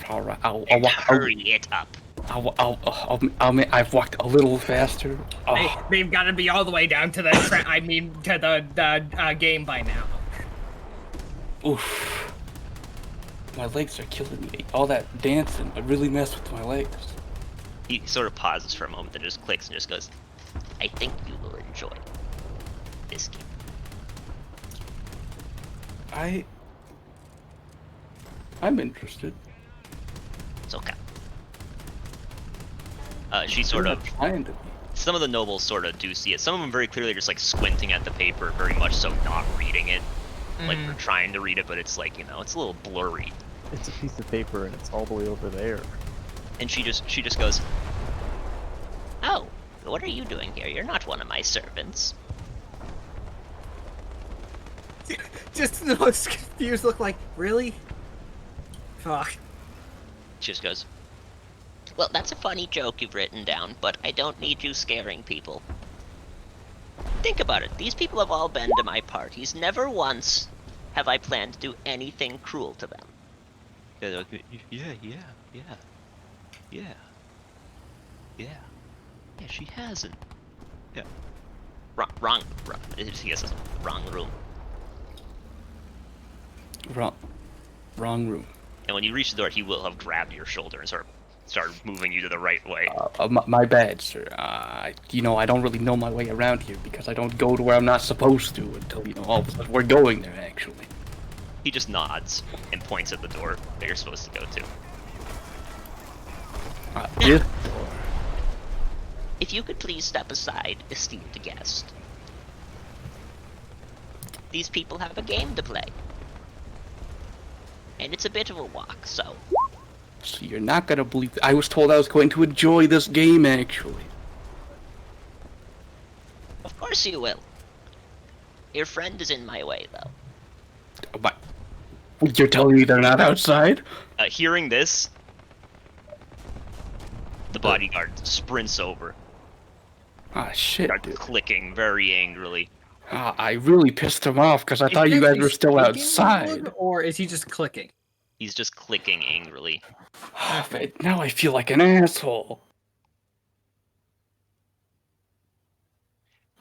All right, I'll And walk. hurry it up. I've walked a little faster. Oh. They've got to be all the way down to the the game by now. Oof. My legs are killing me. All that dancing really messed with my legs. He sort of pauses for a moment, then just clicks and just goes, I think you will enjoy this game. I'm interested. It's okay. She sort of... Trying to be. Some of the nobles sort of do see it. Some of them very clearly just, like, squinting at the paper, very much so not reading it. Like, they're trying to read it, but it's like, you know, it's a little blurry. It's a piece of paper and it's all the way over there. And she just goes, oh, What are you doing here? You're not one of my servants. Just the most confused look like, really? Fuck. She just goes, well, that's a funny joke you've written down, but I don't need you scaring people. Think about it. These people have all been to my parties. Never once have I planned to do anything cruel to them. Yeah, she hasn't. Wrong. He says, wrong room. Wrong room. And when you reach the door, he will have grabbed your shoulder and sort of started moving you to the right way. My bad, sir. I don't really know my way around here because I don't go to where I'm not supposed to until, all of a sudden we're going there, actually. He just nods and points at the door that you're supposed to go to. This door. If you could please step aside, esteemed guest. These people have a game to play. And it's a bit of a walk, so... So you're not gonna believe... I was told I was going to enjoy this game, actually. Of course you will. Your friend is in my way, though. But you're telling me they're not outside? Hearing this, the bodyguard sprints over. Ah, shit, Starts dude. clicking very angrily. I really pissed him off because I thought you guys were still outside. Or is he just clicking? He's just clicking angrily. Now I feel like an asshole.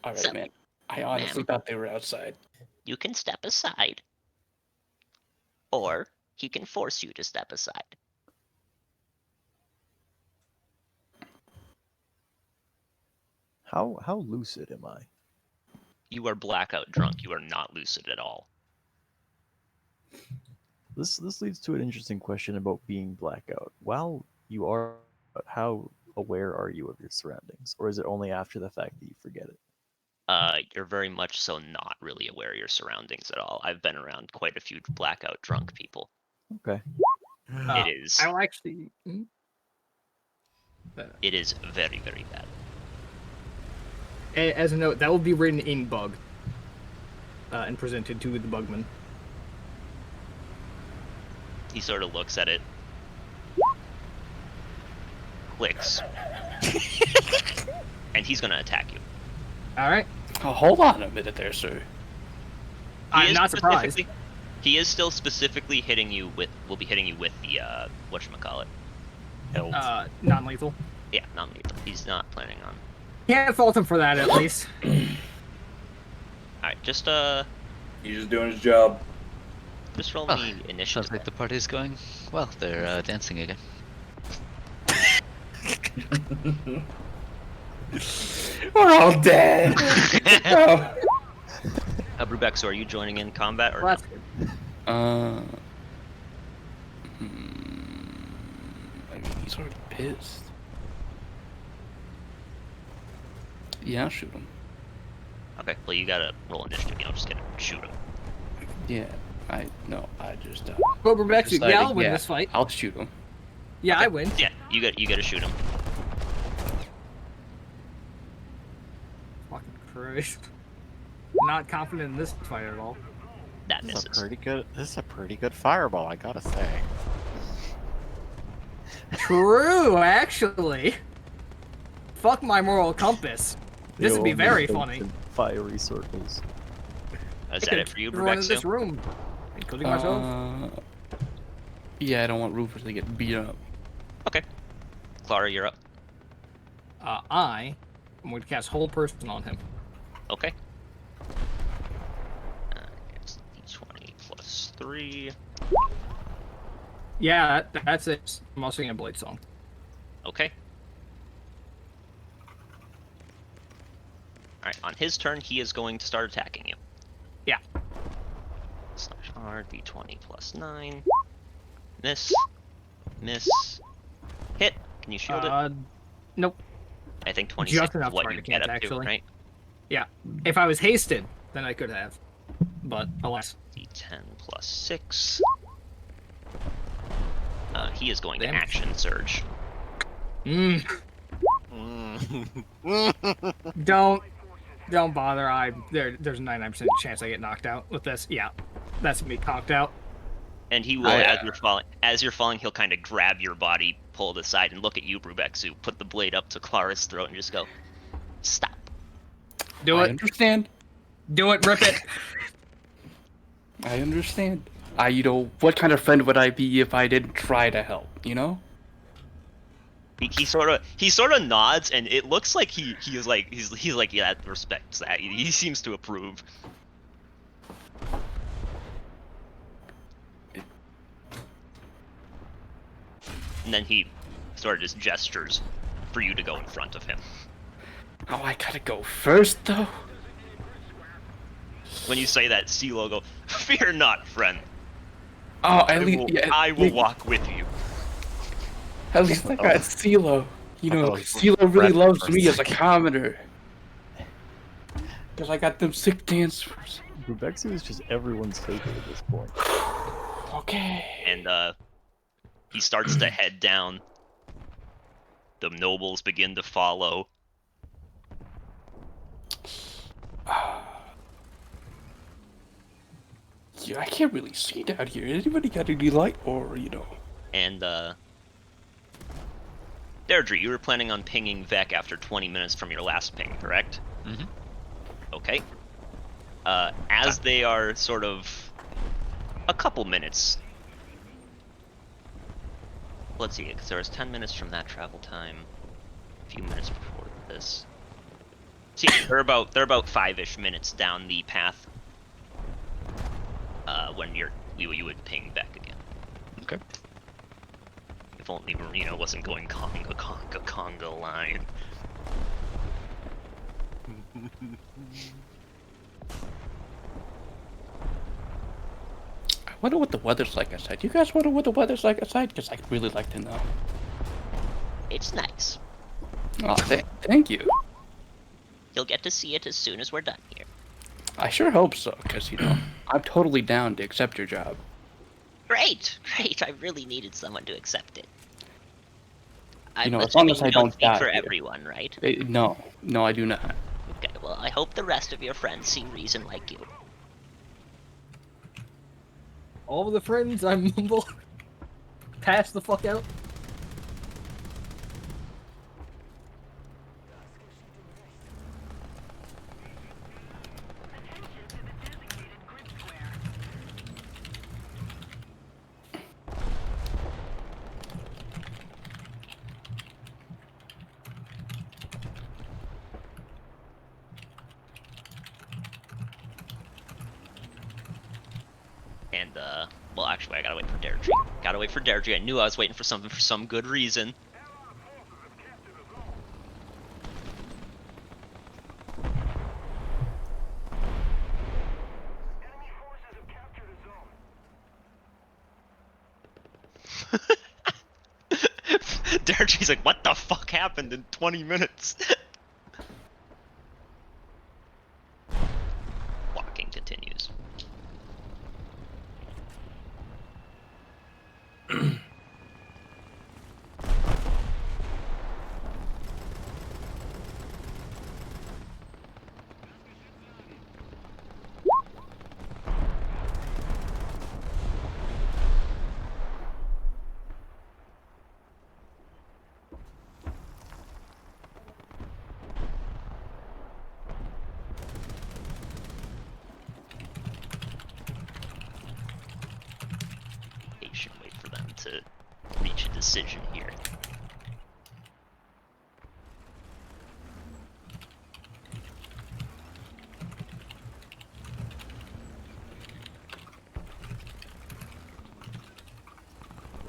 Alright, So, man. I honestly thought they were outside. You can step aside. Or he can force you to step aside. How lucid am I? You are blackout drunk. You are not lucid at all. This leads to an interesting question about being blackout. While you are, how aware are you of your surroundings, or is it only after the fact that you forget it? You're very much so not really aware of your surroundings at all. I've been around quite a few blackout drunk people. Okay. It is. I'll actually. It is very, very bad. As a note, that will be written in bug and presented to the bugman. He sort of looks at it, clicks, and he's gonna attack you. All right. Oh, hold on a minute there, sir. I'm not surprised. He is still specifically hitting you with. Will be hitting you with the whatchamacallit. Hilt. Non-lethal. Yeah, non-lethal. He's not planning on. Can't fault him for that, at least. Alright, just He's just doing his job. just roll Oh, me initiative. Sounds like the party's going well. They're dancing again. We're all dead. Oh. Brubeck, so are you joining in combat or Well, no? that's good. I mean, he's already pissed. Yeah, I'll shoot him. Okay, well you gotta roll initiative. You don't just get to shoot him. Yeah, I just. Well, Rebecca, yeah, decided, I'll win this fight. I'll shoot him. Yeah, I win. Yeah, you gotta shoot him. Fucking Christ. Not confident in this fight at all. That This misses. is a pretty good fireball, I gotta say. True, actually. Fuck my moral compass. This would be You'll very make funny. in fiery circles. Is that it for you, Everyone in Brubeck? this room, including myself. Yeah, I don't want Rufus to get beat up. Okay. Clara, you're up. I am going to cast Whole Person on him. Okay. It's d20 plus 3. Yeah, that's it. I'm also singing a Blade Song. Okay. Alright, on his turn, he is going to start attacking you. Yeah. Slash R, d20 plus 9. Miss. Miss. Hit. Can you shield it? Nope. I think 26 just is enough what to you target get up actually. to, right? Yeah. If I was hasted, then I could have. But alas. D10 plus 6. He is going to Damn. action surge. Don't bother. There's a 99% chance I get knocked out with this. Yeah, that's me conked out. And he will, as you're falling, he'll kind of grab your body, pull it aside, and look at you, Brubexu, put the blade up to Clara's throat, and just go, "Stop." Do I it. understand. Do it. Rip it. I understand. What kind of friend would I be if I didn't try to help? He sort of nods, and it looks like he's like yeah, that respects that. He seems to approve. And then he sort of just gestures for you to go in front of him. Oh, I gotta go first, though? When you say that, CeeLo go, "Fear not, friend. Oh, I will walk with you." At least I got CeeLo. CeeLo really loves me as a commoner. Because I got them sick dancers. Brubexu is just everyone's favorite at this point. Okay. And he starts to head down. The nobles begin to follow. Yeah, I can't really see down here. Anybody got any light or, And, Deirdre, you were planning on pinging Vec after 20 minutes from your last ping, correct? Mm-hmm. Okay. As they are sort of a couple minutes. Let's see, because there was 10 minutes from that travel time, a few minutes before this. See, they're about 5-ish minutes down the path. When you would ping back again. Okay. If only wasn't going conga line. I wonder what the weather's like outside. You guys wonder what the weather's like outside? Because I'd really like to know. It's nice. Oh, thank you. You'll get to see it as soon as we're done here. I sure hope so, because, I'm totally down to accept your job. Great. I really needed someone to accept it. As long as I don't speak die for here. everyone, right? No, I do not. Okay, well, I hope the rest of your friends see reason like you. All of the friends, I mumble. Pass the fuck out. And, well, actually, I gotta wait for Deirdre. I knew I was waiting for something for some good reason. Deirdre's like, what the fuck happened in 20 minutes? Walking continues. Wait for them to reach a decision here.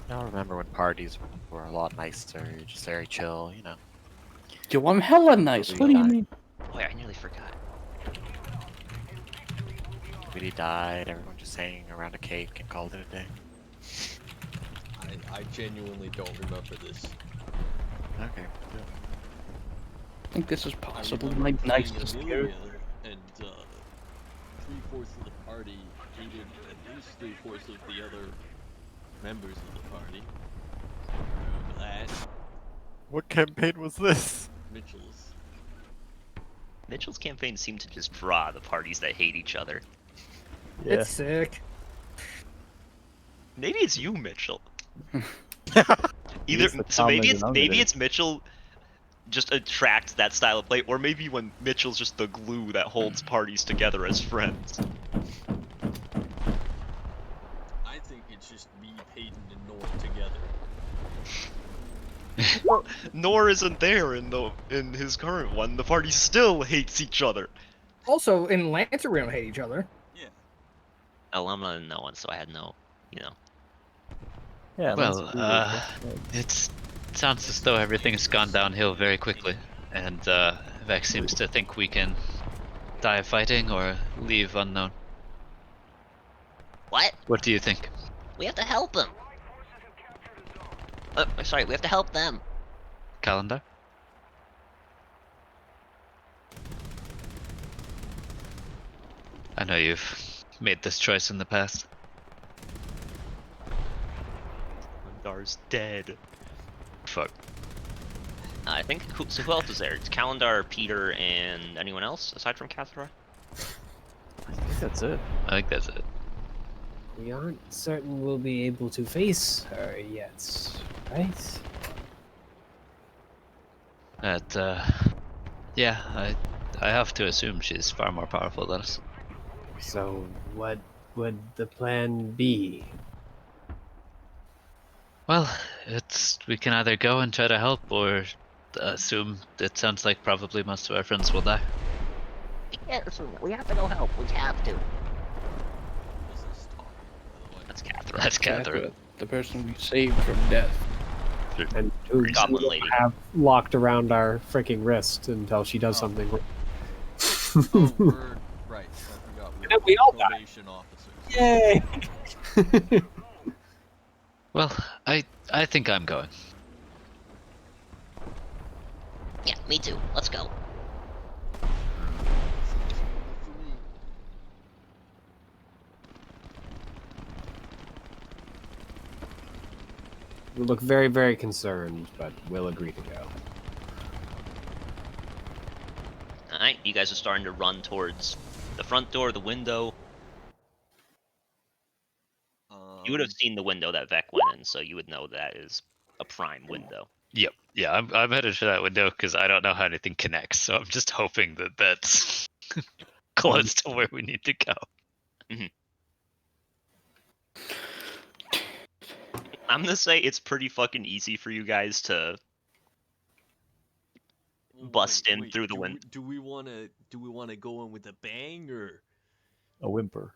I remember when parties were a lot nicer, just very chill, Yo, I'm hella nice. What do you mean? Oh yeah, I nearly forgot. Nobody died, everyone just sang around a cake and called it a day. I genuinely don't remember this. Okay. I think this is possibly my remember playing nicest Amelia, year. and 3/4 of the party hated at least 3/4 of the other members of the party. Remember that? What campaign was this? Mitchell's. Mitchell's campaign seemed to just draw the parties that hate each other. Yeah. It's sick. Maybe it's you, Mitchell. He's the So maybe common denominator. it's Mitchell just attracts that style of play, or maybe when Mitchell's just the glue that holds parties together as friends. I think it's just me, Peyton, and Nor together. Nor isn't there in his current one. The party still hates each other. Also, in Lancer, we don't hate each other. Yeah. Oh, I'm not in that one, so I had no, Yeah. Well, let's it sounds as though everything has gone downhill very quickly, and Vex seems to think we can die fighting or leave unknown. What? What do you think? We have to help them. Sorry, we have to help them. Calendar? I know you've made this choice in the past. Kalendar's dead. Fuck. I think, who else is there? It's Calendar, Peter, and anyone else aside from Cathra? I think that's it. I think that's it. We aren't certain we'll be able to face her yet, right? Yeah, I have to assume she's far more powerful than us. So what would the plan be? Well, we can either go and try to help, or assume it sounds like probably most of our friends will die. We can't assume that. We have to go help. We have to. This is talking, by the way. That's Cathra. That's Catherine. The person we saved from death. And who Goblin we lady. have locked around our freaking wrist until she does something. Oh, we're right. I forgot. And we all die. Probation officers. Yay! Well, I think I'm going. Yeah, me too. Let's go. For me. We look very, very concerned, but we'll agree to go. Alright, you guys are starting to run towards the front door, the window. You would have seen the window that Vec went in, so you would know that is a prime window. Yep. Yeah, I'm headed for that window because I don't know how anything connects, so I'm just hoping that that's close to where we need to go. I'm gonna say it's pretty fucking easy for you guys to bust in through the window. Do we want to go in with a bang or? A whimper.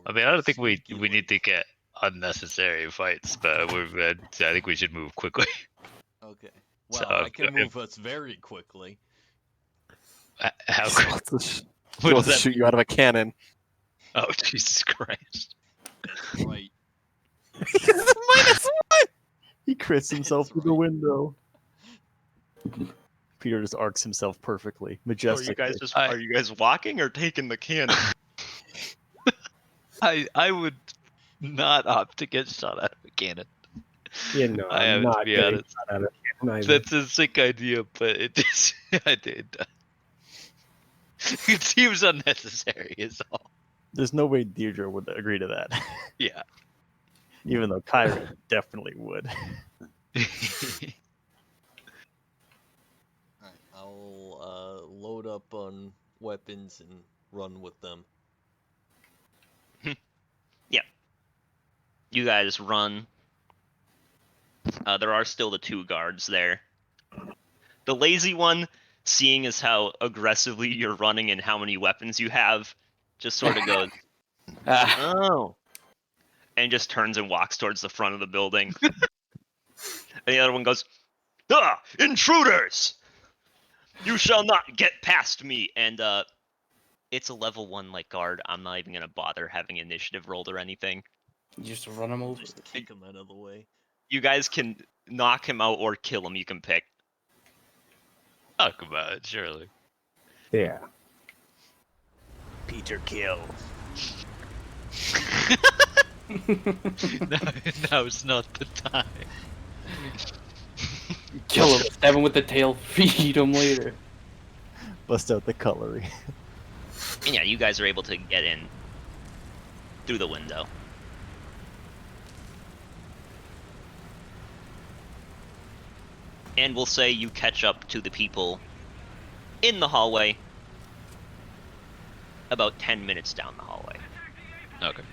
I mean, I don't think we sneaky need to get unnecessary fights, but I think we should move quickly. Okay. Well, So, I can if- move us very quickly. How He quick? wants What does to that shoot you out of a cannon. Oh, Jesus Christ. That's right. He crits himself That's through the right. window. Peter just arcs himself perfectly, So majestically. are you guys walking or taking the cannon? I would not opt to get shot out of a cannon. You know, I have I'm to not be getting honest. shot out of a cannon either. That's a sick idea, but it just it seems unnecessary is all. There's no way Deirdre would agree to that. Yeah. Even though Kyra definitely would. Alright, I'll load up on weapons and run with them. You guys run. There are still the two guards there. The lazy one, seeing as how aggressively you're running and how many weapons you have, just sort of goes, oh, and just turns and walks towards the front of the building. And the other one goes, ah, intruders! You shall not get past me! And it's a level 1 like guard. I'm not even gonna bother having initiative rolled or anything. Just run him over. Just kick him out of the way. You guys can knock him out or kill him. You can pick. Talk about it, surely. Yeah. Peter kill. No, now's not the time. Kill him. Stab him with the tail. Feed him later. Bust out the cutlery. And yeah, you guys are able to get in through the window. And we'll say you catch up to the people in the hallway about 10 minutes down the hallway. Okay.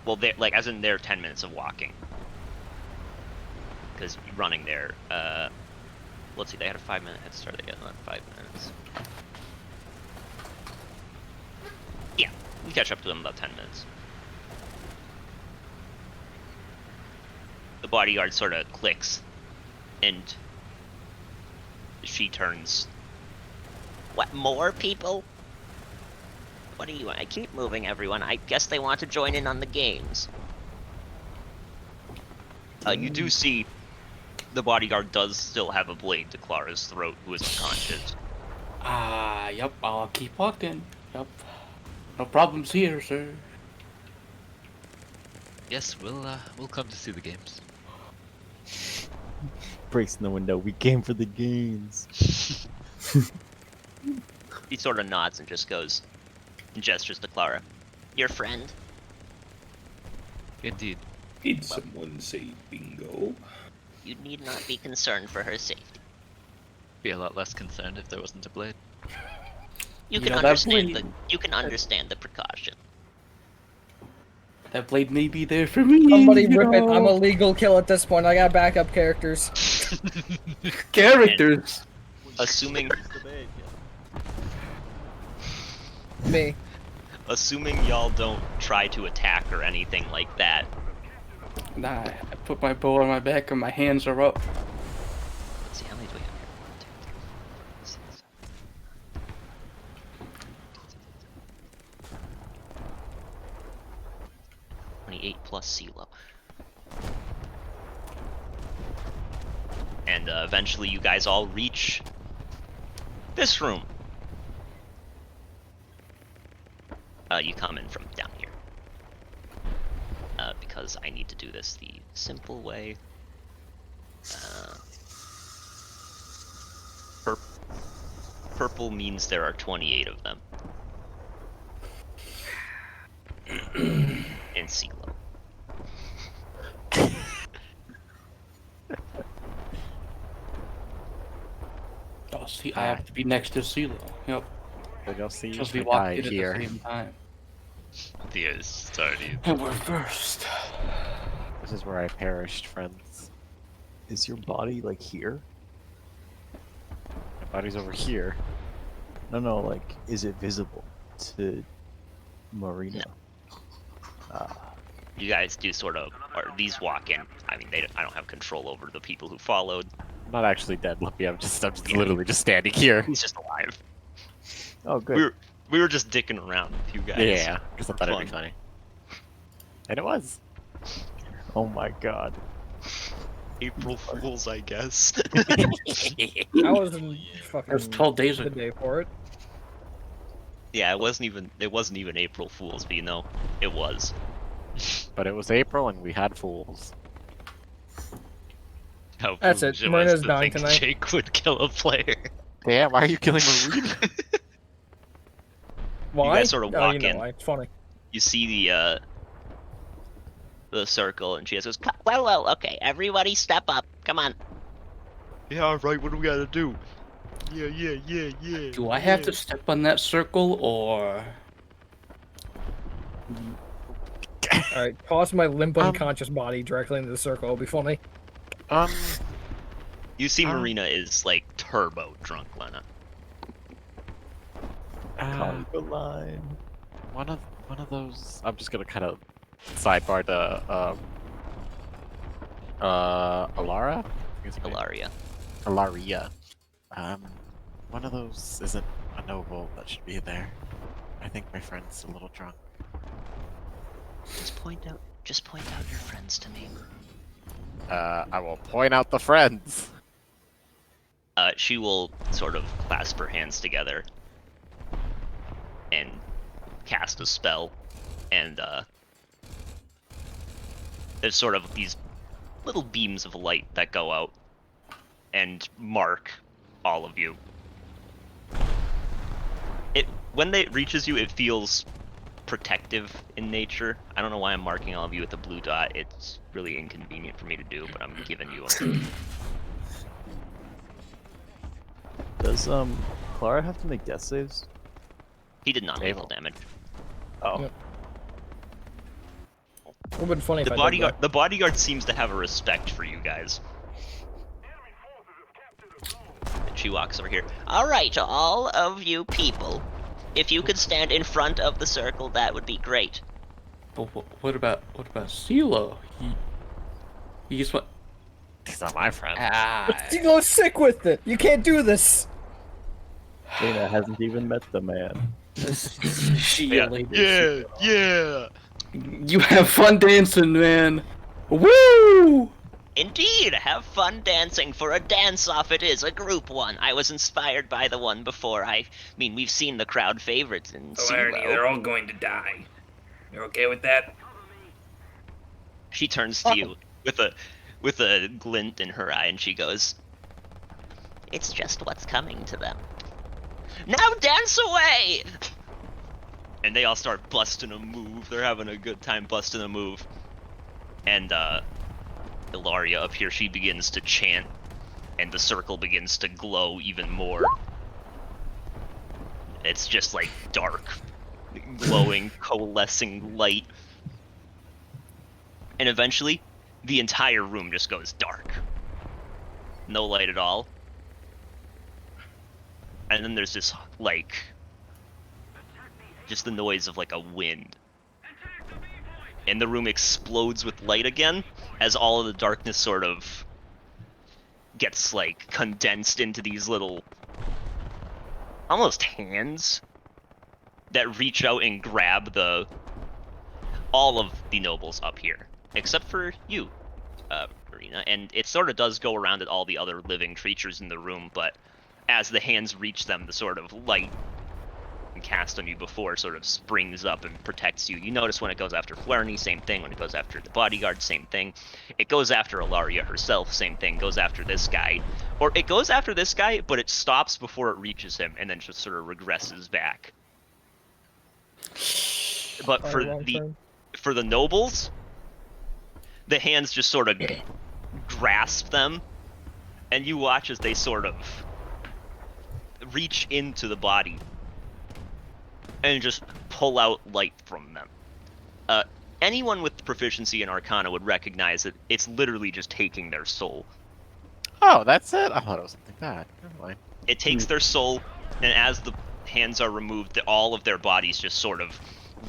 Well, they're, like, as in they're 10 minutes of walking. Because running there, let's see, they had a 5-minute head start, they got another 5 minutes. Yeah, we catch up to them in about 10 minutes. The bodyguard sort of clicks, and she turns. What, more people? What do you want? I keep moving, everyone. I guess they want to join in on the games. You do see the bodyguard does still have a blade to Clara's throat, who is unconscious. Yep, I'll keep walking. Yep. No problems here, sir. Yes, we'll come to see the games. Breaks in the window. We came for the games. He sort of nods and just goes and gestures to Clara. Your friend? Indeed. Did someone say bingo? You need not be concerned for her safety. Be a lot less concerned if there wasn't a blade. You can Yeah, that understand blade- you can understand the precaution. That blade may be there for me. Somebody you rip it. I'm know. a legal kill at this point. I got backup characters. Characters. Assuming Me. assuming y'all don't try to attack or anything like that. Nah, I put my bow on my back and my hands are up. Let's see, how many do we have here? 1, 2, 3, 4, 5, 6, 28 plus CeeLo. And eventually you guys all reach this room. You come in from down here. Because I need to do this the simple way. Purple means there are 28 of them. And CeeLo. Oh, see, I have to be next to CeeLo. Yep. Then you'll see Because I we walked died in at here. the same time. Thea's started. And we're first. This is where I perished, friends. Is your body like here? My body's over here. No, like, is it visible to Marina? You guys do sort of, or these walk in. I mean, I don't have control over the people who followed. I'm not actually dead, Lippy. I'm just Yeah. literally just standing here. He's just alive. Oh, good. We were just dicking around with you guys. Yeah, because I for thought it'd be fun. funny. And it was. Oh my god. April Fools, I guess. I wasn't fucking It was 12 days the ago. day for it. Yeah, it wasn't even April Fool's, but you know, it was. But it was April and we had fools. How That's it. foolish was Marina's to dying think tonight. Jake would kill a player. Damn, why are you killing Marina? Why? guys sort of Oh, walk you know in. why. It's funny. You see the circle, and she goes, Well, okay. Everybody step up. Come on. Yeah, right, what do we gotta do? Yeah. Do I have to step on that circle or? Alright, toss my limp unconscious body directly into the circle. It'll be funny. you see Marina is like turbo drunk, Lena. Conga line. One of those. I'm just gonna kind of sidebar to Alara. I think it's her name. Ilaria. Ilaria. One of those isn't a noble that should be there. I think my friend's a little drunk. Just point out your friends to me. I will point out the friends. She will sort of clasp her hands together and cast a spell, and there's sort of these little beams of light that go out, and mark all of you. When it reaches you, it feels protective in nature. I don't know why I'm marking all of you with a blue dot. It's really inconvenient for me to do, but I'm giving you them. Does Clara have to make death saves? He did non-lethal damage. Oh. Yep. Would have been funny if The I bodyguard, did the bodyguard seems to have a respect for you guys. And she walks over here. All right, all of you people. If you could stand in front of the circle, that would be great. But what about CeeLo? He just went. He's not my friend. that. Go sick with it. You can't do this. Lena hasn't even met the man. Yeah. You have fun dancing, man. Woo! Indeed, have fun dancing. For a dance-off it is, a group one. I was inspired by the one before. I mean, we've seen the crowd favorites in Hilarity, CeeLo. they're all going to die. You're okay with that? She turns to you with a glint in her eye, and she goes, It's just what's coming to them. Now dance away! and they all start busting a move. They're having a good time busting a move. And Ilaria up here, she begins to chant, and the circle begins to glow even more. It's just like dark, glowing, coalescing light. And eventually, the entire room just goes dark. No light at all. And then there's this, like, just the noise of, like, a wind. And the room explodes with light again, as all of the darkness sort of gets, like, condensed into these little, almost hands that reach out and grab all of the nobles up here, except for you, Marina. And it sort of does go around at all the other living creatures in the room, but as the hands reach them, the sort of light cast on you before sort of springs up and protects you. You notice when it goes after Flerny, same thing. When it goes after the bodyguard, same thing. It goes after Ilaria herself, same thing. Goes after this guy. Or it goes after this guy, but it stops before it reaches him and then just sort of regresses back. But for the nobles, the hands just sort of grasp them, and you watch as they sort of reach into the body and just pull out light from them. Anyone with proficiency in Arcana would recognize that it's literally just taking their soul. Oh, that's it? I thought it was something bad. Never mind. It takes their soul, and as the hands are removed, all of their bodies just sort of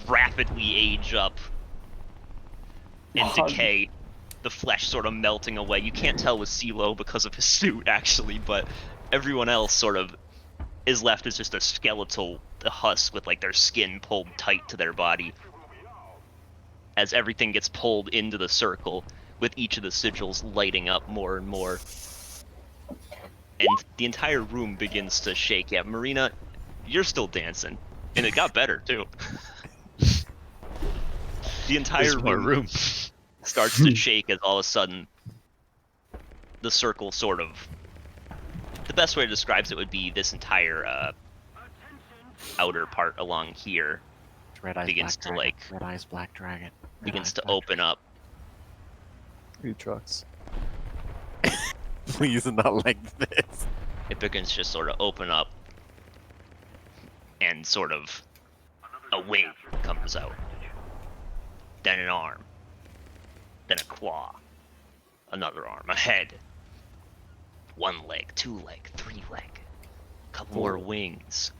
rapidly age up and decay. The flesh sort of melting away. You can't tell with CeeLo because of his suit, actually, but everyone else sort of is left as just a skeletal husk with like their skin pulled tight to their body. As everything gets pulled into the circle, with each of the sigils lighting up more and more. And the entire room begins to shake. Yeah, Marina, you're still dancing. And it got better, too. The entire room starts to shake as all of a sudden the circle sort of... The best way to describe it would be this entire outer part along here begins to like... Red Eyes Black Dragon. Begins to open up. Food trucks. Please not like this. It begins to just sort of open up, and sort of a wing comes out, then an arm, then a claw, another arm, a head, one leg, two leg, three leg, a couple more wings.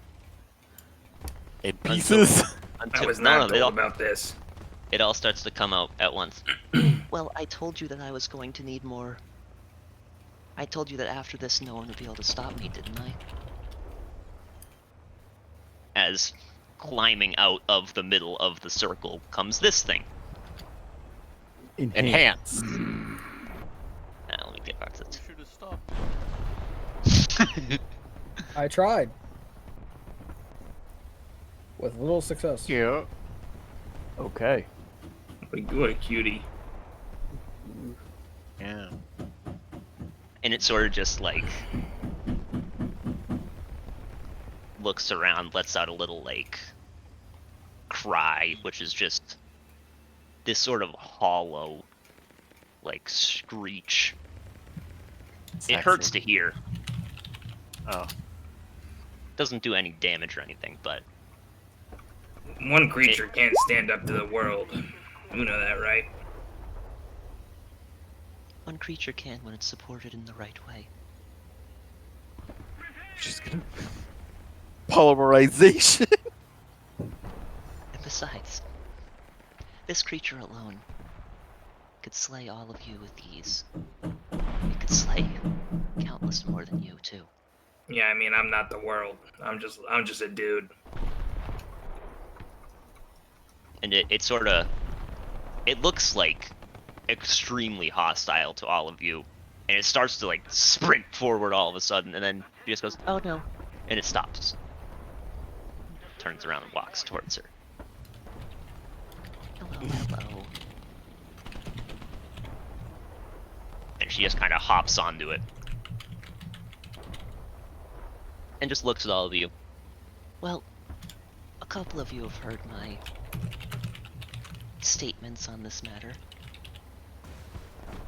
In pieces? I was not told about this. It all starts to come out at once. Well, I told you that I was going to need more. I told you that after this, no one would be able to stop me, didn't I? As climbing out of the middle of the circle comes this thing. Enhance. Let me get back to this. Should have stopped. I tried. With little success. Yeah. Okay. What a cutie. Yeah. And it sort of just like looks around, lets out a little like cry, which is just this sort of hollow like screech. It hurts to hear. Oh. Doesn't do any damage or anything, but One creature can't stand up to the world. You know that, right? One creature can when it's supported in the right way. She's gonna polymerization. And besides, this creature alone could slay all of you with ease. It could slay countless more than you, too. Yeah, I mean, I'm not the world. I'm just a dude. and it sort of it looks like extremely hostile to all of you, and it starts to like sprint forward all of a sudden, and then he just goes, "Oh no," and it stops, turns around and walks towards her. Hello. And she just kind of hops onto it and just looks at all of you. Well, a couple of you have heard my statements on this matter.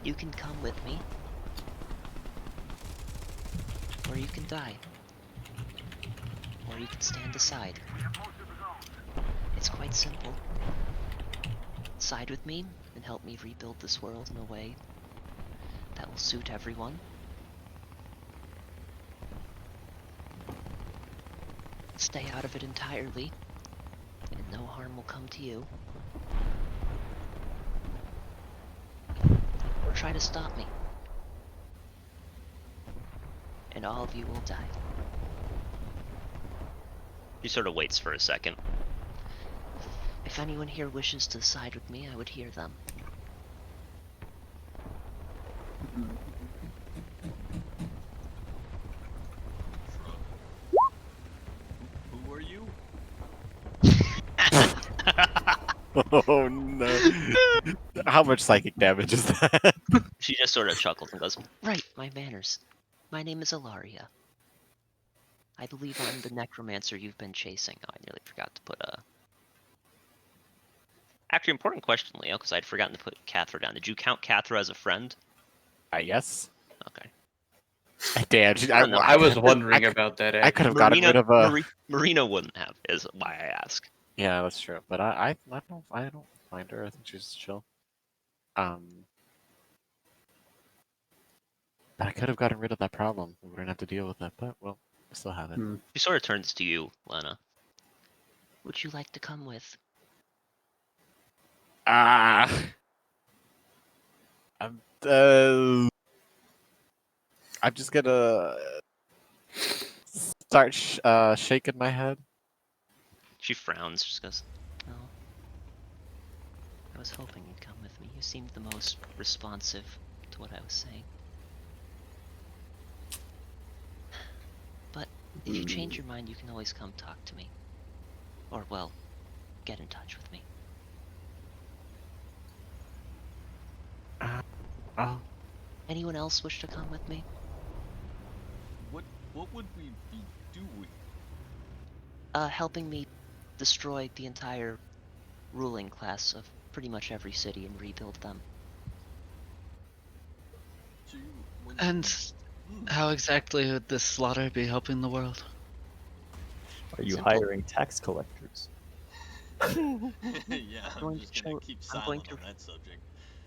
You can come with me, or you can die, or you can stand aside. It's quite simple. Side with me and help me rebuild this world in a way that will suit everyone. Stay out of it entirely, and no harm will come to you. Or try to stop me, and all of you will die. She sort of waits for a second. If anyone here wishes to side with me, I would hear them. Who are you? Oh no. How much psychic damage is that? She just sort of chuckles and goes, Right, my manners. My name is Ilaria. I believe I'm the necromancer you've been chasing. Oh, I nearly forgot to put a... Actually, important question, Leo, because I'd forgotten to put Cathra down. Did you count Cathra as a friend? Yes. Okay. Damn, I don't know. I was wondering I- about that. I could have gotten rid of a. Marina wouldn't have, is why I ask. Yeah, that's true. But I don't mind her. I think she's chill. But I could have gotten rid of that problem. We wouldn't have to deal with it. But well, we still have it. She sort of turns to you, Lena. Would you like to come with? I'm I'm just gonna start shaking my head. She frowns, just goes, No. I was hoping you'd come with me. You seemed the most responsive to what I was saying. But if you change your mind, you can always come talk to me. Or, well, get in touch with me. Oh. Anyone else wish to come with me? What would we be doing? Helping me destroy the entire ruling class of pretty much every city and rebuild them. So you, when And how exactly would this slaughter be helping the world? Are you Simple. hiring tax collectors? yeah, I'm going just to gonna show- keep I'm going silent to- on that subject.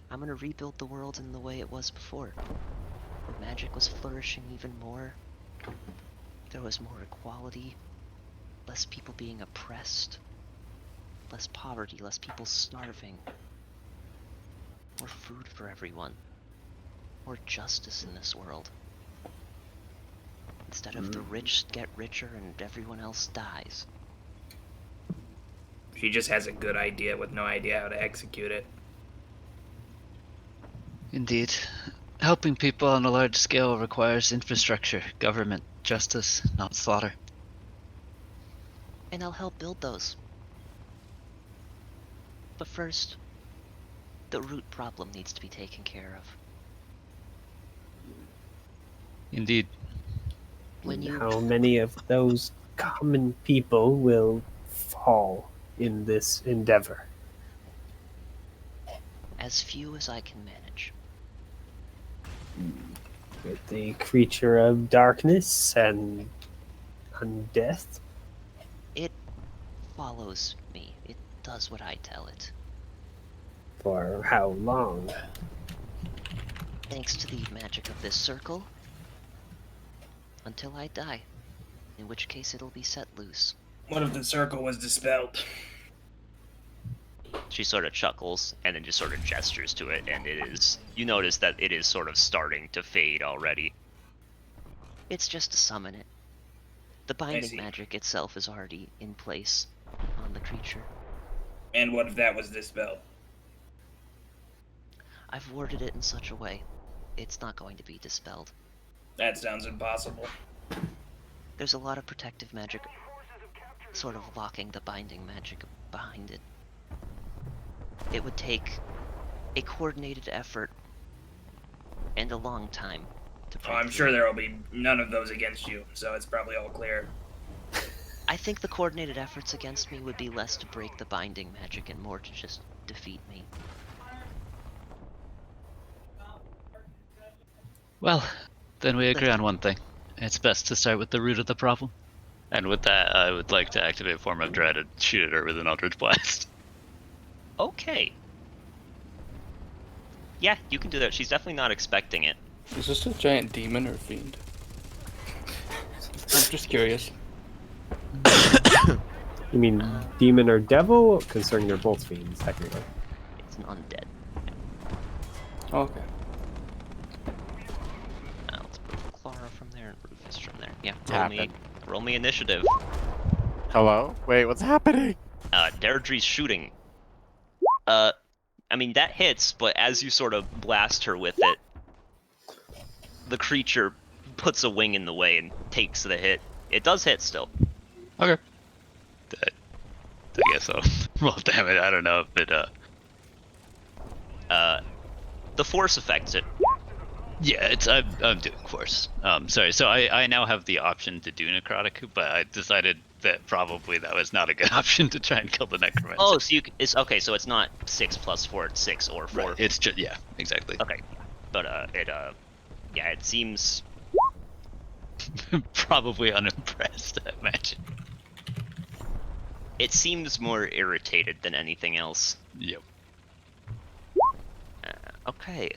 I'm gonna rebuild the world in the way it was before. Where magic was flourishing even more. There was more equality. Less people being oppressed. Less poverty, less people starving. More food for everyone. More justice in this world. Instead of the rich get richer and everyone else dies. She just has a good idea with no idea how to execute it. Indeed. Helping people on a large scale requires infrastructure, government, justice, not slaughter. And I'll help build those. But first, the root problem needs to be taken care of. Indeed. When you How many of those common people will fall in this endeavor? as few as I can manage. With the creature of darkness and undeath? It follows me. It does what I tell it. For how long? Thanks to the magic of this circle, until I die, in which case it'll be set loose. What if the circle was dispelled? She sort of chuckles and then just sort of gestures to it, and you notice that it is sort of starting to fade already. It's just to summon it. The binding see. magic itself is already in place on the creature. And what if that was dispelled? I've worded it in such a way, it's not going to be dispelled. That sounds impossible. There's a lot of protective magic sort of locking the binding magic behind it. It would take a coordinated effort and a long time to break I'm through. sure there will be none of those against you, so it's probably all clear. I think the coordinated efforts against me would be less to break the binding magic and more to just defeat me. Well, then we agree on one thing. It's best to start with the root of the problem. And with that, I would like to activate Form of Dread and shoot at her with an Eldritch Blast. Okay. Yeah, you can do that. She's definitely not expecting it. Is this a giant demon or fiend? I'm just curious. You mean demon or devil? Considering they're both fiends, technically. It's an undead. Okay. Let's put Clara from there and Rufus from there. Yeah, Roll me initiative. Hello? Wait, what's happening? Deirdre's shooting. I mean, that hits, but as you sort of blast her with it, the creature puts a wing in the way and takes the hit. It does hit still. Okay. I guess so. Well, damn it, I don't know if it, The force affects it. Yeah, I'm doing force. Sorry, so I now have the option to do necrotic, but I decided that probably that was not a good option to try and kill the necromancer. Oh, so it's okay. So it's not 6 + 4, it's 6 or 4. Right, it's just, yeah, exactly. Okay, but yeah, it seems Probably unimpressed, I imagine. it seems more irritated than anything else. Yep. Okay,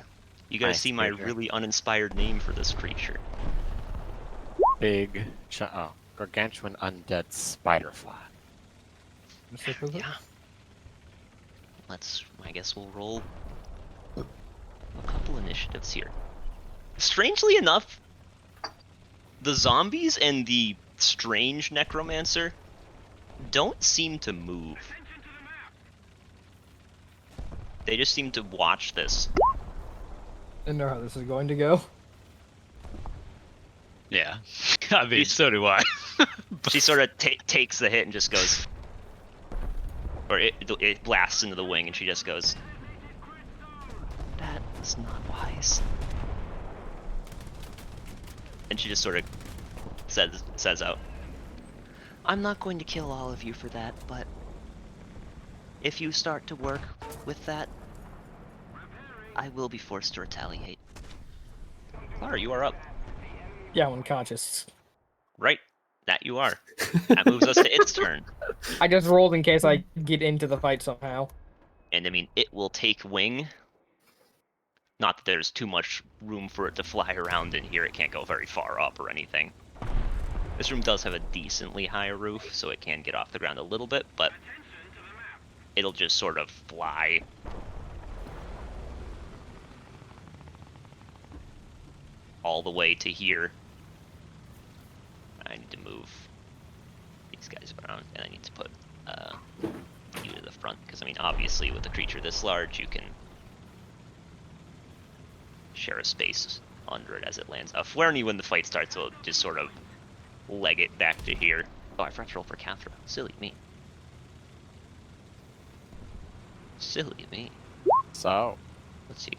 you guys Nice see my creature. really uninspired name for this creature. Big, gargantuan undead spider fly. Yeah. I guess we'll roll a couple initiatives here. Strangely enough, the zombies and the strange necromancer don't seem to move. They just seem to watch this. I know how this is going to go. Yeah. I mean, so do I. She sort of takes the hit and just goes, or it blasts into the wing, and she just goes, That was not wise. and she just sort of says out, I'm not going to kill all of you for that, but if you start to work with that, I will be forced to retaliate. Clara, you are up. Yeah, I'm unconscious. Right, that you are. That moves us to its turn. I just rolled in case I get into the fight somehow. And I mean, it will take wing. Not that there's too much room for it to fly around in here. It can't go very far up or anything. This room does have a decently high roof, so it can get off the ground a little bit, but it'll just sort of fly. All the way to here. I need to move these guys around, and I need to put you to the front, because I mean, obviously with a creature this large, you can share a space under it as it lands. Flareney, when the fight starts, will just sort of leg it back to here. Oh, I forgot to roll for Cathra. Silly me. Silly me. So, Let's see.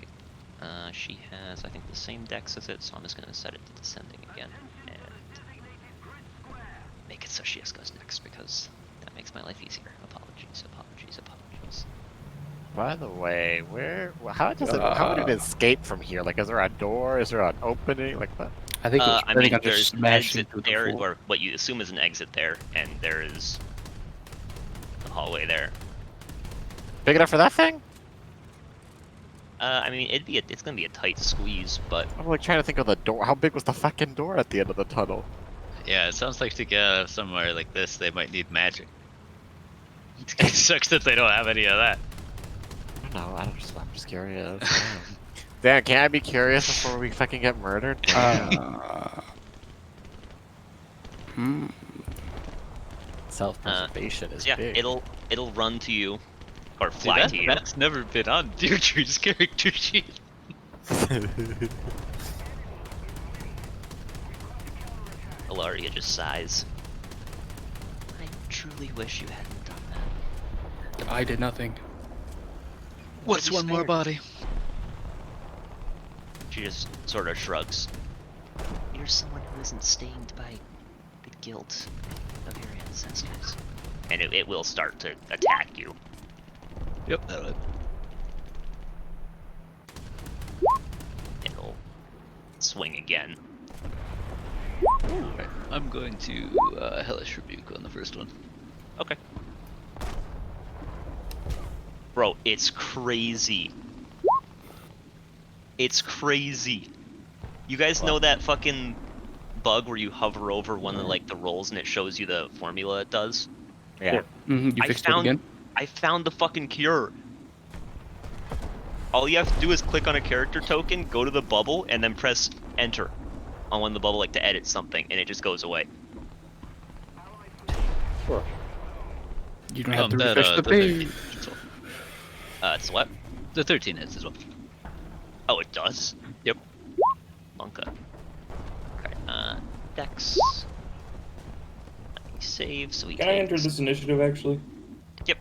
She has, I think, the same dex as it, so I'm just gonna set it to descending again, and make it so she just goes next, because that makes my life easier. Apologies, apologies, apologies. By the way, how would it escape from here? Like, is there a door? Is there an opening? Like, what? I think it was I planning mean, on just there's an smashing exit through the there, floor. or what you assume is an exit there, and there is the hallway there. Big enough for that thing? I mean, it's gonna be a tight squeeze, but I'm like trying to think of the door. How big was the fucking door at the end of the tunnel? Yeah, it sounds like to get out of somewhere like this, they might need magic. It sucks that they don't have any of that. No, I'm just curious. Dan, can I be curious before we fucking get murdered? Self-preservation is yeah, big. it'll run to you, or See, fly to you. that's never been on Deirdre's character sheet. Ilaria just sighs. I truly wish you hadn't done that. I did nothing. What's one more body? She just sort of shrugs. You're someone who isn't stained by the guilt of your ancestors. And it will start to attack you. Yep, that'll. It'll swing again. Right. I'm going to Hellish Rebuke on the first one. Okay. Bro, it's crazy. It's crazy. You guys know that fucking bug where you hover over one of like the rolls and it shows you the formula it does? Yeah. You fixed it again? I found the fucking cure. All you have to do is click on a character token, go to the bubble, and then press enter on one of the bubble like to edit something, and it just goes away. Sure. You don't have to That, refresh the the page. 13 as well. It's what? The 13 hits as well. Oh, it does? Yep. Monka. Okay, Dex. Let me save so we Can I enter this initiative, actually? Yep.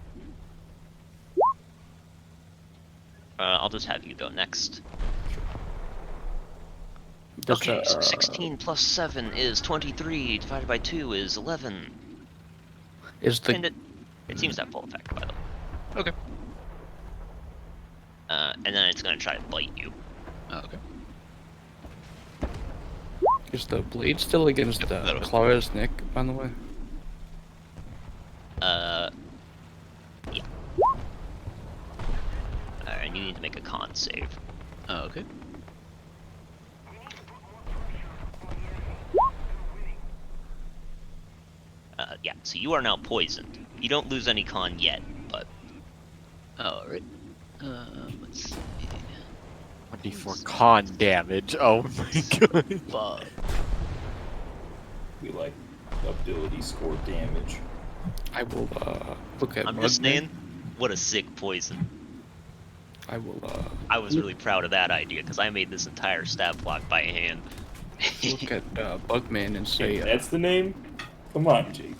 I'll just have you go next. Does, Okay, so 16 plus 7 is 23, divided by 2 is 11. Is the And it seems to have full effect, by the way. Okay. And then it's gonna try to bite you. Oh, okay. is the blade still against that'll- Clara's neck, by the way? Yeah. And you need to make a con save. Oh, okay. Yeah, so you are now poisoned. You don't lose any con yet, but... Alright. Let's see. 24 con damage. Oh my god. Fuck. We like ability score damage. I will look at I'm just Mugman. saying, what a sick poison. I will I was really proud of that idea, because I made this entire stat block by hand. look at Bugman and say That's the name? Come on, Jake.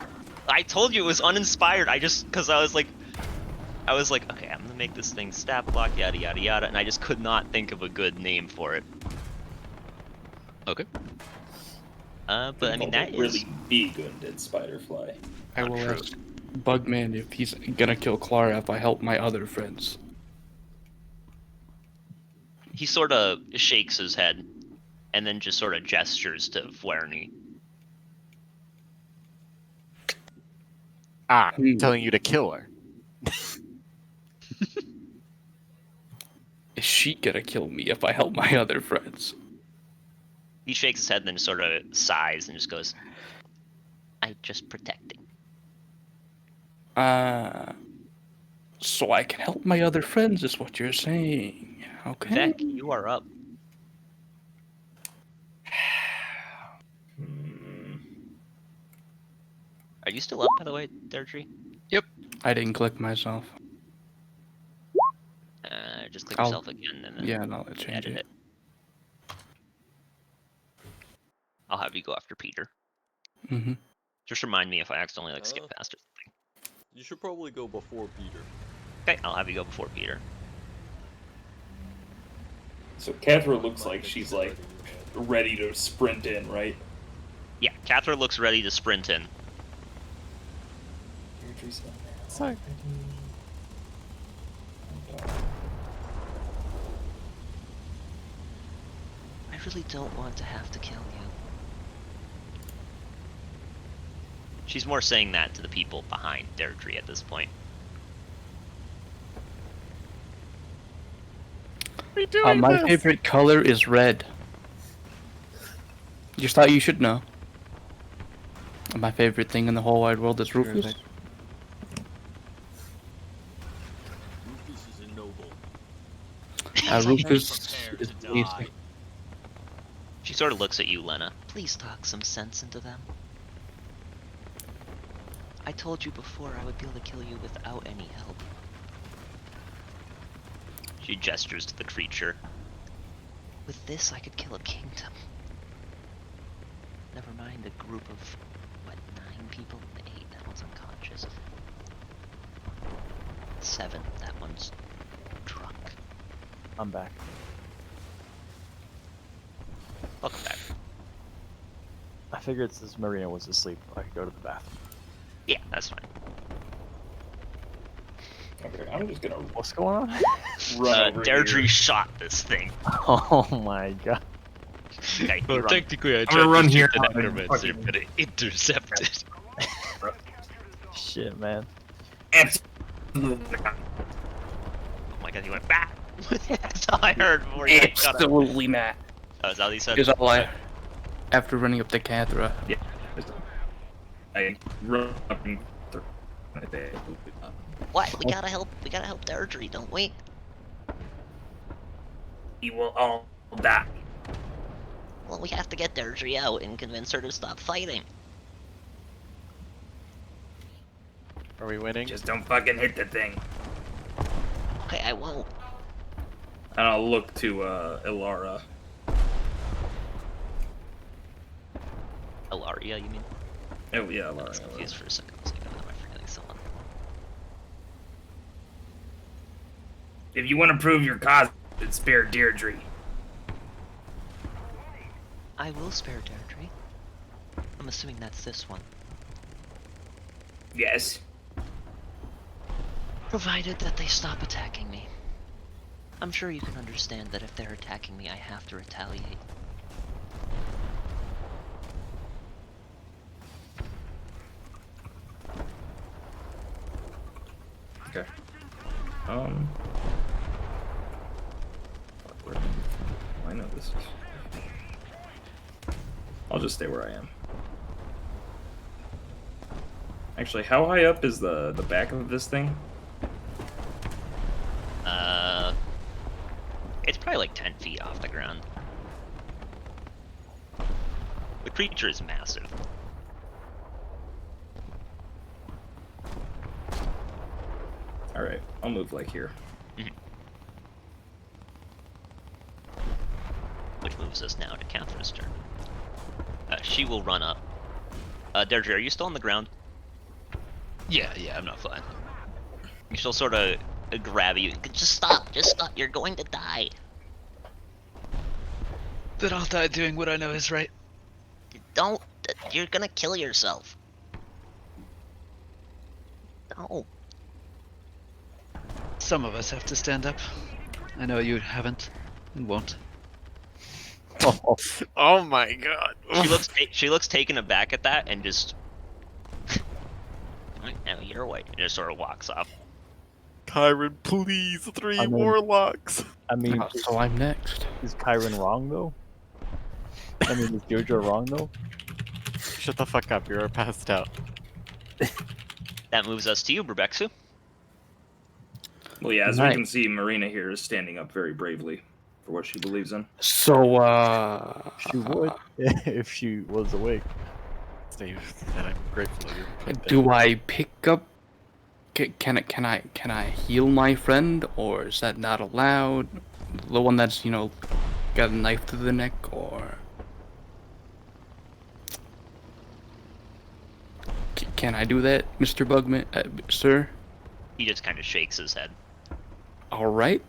I told you it was uninspired. Because I was like, okay, I'm gonna make this thing stat block, yada yada yada, and I just could not think of a good name for it. Okay. But I mean that is really big undead spiderfly. I will true. ask Bugman if he's gonna kill Clara if I help my other friends. he sort of shakes his head, and then just sort of gestures to Flaherty. Telling you to kill her. Is she gonna kill me if I help my other friends? He shakes his head and then sort of sighs and just goes, "I'm just protecting." So I can help my other friends is what you're saying. Okay. Vec, you are up. Are you still up, by the way, Deirdre? I didn't click myself. Just click I'll- yourself again and then Yeah, no, let's change edit it. it. I'll have you go after Peter. Mm-hmm. Just remind me if I accidentally skip past it. You should probably go before Peter. Okay, I'll have you go before Peter. So Cathra looks like she's like ready to sprint in, right? Yeah, Cathra looks ready to sprint in. Sorry. I really don't want to have to kill you. She's more saying that to the people behind Deirdre at this point. My favorite color is red. Just thought you should know. My favorite thing in the whole wide world is Rufus. Rufus is a noble. Rufus Prepare is to amazing. die. She sort of looks at you, Lena. Please talk some sense into them. I told you before I would be able to kill you without any help. She gestures to the creature. With this, I could kill a kingdom. Never mind a group of, what, 9 people? 8, that one's unconscious. 7, that one's drunk. I'm back. Welcome back. I figured since Marina was asleep, I could go to the bathroom. Yeah, that's fine. Okay, I'm just gonna What's going on? run over Deirdre here. shot this thing. Oh my god. Okay, you Well, run. technically, I gonna tried run to here shoot the now and necromancer, fucking- but it intercepted. Shit, man. Absolutely not. Oh my god, he went back. That's all I heard before you got up. Absolutely not. Oh, is that what he said? Is all I. After running up to Cathra. Yeah. I run up and What? We gotta help Deirdre, don't we? we will all die. Well, we have to get Deirdre out and convince her to stop fighting. Are we winning? Just don't fucking hit the thing. Okay, I won't. And I'll look to Ilara. Ilaria, you mean? Oh yeah, I was Ilara. confused for a second. I was like, oh, am I forgetting someone? If you want to prove your cause, spare Deirdre. I will spare Deirdre. I'm assuming that's this one. Yes. Provided that they stop attacking me. I'm sure you can understand that if they're attacking me, I have to retaliate. Okay. I know this is. I'll just stay where I am. Actually, how high up is the back of this thing? It's probably like 10 feet off the ground. The creature is massive. All right, I'll move like here. Which moves us now to Catherine's turn. She will run up. Deirdre, are you still on the ground? Yeah, I'm not flying. She'll sort of grab you. Just stop, you're going to die. Then I'll die doing what I know is right. Don't, you're gonna kill yourself. No. Some of us have to stand up. I know you haven't and won't. Oh my god. She looks taken aback at that and just. No, you're white. And just sort of walks off. Kyron, please, 3 I mean- warlocks. I mean, So I'm next. is Kyron wrong though? I mean, is Deirdre wrong though? Shut the fuck up, you're passed out. That moves us to you, Brubexu. Well, yeah, as Right. we can see, Marina here is standing up very bravely for what she believes in. So, She would if she was awake. Steve, and I'm grateful that you're put there. do I pick up? Can I heal my friend, or is that not allowed? The one that's got a knife to the neck, or can I do that, Mr. Bugman, sir? He just kind of shakes his head. All right.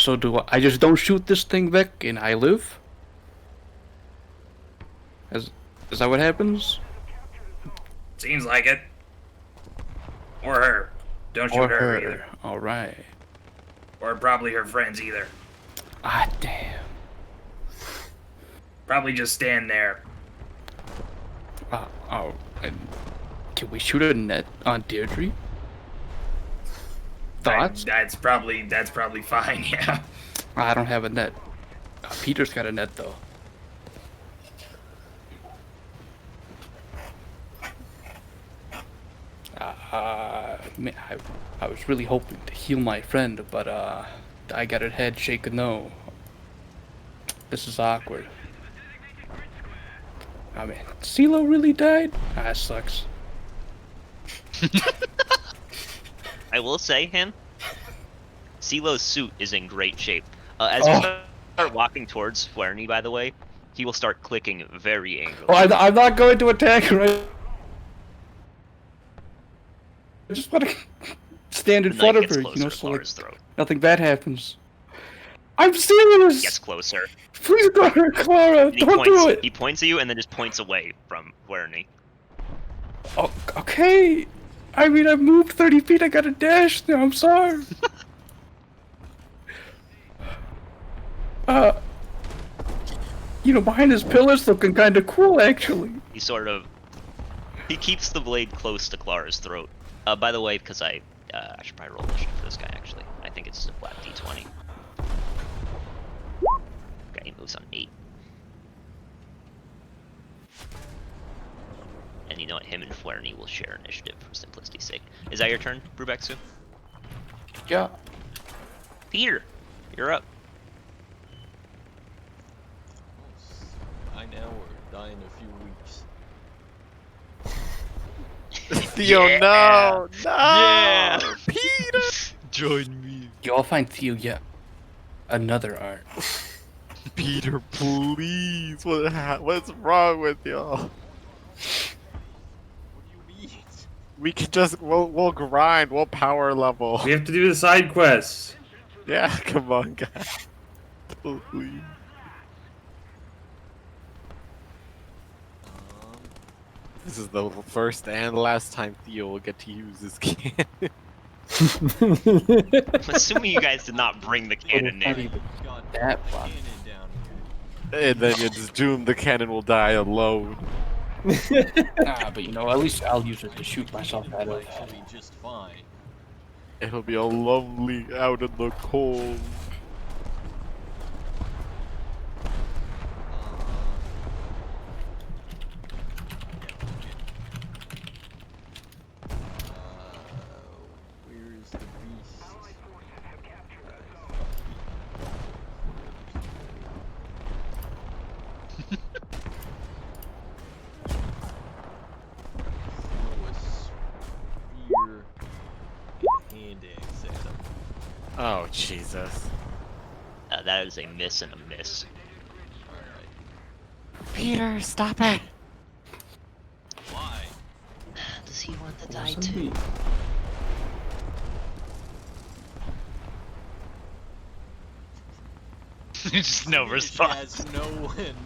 So do I just don't shoot this thing back and I live? Is that what happens? Seems like it. Or her. Don't shoot Or her her. either. Alright. Or probably her friends either. Ah, damn. Probably just stand there. And can we shoot a net on Deirdre? Thoughts? That's probably fine, yeah. I don't have a net. Peter's got a net, though. Man, I was really hoping to heal my friend, but I got a head shake a no. This is awkward. I mean, CeeLo really died? That sucks. I will say, CeeLo's suit is in great shape. As you start walking towards Flaherty, by the way, he will start clicking very angrily. Oh, I'm not going to attack right. I just want to stand in The front knife of gets her, closer you know, to so like Clara's throat. nothing bad happens. I'm serious! Gets closer. Please go to Clara! And he Don't points, do it! He points at you and then just points away from Flaherty. Oh, okay! I mean, I've moved 30 feet, I got a dash now, I'm sorry. You know, behind his pillars looking kinda cool, actually. He keeps the blade close to Clara's throat. By the way, because I should probably roll initiative for this guy, actually. I think it's just a flat d20. Okay, he moves on 8. And you know what? Him and Flaherty will share initiative for simplicity's sake. Is that your turn, Brubexu? Yeah. Peter, you're up. I now or die in a few weeks. Theo, Yeah. no! No! Yeah! Peter! Join me. Y'all find Theo yet another art. Peter, please! What's wrong with y'all? What do you mean? We can just, we'll grind, we'll power level. We have to do the side quests. Yeah, come on, guys. Please. This is the first and last time Theo will get to use his cannon. Assuming you guys did not bring the cannon in. Got That the one. cannon down here. And then it's doomed the cannon will die alone. But you know, at least I'll use it to shoot myself out of. Actually, just fine. It'll be all lonely out in the cold. Where's the beast? Spear and axe at him. Oh, Jesus. That is a miss and a miss. Alright. Peter, stop it! Why? Does he want to die too? Just no He response. has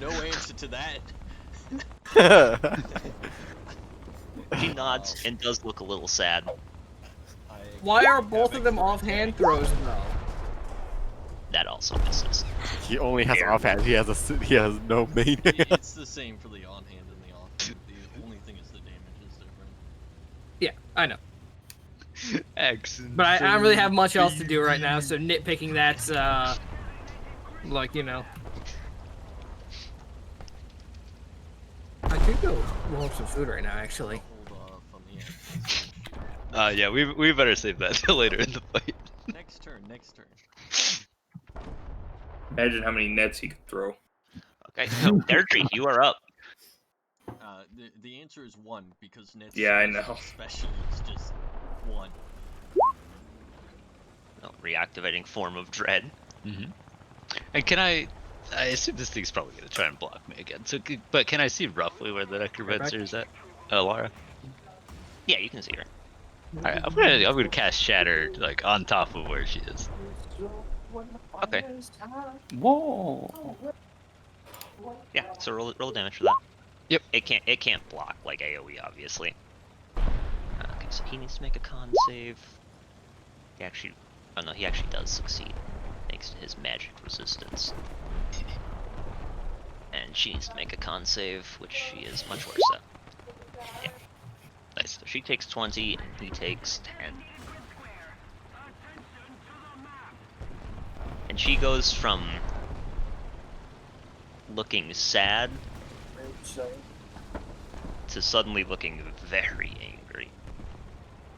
no answer to that. He nods and does look a little sad. Why are both of them offhand throws though? That also misses. He only has offhand. He has no main hand. It's the same for the on-hand and the offhand. The only thing is the damage is different. Yeah, I know. Excellent. But I don't really have much else to do right now, so nitpicking that's like, you know. I could go roll up some food right now, actually. Hold off on the axe. Yeah, we better save that till later in the fight. Next turn, next turn. Imagine how many nets he could throw. Okay, so Deirdre, you are up. The answer is 1 because Net's Yeah, I know. special is just 1. Oh, reactivating form of dread. And can I assume this thing's probably gonna try and block me again. So, but can I see roughly where the necromancer is at? Laura. Yeah, you can see her. Alright, I'm gonna cast Shatter like on top of where she is. Okay. Whoa. Yeah. So roll damage for that. Yep. It can't block like AOE, obviously. Okay, so he needs to make a con save. He actually, oh no, he actually does succeed, thanks to his magic resistance. And she needs to make a con save, which she is much worse at. Yeah. Nice. So she takes 20, and he takes 10. And she goes from looking sad to suddenly looking very angry.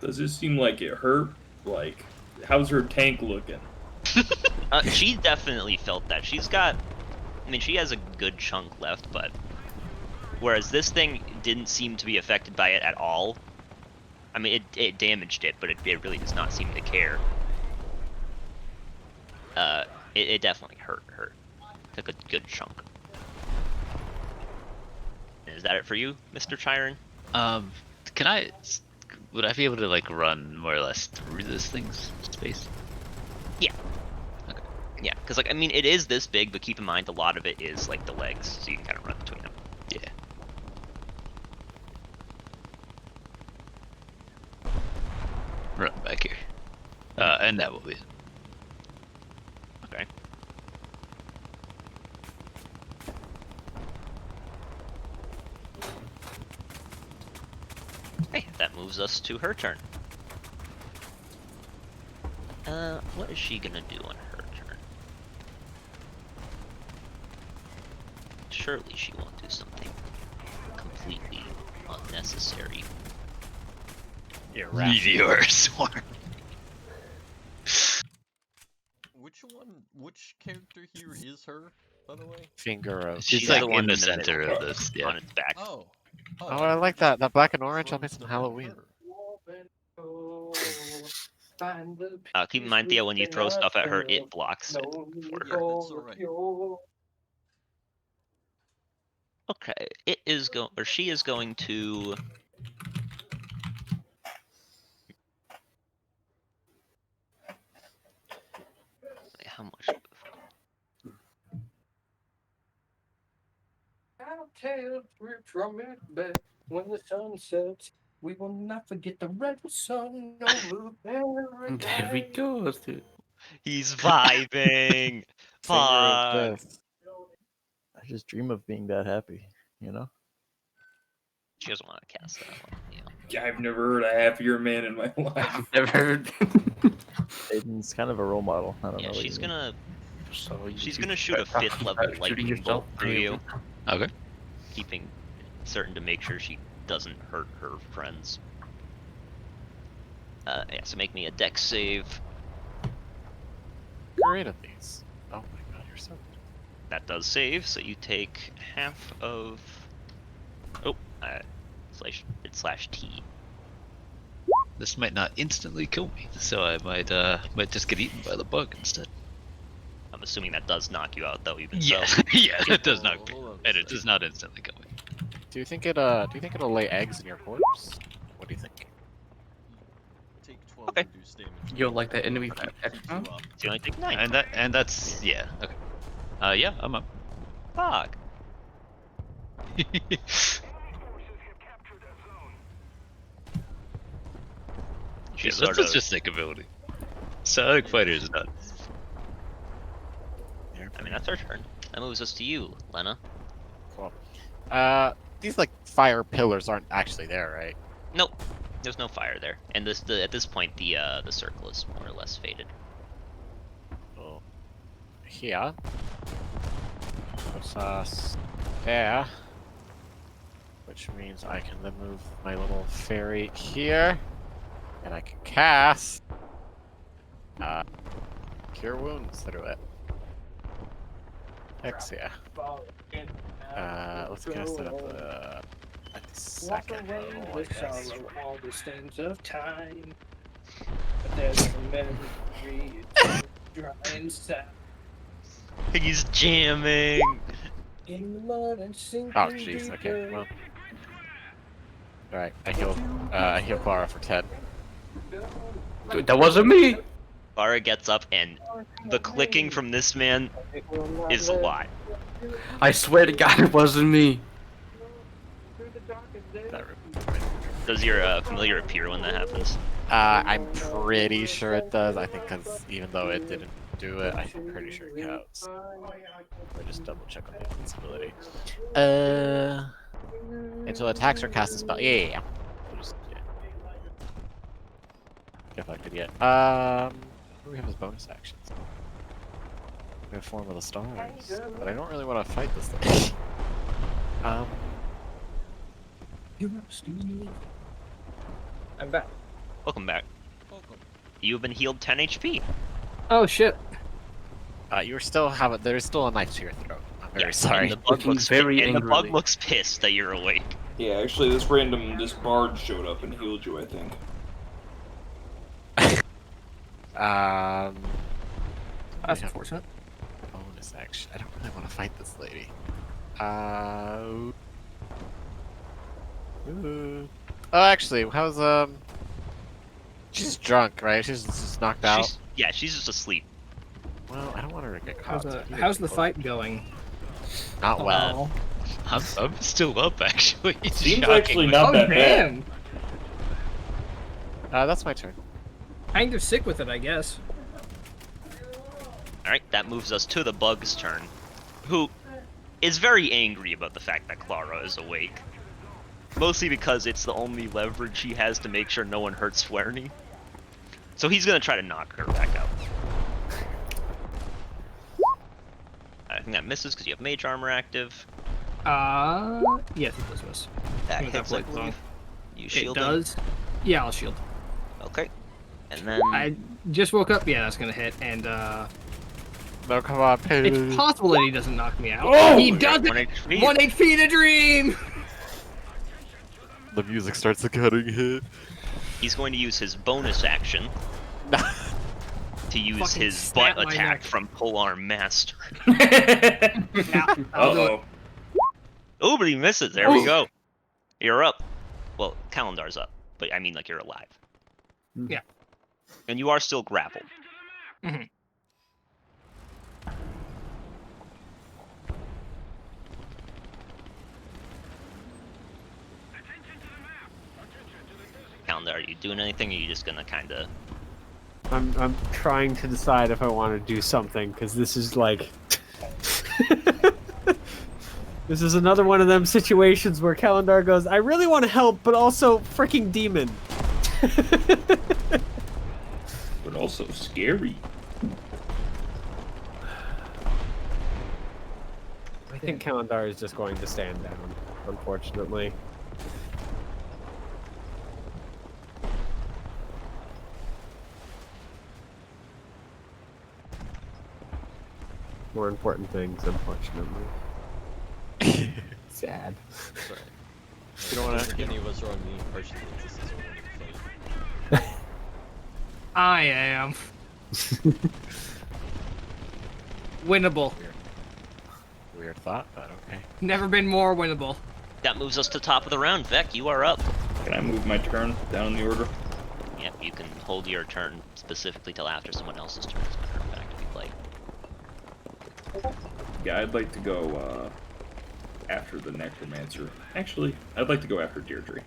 Does it seem like it hurt? Like, how's her tank looking? She definitely felt that. She's got, I mean, she has a good chunk left, but whereas this thing didn't seem to be affected by it at all. I mean, it damaged it, but it really does not seem to care. It definitely hurt her. Took a good chunk. Is that it for you, Mr. Chiron? Would I be able to like run more or less through this thing's space? Yeah. Okay. Yeah, because like I mean, it is this big, but keep in mind a lot of it is like the legs, so you can kind of run between them. Yeah. Run back here. And that will be it. Okay. Hey, that moves us to her turn. What is she gonna do on her turn? Surely she won't do something completely unnecessary. Meteor swarm. Which character here is her, by the way? Finger of. She's the like one in the in the center middle, of this. Yeah. on its back. Oh. Oh, I like that. That black and orange. I'll make some Must have been Halloween. her. Keep in mind, Theo, when you throw stuff at her, it blocks it for Yeah, her. that's alright. Okay, it is or she is going to. Wait, how much? I'll tell we're drumming back when the sun sets. We will not forget the red sun over paradise. There we go, dude. He's vibing. Finger of Fuck. death. I just dream of being that happy, you know? She doesn't want to cast that one. Yeah. Yeah, I've never heard a happier man in my life. Never heard. Aiden's kind of a role model. I don't Yeah, know. what she's you mean. gonna So she's gonna shoot a 5th level shooting lightning yourself bolt through you, Okay. keeping certain to make sure she doesn't hurt her friends. Yeah, so make me a dex save. Great at these. Oh my god, you're so good. That does save, so you take half of. Oh, slash T. This might not instantly kill me, so I might just get eaten by the bug instead. I'm assuming that does knock you out, though. Even Yeah, so. yeah, it does not, Hold on a and it second. does not instantly kill me. Do you think it'll lay eggs in your corpse? What do you think? Take 12 Okay. reduced damage. You'll like that enemy Keeps attack? you up. So you only take 9. And that's yeah. Okay. Yeah, I'm up. Fuck. She Yeah, sort that's of. just sick ability. Sonic Fighter is nuts. I mean, that's our turn. That moves us to you, Lena. Cool. These like fire pillars aren't actually there, right? Nope. There's no fire there, and at this point the circle is more or less faded. Oh. Here. Puts us there. Which means I can then move my little fairy here. And I can cast Cure Wounds through it. Hex yeah. Let's cast it at the second level, I guess. All the stands of time. But there's a memory dry inside. He's jamming. In the mud and sinking Oh jeez, okay, well. Alright, I heal Clara for 10. Dude, that wasn't me. Clara gets up, and the clicking from this man is a lot. I swear to God, it wasn't me. Does your familiar appear when that happens? I'm pretty sure it does. I think because even though it didn't do it, I'm pretty sure it counts. Let me just double check on the invincibility. Until attacks or cast a spell. Yeah. Just, yeah. Get affected yet. What do we have as bonus actions? We have Form of the Stars, but I don't really want to fight this thing. I'm back. Welcome back. Welcome. You've been healed 10 HP. Oh shit. There's still a knife to your throat. I'm very Yeah, sorry. And the bug Looking looks very and the bug angrily. looks pissed that you're awake. Yeah, actually, this bard showed up and healed you, I think. That's unfortunate. Bonus action. I don't really want to fight this lady. Oh, actually, how's she's drunk, right? She's just knocked out. She's just asleep. Well, I don't want her to get caught. How's the fight going? Not well. I'm still up, actually. Seems actually not Oh that bad. damn! That's my turn. Kind of sick with it, I guess. Alright, that moves us to the bug's turn, who is very angry about the fact that Clara is awake. Mostly because it's the only leverage he has to make sure no one hurts Flaherty. So he's gonna try to knock her back out. I think that misses because you have mage armor active. Yes, it does miss. That With hits, that I blade believe. You It shielding? does. Yeah, I'll shield. Okay. And then... I just woke up. Yeah, that's gonna hit, and No, come on, it's possible that he doesn't knock me out. Oh! He doesn't. 1 HP. 1 HP in a dream. The music starts getting hit. He's going to use his bonus action to use Fucking his snap butt my attack neck. from Polearm Master. Yeah, I'll do it. Uh-oh. Oh, but he misses. There we go. You're up. Well, Kalendar's up, but I mean, like, you're alive. Yeah. And you are still grappled. Mhm. Calendar, are you doing anything, or are you just gonna kind of... I'm trying to decide if I want to do something because this is like this is another one of them situations where Calendar goes, I really want to help, but also freaking demon. But also scary. I think Calendar is just going to stand down, unfortunately. More important things, unfortunately. Sad. You don't want I think to. any of us are on me personally. This is a winning fight. I am winnable. Weird thought, but okay. Never been more winnable. That moves us to top of the round. Vec, you are up. Can I move my turn down in the order? Yep, you can hold your turn specifically till after someone else's turn has been actively played. Yeah, I'd like to go after the necromancer. Actually, I'd like to go after Deirdre.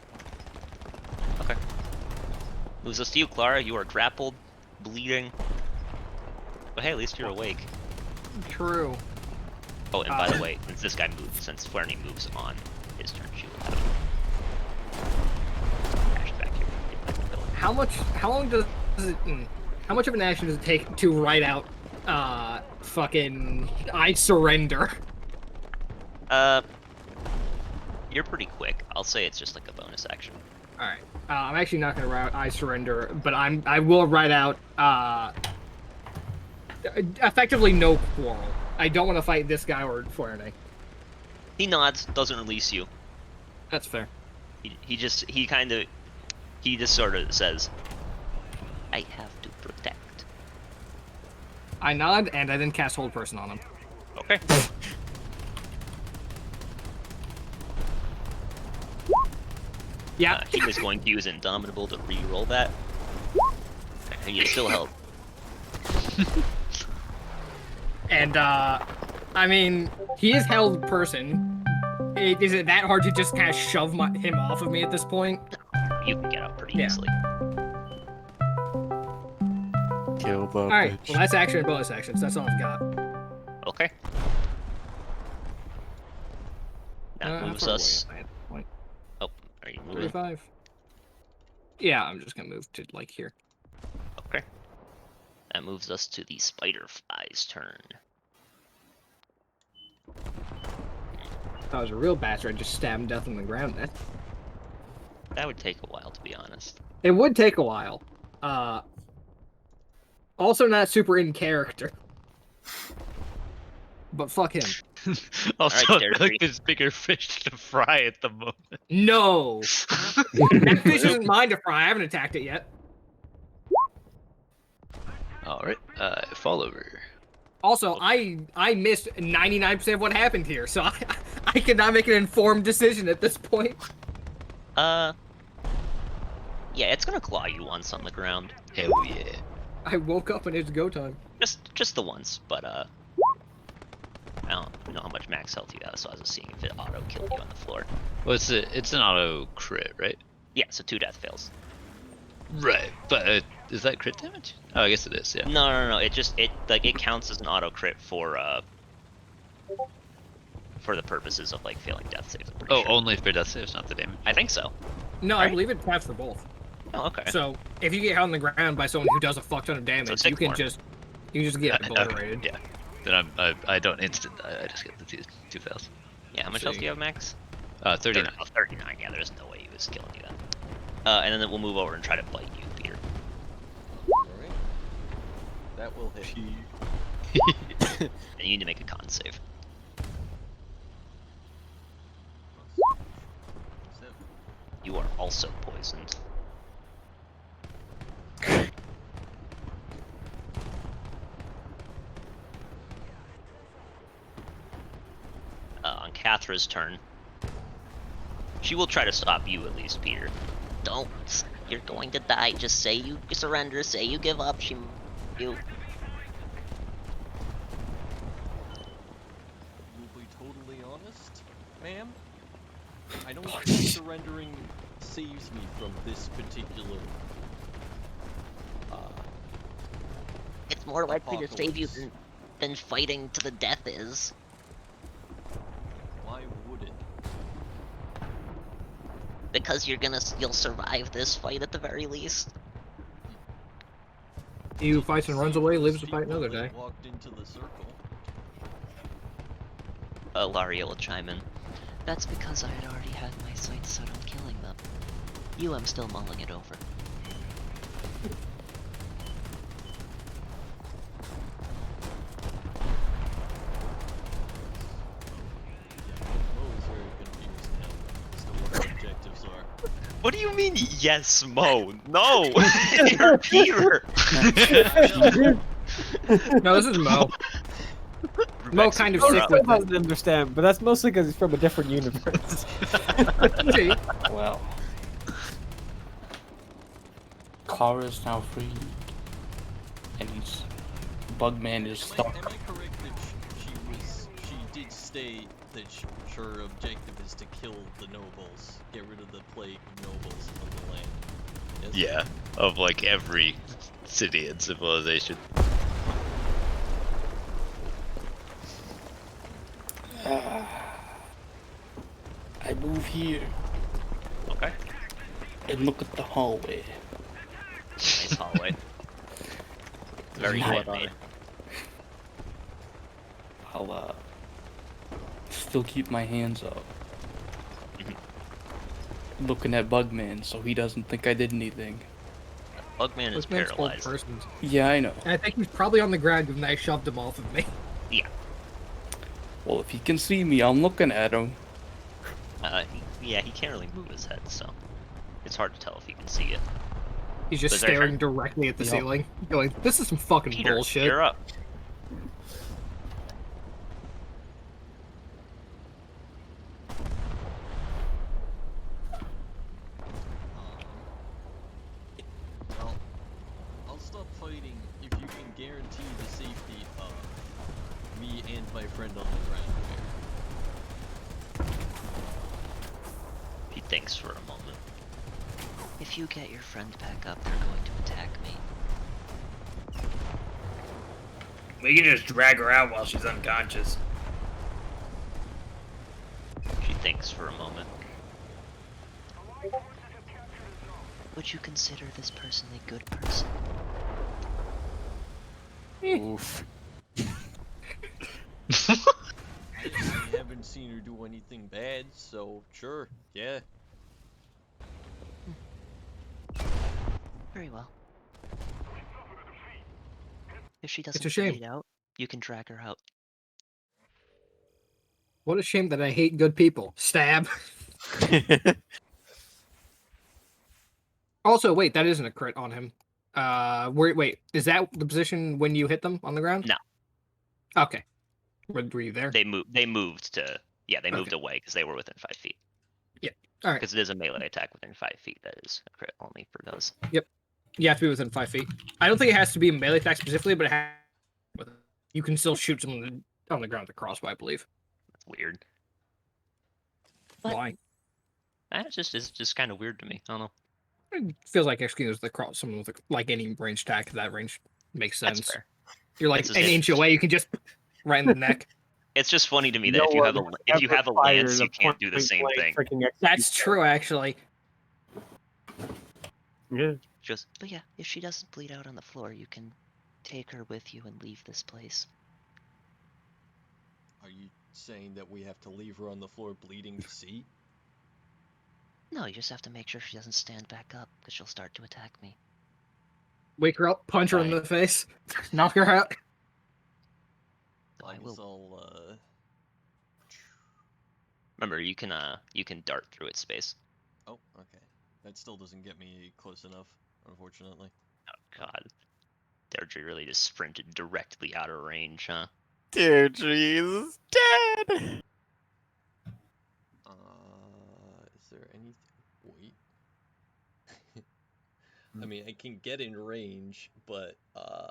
Okay. Moves us to you, Clara. You are grappled, bleeding. But hey, at least you're awake. True. Oh, and by the way, since this guy moves, since Flaherty moves on his turn, she will have dash back here. Get back to building. How long does it, how much of an action does it take to write out, fucking, I surrender? You're pretty quick. I'll say it's just like a bonus action. Alright. I'm actually not gonna write out I surrender, but I will write out, effectively no quarrel. I don't want to fight this guy or Flaherty. He nods, doesn't release you. That's fair. He just sort of says, I have to protect. I nod, and I then cast Hold Person on him. Okay. Yeah. He was going to use Indomitable to re-roll that. And you still held. And I mean, he is held person. Is it that hard to just kind of shove him off of me at this point? You can get out pretty Yeah. easily. Kill the All right. bitch. Well, that's action and bonus actions. That's all I've got. Okay. That How moves far away us. am I at this point? Oh, are you moving? 35. Yeah, I'm just gonna move to like here. Okay. That moves us to the spider fly's turn. If I was a real bastard, I'd just stab him death on the ground then. That would take a while, to be honest. It would take a while. Also not super in character. But fuck him. Also, Alright, I feel Dare like there's bigger fish to fry at the moment. No! That fish isn't mine to fry. I haven't attacked it yet. Alright, fall over. Also, I missed 99% of what happened here, so I cannot make an informed decision at this point. Yeah, it's gonna claw you once on the ground. Hell yeah. I woke up and it's go time. Just the once, but I don't know how much max health you have, so I was just seeing if it auto killed you on the floor. Well, it's an auto crit, right? Yeah, so 2 death fails. Right, but is that crit damage? Oh, I guess it is. Yeah. No. It counts as an auto crit for the purposes of like failing death saves. I'm pretty Oh, sure. only for death saves, not the damage. I think so. No, I Right? believe it counts for both. Oh, okay. So if you get hit on the ground by someone who does a fuck ton of damage, take you can more. just get Okay, obliterated. yeah. Then I don't instant. I just get the two fails. Yeah, how much health do you have, Max? 39. Oh, 39. Yeah, there's no way he was killing you then. And then we'll move over and try to bite you, Peter. Alright. That will hit. And you need to make a con save. 7. You are also poisoned. On Cathra's turn, she will try to stop you at least, Peter. Don't. You're going to die. Just say you surrender. Say you give up. You. Will be totally honest, ma'am. I don't think surrendering saves me from this particular. It's more likely to save you Apocalypse. than fighting to the death is. Why would it? Because you'll survive this fight at the very least. He who fights and runs away lives to fight another People day. that walked into the circle. Laria will chime in. That's because I had already had my sights set on killing them. You, I'm still mulling it over. Mo is very confused now as to what the objectives are. What do you mean, yes, Mo? No! You're Peter! No, this is Mo. Mo kind of You're sick up. with Still doesn't understand, but that's mostly because he's from a different universe. See? Well. Clara is now free. And Bugman is Am stuck. I correct that she did state that her objective is to kill the nobles, get rid of the plague of nobles on the land? Yes? Yeah, of like every city and civilization. I move here Okay. and look at the hallway. Nice hallway. Very Nice. handmade. I'll still keep my hands up. Looking at Bugman so he doesn't think I did anything. Bugman is This man's old paralyzed. person. Yeah, I know. And I think he's probably on the ground when I shoved him off of me. Yeah. Well, if he can see me, I'm looking at him. Yeah, he can't really move his head, so it's hard to tell if he can see it. He's just Was there a staring turn? directly at the Yep. ceiling, going, "This is some fucking Peter, bullshit." you're up. Well, I'll stop fighting if you can guarantee my friend on the ground. He thinks for a moment. If you get your friend back up, they're going to attack me. We can just drag her out while she's unconscious. She thinks for a moment. Would you consider this person a good person? Oof. I haven't seen her do anything bad, so sure, yeah. Very well. If she doesn't a shame. bleed out, you can drag her out. What a shame that I hate good people. Stab. Also, wait, that isn't a crit on him. Wait, is that the position when you hit them on the ground? No. Okay. Were you there? They moved to. Yeah, they moved Okay. away because they were within 5 feet. All right. Because it is a melee attack within 5 feet. That is a crit only for those. You have to be within 5 feet. I don't think it has to be a melee attack specifically, but you can still shoot someone on the ground with a crossbow, I believe. That's weird. What? Why? It's just kind of weird to me. I don't know. It feels like executing with the cross, someone with like any range attack. That range makes sense. That's fair. You're like It's an just- inch away. You can just right in the neck. It's just funny to me that No if you have one if you ever have a fired lance, a you can't do the same point-blank thing. freaking That's execute true, actually. Yeah. Just But yeah, if she doesn't bleed out on the floor, you can take her with you and leave this place. Are you saying that we have to leave her on the floor bleeding to see? No, you just have to make sure she doesn't stand back up, because she'll start to attack me. Wake her up, punch her in Right. the face, knock her out. So I I guess will. I'll, remember, you can dart through its space. Oh, okay. That still doesn't get me close enough, unfortunately. Oh God, Deirdre really just sprinted directly out of range, huh? Deirdre is dead. Is there anything? Wait. I mean, I can get in range, but oh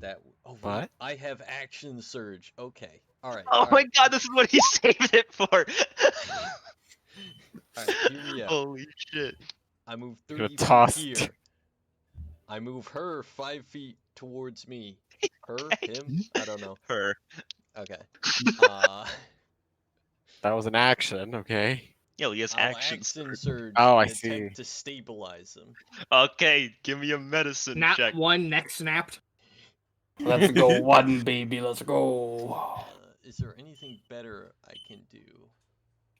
wait, What? I have action surge. Okay, all right. Oh all my right. God, this is what he saved it for. All right, hear me out. Holy shit! I move You're 30 tossed. feet here. I move her 5 feet towards me. Her, him, I don't know. Her. Okay. That was an action, okay. Yo, he has I'll action. action surge Oh, I and see. attempt to stabilize him. Okay, give me a medicine Not check. one, neck snapped. Let's go, one baby. Let's go. Is there anything better I can do?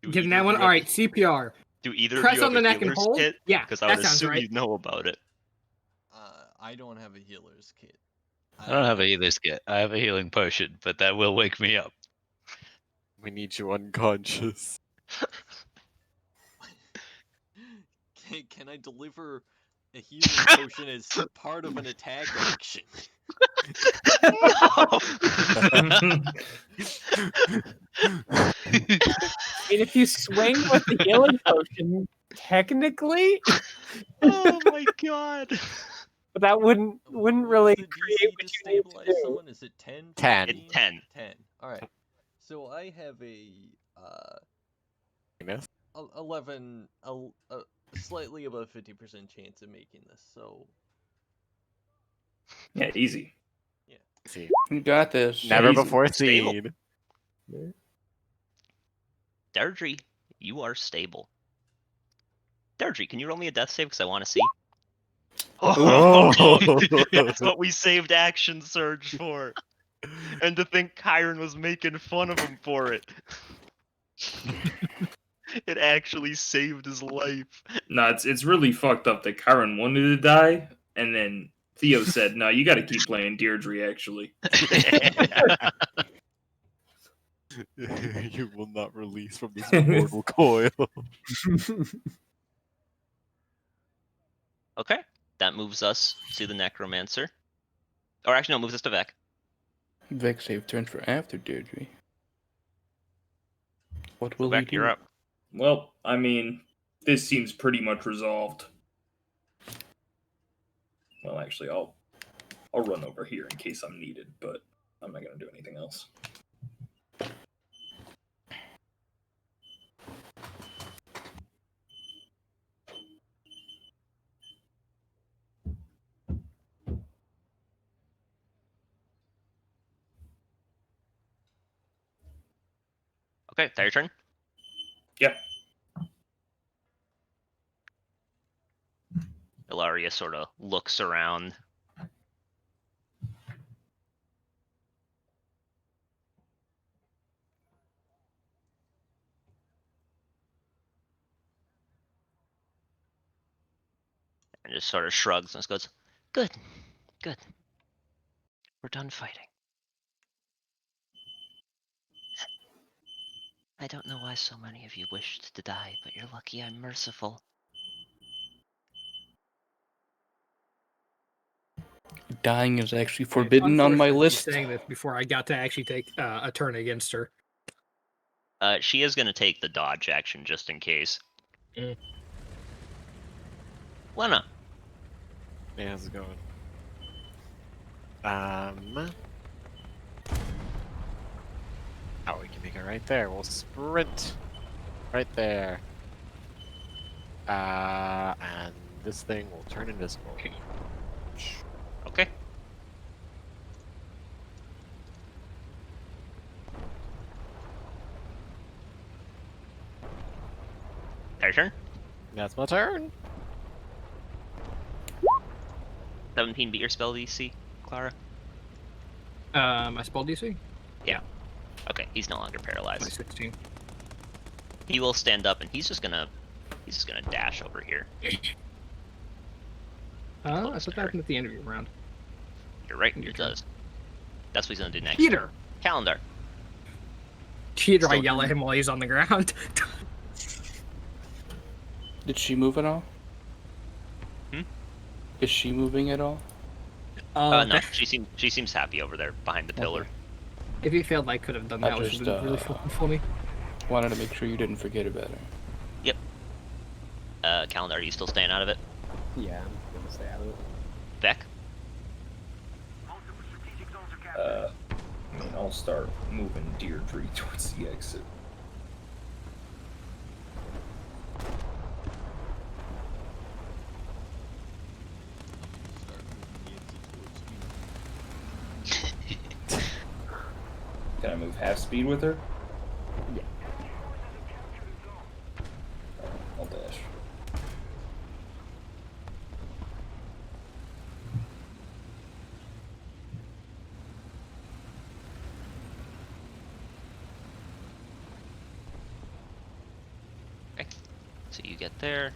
Do Getting either that of one. you All have- right, CPR. Do either of Press you on have the a neck and healer's hold. kit? Yeah, Because I that would sounds assume right. you know about it. I don't have a healer's kit. I don't have a healer's kit. I have a healing potion, but that will wake me up. We need you unconscious. Can I deliver a healing potion as part of an attack action? And if you swing with the healing potion, technically, Oh my God! but that wouldn't What's really the create DC what to you need to stabilize do. someone? Is it 10? 10. 15? It's 10. 10. Alright. So I have a Miss? 11, slightly above 50% chance of making this. So Yeah, easy. See. You got this. Never Easy. before Stable. seen. Deirdre, you are stable. Deirdre, can you roll me a death save? Because I want to see. Oh. That's what we saved action surge for. And to think Kyron was making fun of him for it. It actually saved his life. No, it's really fucked up that Karen wanted to die, and then Theo said, "No, you got to keep playing Deirdre." Actually, You will not release from this mortal coil. Okay, that moves us to the necromancer. Or actually, no, it moves us to Vec. Vex save turns for after Deirdre. What will we Vec, do? you're up. well, I mean, this seems pretty much resolved. Well, actually, I'll I'll run over here in case I'm needed, but I'm not gonna do anything else. Okay, is that your turn? Yeah. Ilaria sort of looks around. And just sort of shrugs and just goes, Good. Good. We're done fighting. I don't know why so many of you wished to die, but you're lucky I'm merciful. Dying is actually forbidden on my Unfortunately, list. saying this before I got to actually take a turn against her. she is going to take the dodge action just in case. Mm. Lena. Yeah, how's it going? Oh, we can make it right there. We'll sprint right there. And this thing will turn invisible. Okay. Your turn. That's my turn. 17 beat your spell DC, Clara? My spell DC? Okay, he's no longer My paralyzed. 16. He will stand up and he's just gonna dash over here. That's what happened at the end of your round. You're right, it does. That's what he's gonna do next. Peter! Calendar. Cheater, I Still- yell at him while he's on the ground. Did she move at all? Hmm? Is she moving at all? No, she seems happy over there behind the pillar. If he failed, I could have done that, which just, would have been really fucking funny. Wanted to make sure you didn't forget about her. Calendar, are you still staying out of it? Yeah, I'm gonna stay out of it. Beck? I'll start moving Deirdre towards the exit. Start moving the exit towards me. Can I move half speed with her? Yeah. I'll dash. Okay. So you get there.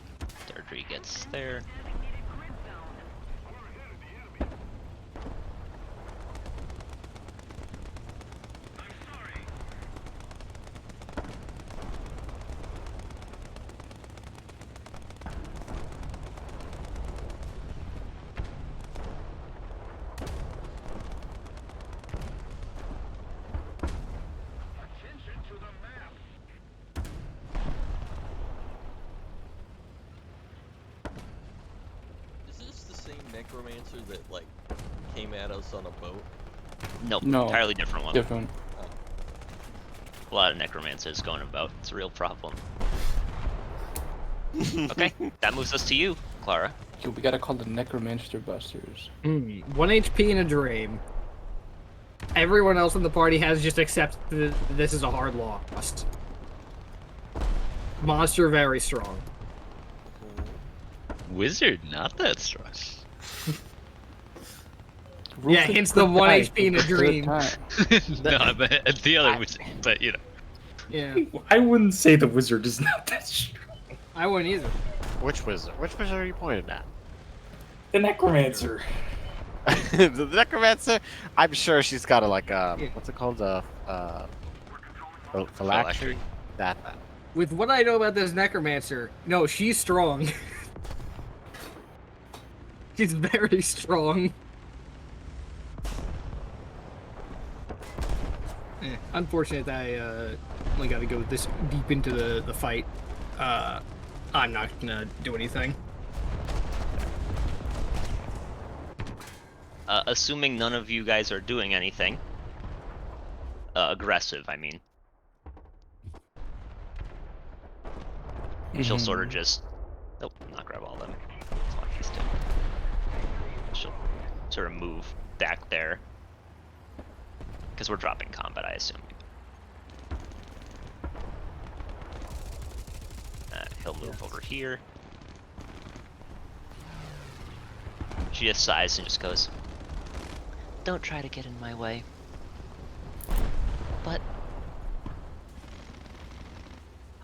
Deirdre gets there. Is this the same necromancer that like came at us on a boat? Nope. No. Entirely different one. Different. A lot of necromancers going about. It's a real problem. Okay, that moves us to you, Clara. Yo, we gotta call the Necromancer Busters. 1 HP in a dream. Everyone else in the party has just accepted that this is a hard loss. Monster very strong. Wizard, not that strong. Yeah, hence the 1 HP in a dream. No, I meant the other wizard, but you know. Yeah, I wouldn't say the wizard is not that strong. I wouldn't either. Which wizard? Which wizard are you pointing at? The necromancer. The necromancer? I'm sure she's got a like what's it called? Phylactery? Phylactery. That. With what I know about this necromancer, no, she's strong. She's very strong. Unfortunate that I only got to go this deep into the fight. I'm not gonna do anything. Assuming none of you guys are doing anything aggressive, I mean, she'll sort of just. Nope, not grab all of them. Let's watch these two. She'll sort of move back there because we're dropping combat, I assume. He'll move over here. She just sighs and just goes, Don't try to get in my way. But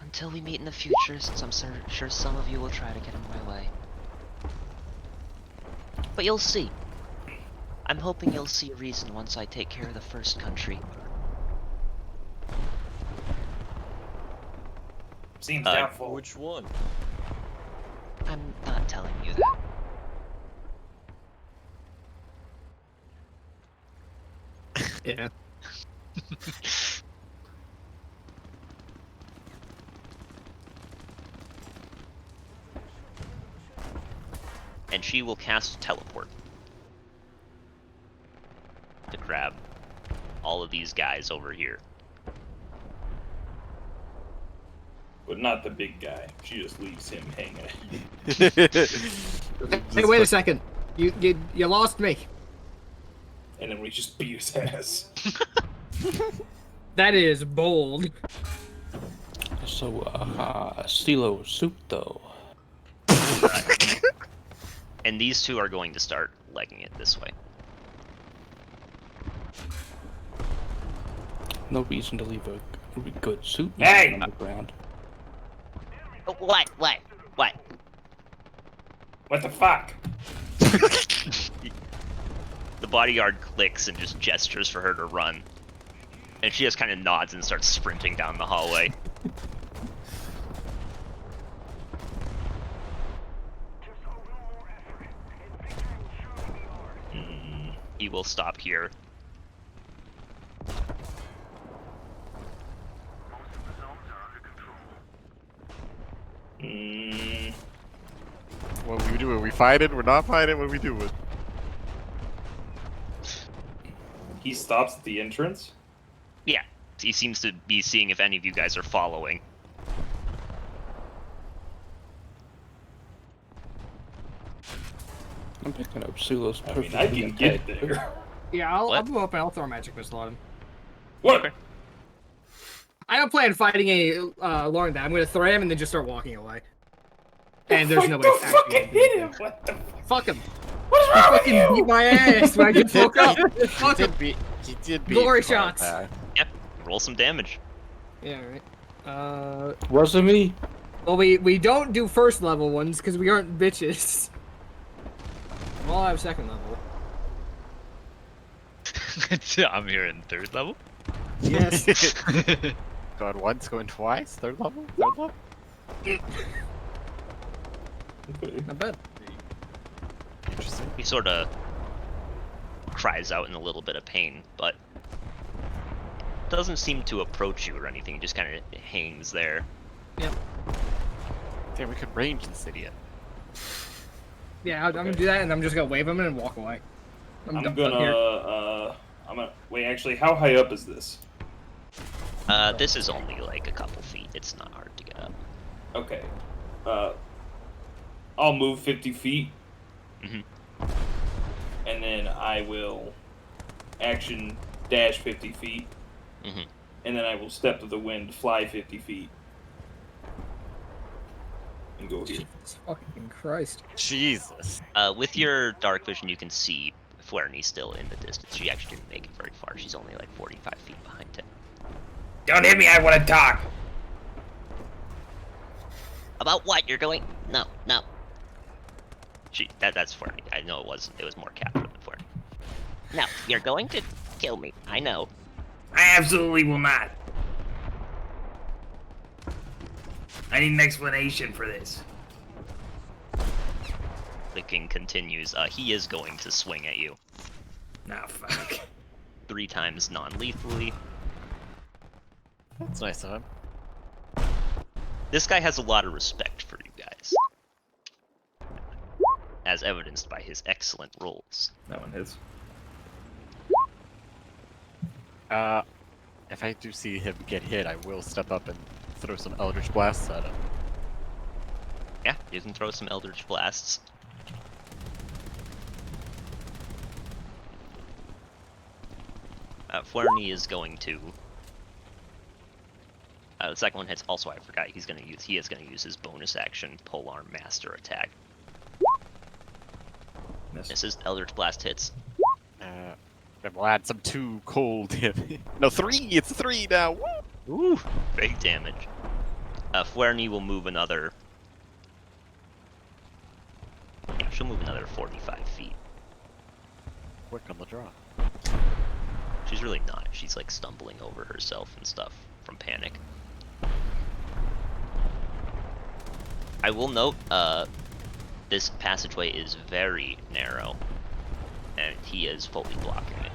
until we meet in the future, since I'm sure some of you will try to get in my way. But you'll see. I'm hoping you'll see a reason once I take care of the first country. Seems doubtful. Which one? I'm not telling you that. Yeah. and she will cast teleport to grab all of these guys over here. But not the big guy. She just leaves him hanging. Hey, wait a second. You lost me. And then we just beat his ass. That is bold. So, Stilo soup though. And these two are going to start legging it this way. No reason to leave a good soup Hey! on the ground. What? What the fuck? The bodyguard clicks and just gestures for her to run. And she just kind of nods and starts sprinting down the hallway. He will stop here. What are we doing? We fighting? We're not fighting? What are we doing? He stops at the entrance? Yeah, he seems to be seeing if any of you guys are following. I'm picking up Sulo's I perfect. mean, I can get there. Yeah, I'll What? move up and I'll throw a magic missile at him. What? Okay. I don't plan fighting any along that. I'm gonna throw him and then just start walking away. And there's no way to fucking actually hit him! What the fuck him. What's He wrong with fucking you? beat my ass when I get woke up. Fuck him. He did beat Glory Carl shots. back. Yep, roll some damage. Yeah, right. Wasn't me. Well, we don't do first level ones because we aren't bitches. Well, I have second level. I'm here in third level. Yes. Going once, going twice, third level, third level. Not bad. Interesting. He sort of cries out in a little bit of pain, but doesn't seem to approach you or anything. He just kind of hangs there. Yep. Damn, we could range this idiot. Yeah, I'm gonna do that, and I'm just gonna wave him and walk away. I'm done gonna, here. wait, actually, how high up is this? This is only like a couple feet. It's not hard to get up. Okay. I'll move 50 feet. Mhm. And then I will action dash 50 feet. Mhm. And then I will step to the wind, fly 50 feet. And go here. Jesus fucking Christ. Jesus. With your dark vision, you can see Flaherty still in the distance. She actually didn't make it very far. She's only like 45 feet behind him. Don't hit me, I want to talk! About what? You're going? No. That's Flaherty. I know it was more Catherine than Flaherty. No, you're going to kill me. I know. I absolutely will not. I need an explanation for this. The king continues. He is going to swing at you Nah, fuck. 3 times non-lethally. That's nice of him. This guy has a lot of respect for you guys. As as evidenced by his excellent rolls. That one hits. If I do see him get hit, I will step up and throw some Eldritch Blasts at him. Yeah, you can throw some Eldritch Blasts. Flerny is going to. The second one hits. Also, I forgot he is going to use his bonus action Polearm Master attack. Misses. Eldritch Blast hits. And we'll add some 2 cold. No, 3. It's 3 now. Woo! Ooh, big damage. Flerny will move another. Yeah, she'll move another 45 feet. Quick on the draw. She's really not. She's like stumbling over herself and stuff from panic. I will note, this passageway is very narrow, and he is fully blocking it.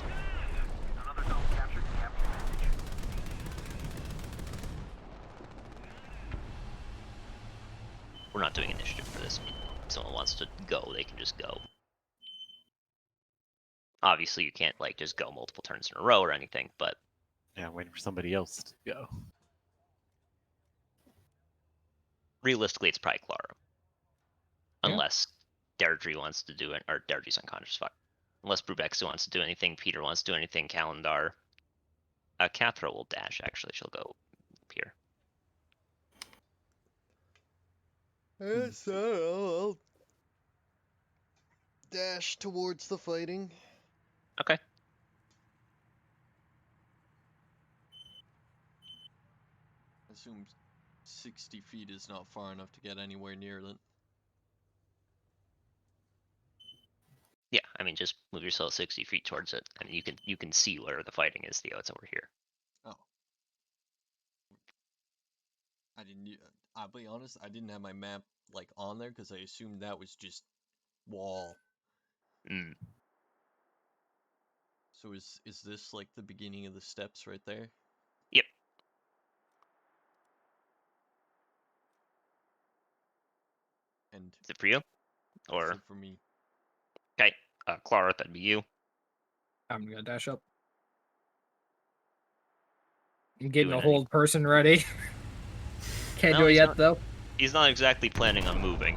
We're not doing initiative for this. If someone wants to go, they can just go. Obviously, you can't like just go multiple turns in a row or anything, but Yeah, I'm waiting for somebody else to go. realistically, it's probably Clara. Yeah. Unless Deirdre wants to do it, or Deirdre's unconscious, fuck. Unless Brubex wants to do anything, Peter wants to do anything, Calendar. Cathro will dash, actually, she'll go here. Yes, I'll dash towards the fighting. Okay. Assume 60 feet is not far enough to get anywhere near them. Yeah, I mean, just move yourself 60 feet towards it. I mean, you can see where the fighting is, Theo. It's over here. Oh. I didn't. I'll be honest. I didn't have my map like on there because I assumed that was just wall. Mm. So is this like the beginning of the steps right there? Yep. And Is it for you? Or also for me. okay, Clara, that'd be you. I'm gonna dash up. I'm getting Doing a hold person ready. Can't No, do it he's yet not. though. He's not exactly planning on moving.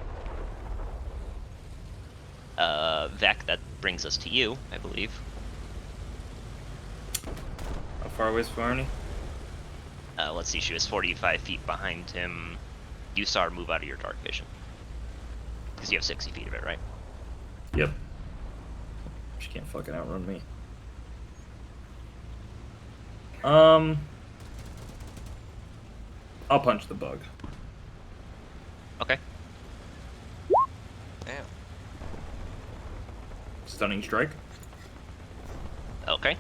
Vec, that brings us to you, I believe. How far away is Flarney? Let's see, she was 45 feet behind him. You saw her move out of your dark vision. Because you have 60 feet of it, right? Yep. She can't fucking outrun me. I'll punch the bug. Okay. Damn. Stunning strike. Okay.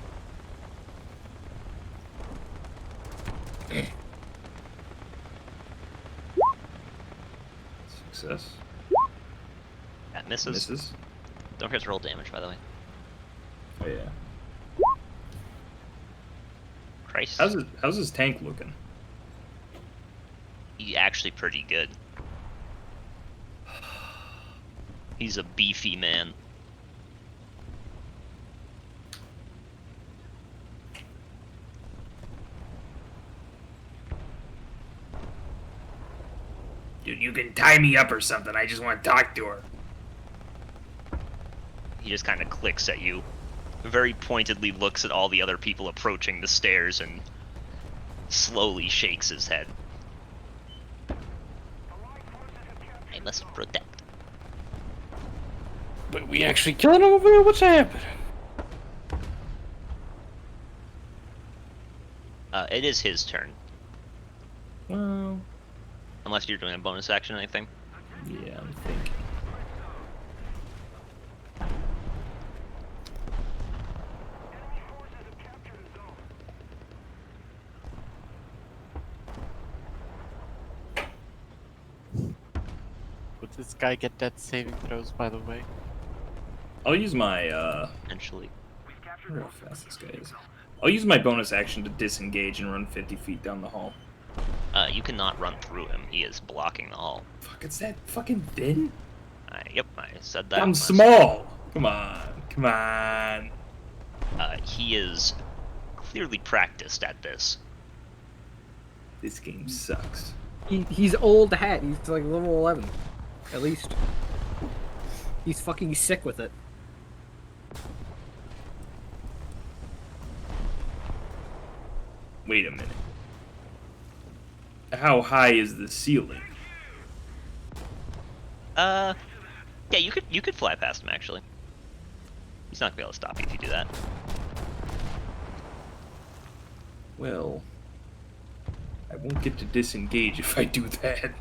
Success. That misses. Misses. Don't forget to roll damage, by the way. Oh yeah. Christ. How's his tank looking? He's actually pretty good. He's a beefy man. Dude, you can tie me up or something. I just want to talk to her. He just kind of clicks at you. Very pointedly looks at all the other people approaching the stairs and slowly shakes his head. I must protect. But we actually killed him over there? What's happening? It is his turn. Well, Unless you're doing a bonus action or anything. yeah, I'm thinking. Would this guy get death saving throws, by the way? I'll use my Eventually. I wonder how fast this guy is. I'll use my bonus action to disengage and run 50 feet down the hall. You cannot run through him. He is blocking the hall. Fuck, it's that fucking thin? Yep, I said that. I'm last small. Come on, come on. He is clearly practiced at this. This game sucks. He's old hat. He's like level 11, at least. He's fucking sick with it. Wait a minute. How high is the ceiling? Yeah, you could fly past him actually. He's not gonna be able to stop you if you do that. Well, I won't get to disengage if I do that.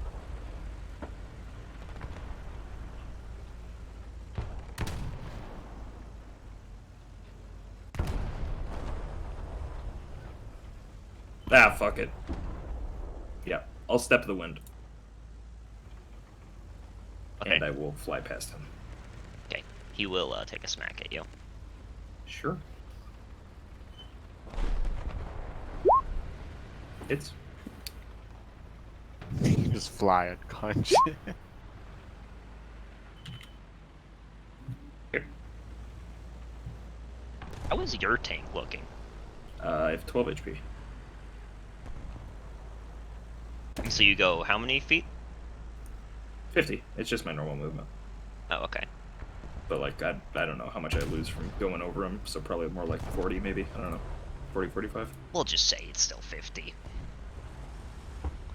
Ah, fuck it. Yeah, I'll step the wind. Okay. And I will fly past him. Okay, he will take a smack at you. Sure. It's You just fly unconscious. How is your tank looking? I have 12 HP. So you go how many feet? 50. It's just my normal movement. Oh, okay. But like I don't know how much I lose from going over him, so probably more like 40 maybe. I don't know. 40, 45. We'll just say it's still 50.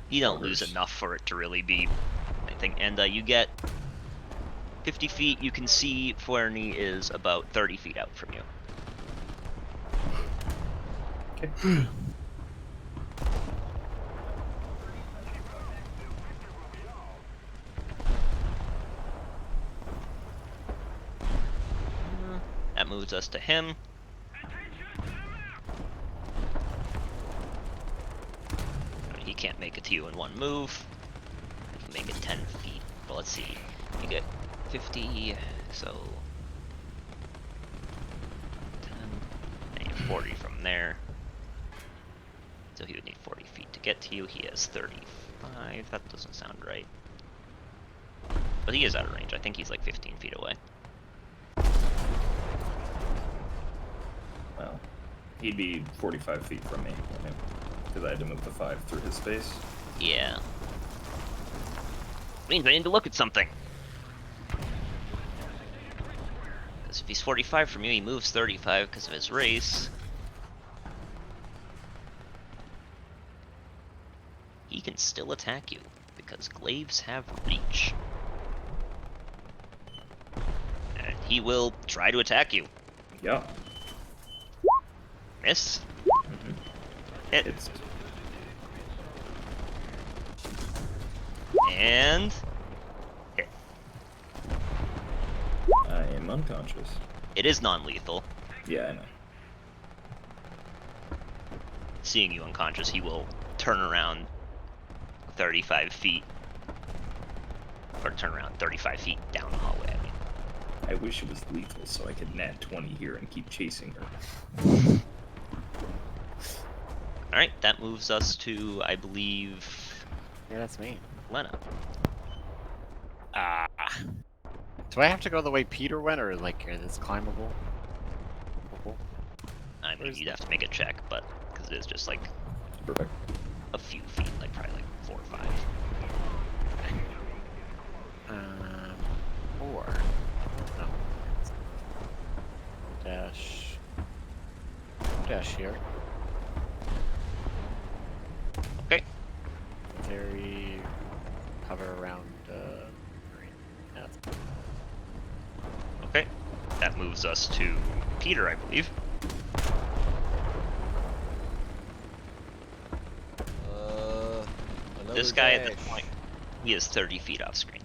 You don't lose enough for it to really be anything. And you get 50 feet. You can see Flaherty is about 30 feet out from you. Okay. That moves us to him. He can't make it to you in one move. He can make it 10 feet. But let's see. You get 50, so 10, and 40 from there. So he would need 40 feet to get to you. He has 35. That doesn't sound right. But he is out of range. I think he's like 15 feet away. Well, he'd be 45 feet from me, because I had to move the 5 through his space. Yeah. Means I need to look at something. Because if he's 45 from you, he moves 35 because of his race. He can still attack you, because glaives have reach. And he will try to attack you. Yeah. Miss. Hit. It's And hit. I am unconscious. It is non-lethal. Yeah, I know. Seeing you unconscious, he will turn around 35 feet. Or turn around 35 feet down the hallway, I mean. I wish it was lethal so I could nat 20 here and keep chasing her. Alright, that moves us to, I believe, Yeah, that's me. Lena. Do I have to go the way Peter went, or like is this climbable? I mean, Where's you'd have to make a check, but, because it is just like Perfect. a few feet, like probably like 4 or 5. Or no. Dash here. Okay. Carry, hover around. Green. Yeah, that's good. Okay. That moves us to Peter, I believe. Another This guy at dash. this point, he is 30 feet off screen.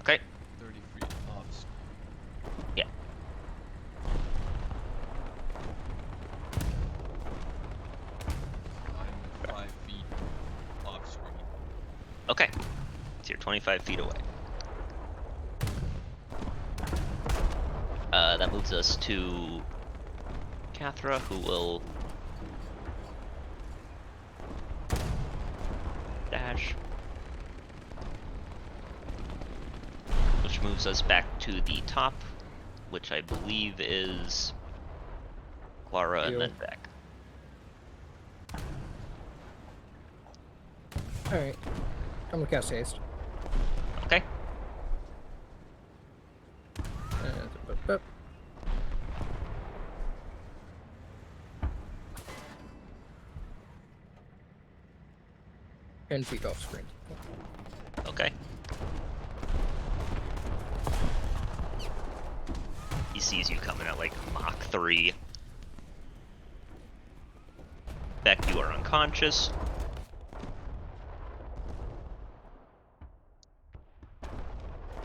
Okay. 30 feet off. Yeah. I'm 5 feet off screen. Okay. So you're 25 feet away. That moves us to Kathra, who will dash. which moves us back to the top, which I believe is Clara and You. then back. Alright. I'm gonna cast haste. Okay. And feet off screen. Okay. He sees you coming at like Mach 3. Beck, you are unconscious.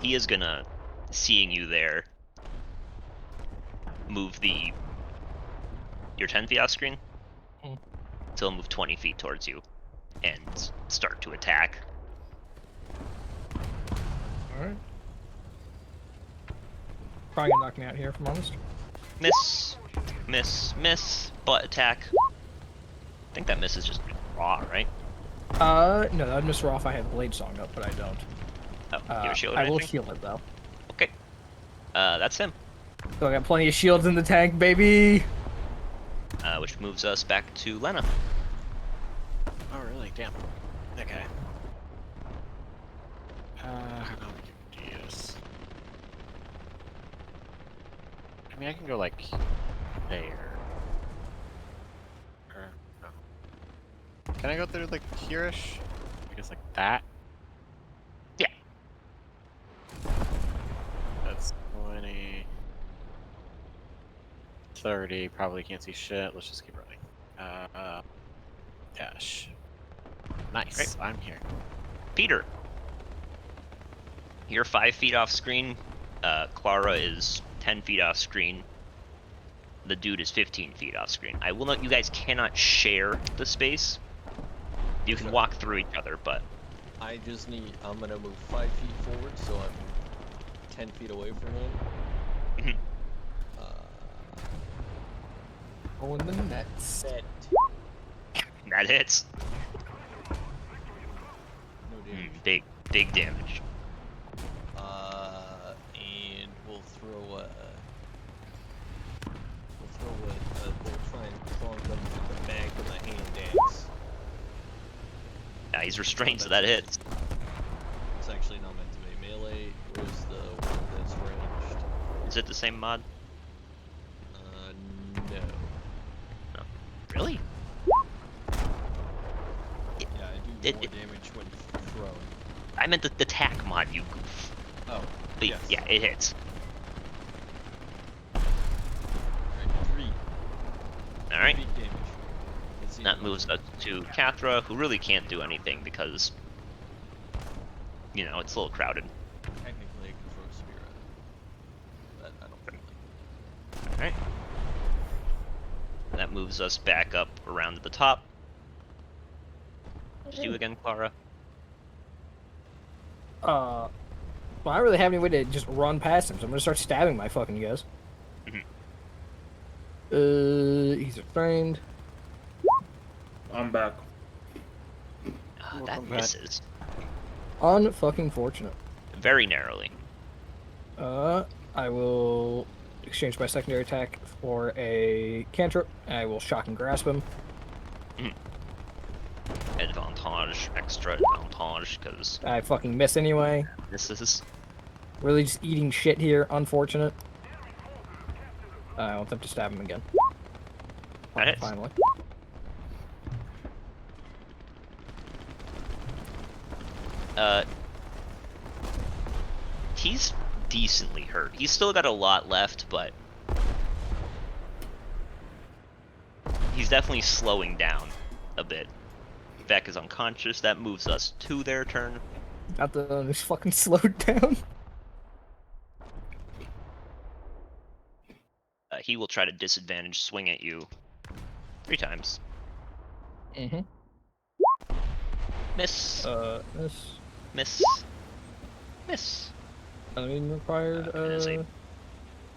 He is gonna, seeing you there, move your 10 feet off screen. Mm. So he'll move 20 feet towards you and start to attack. Alright. Probably gonna knock me out here, if I'm honest. Miss, miss, miss, butt attack. I think that miss is just raw, right? No, I'd miss raw if I had Blade Song up, but I don't. Oh, you have a shield or I will anything? heal it, though. Okay. That's him. So I got plenty of shields in the tank, baby! Which moves us back to Lena. Oh, really? Damn. Okay. How do we do this? I mean, I can go like there. Or no. Can I go through like here-ish? I guess like that. Yeah. That's 20. 30. Probably can't see shit. Let's just keep running. Dash. Nice. Great. I'm here. Peter. You're 5 feet off screen. Clara is 10 feet off screen. The dude is 15 feet off screen. I will note you guys cannot share the space. You can walk through each other, but I just need. I'm gonna move 5 feet forward, so I'm 10 feet away from him. Mhm. Oh, in the nets. Set. that hits. No damage. Big damage. And we'll throw a. We'll try and clunk them with the back of the hand axe. Yeah, he's restrained, so that hits. It's actually not meant to be melee. Where's the one that's ranged? Is it the same mod? No. Really? Yeah, I do more damage when thrown. I meant the attack mod, you goof. Oh. But Yes. yeah, it hits. Alright, 3. Alright. Big damage. Let's see That if moves us to Kathra, who really can't do anything because, you know, it's a little crowded. Technically, I can throw a spear at it. But I don't feel like. Alright. That moves us back up around to the top. Just you again, Clara. Well, I don't really have any way to just run past him, so I'm gonna start stabbing my fucking guys. He's restrained. I'm back. That Welcome back. misses. Unfucking fortunate. Very narrowly. I will exchange my secondary attack for a cantrip. I will shock and grasp him. Advantage, extra advantage, because I fucking miss anyway. misses. Really just eating shit here. Unfortunate. I want them to stab him again. That hits. Finally. He's decently hurt. He's still got a lot left, but he's definitely slowing down a bit. Beck is unconscious. That moves us to their turn. Not the he's fucking slowed down. He will try to disadvantage swing at you 3 times. Mm-hmm. Miss. Miss. Miss. Miss. Unrequired, as a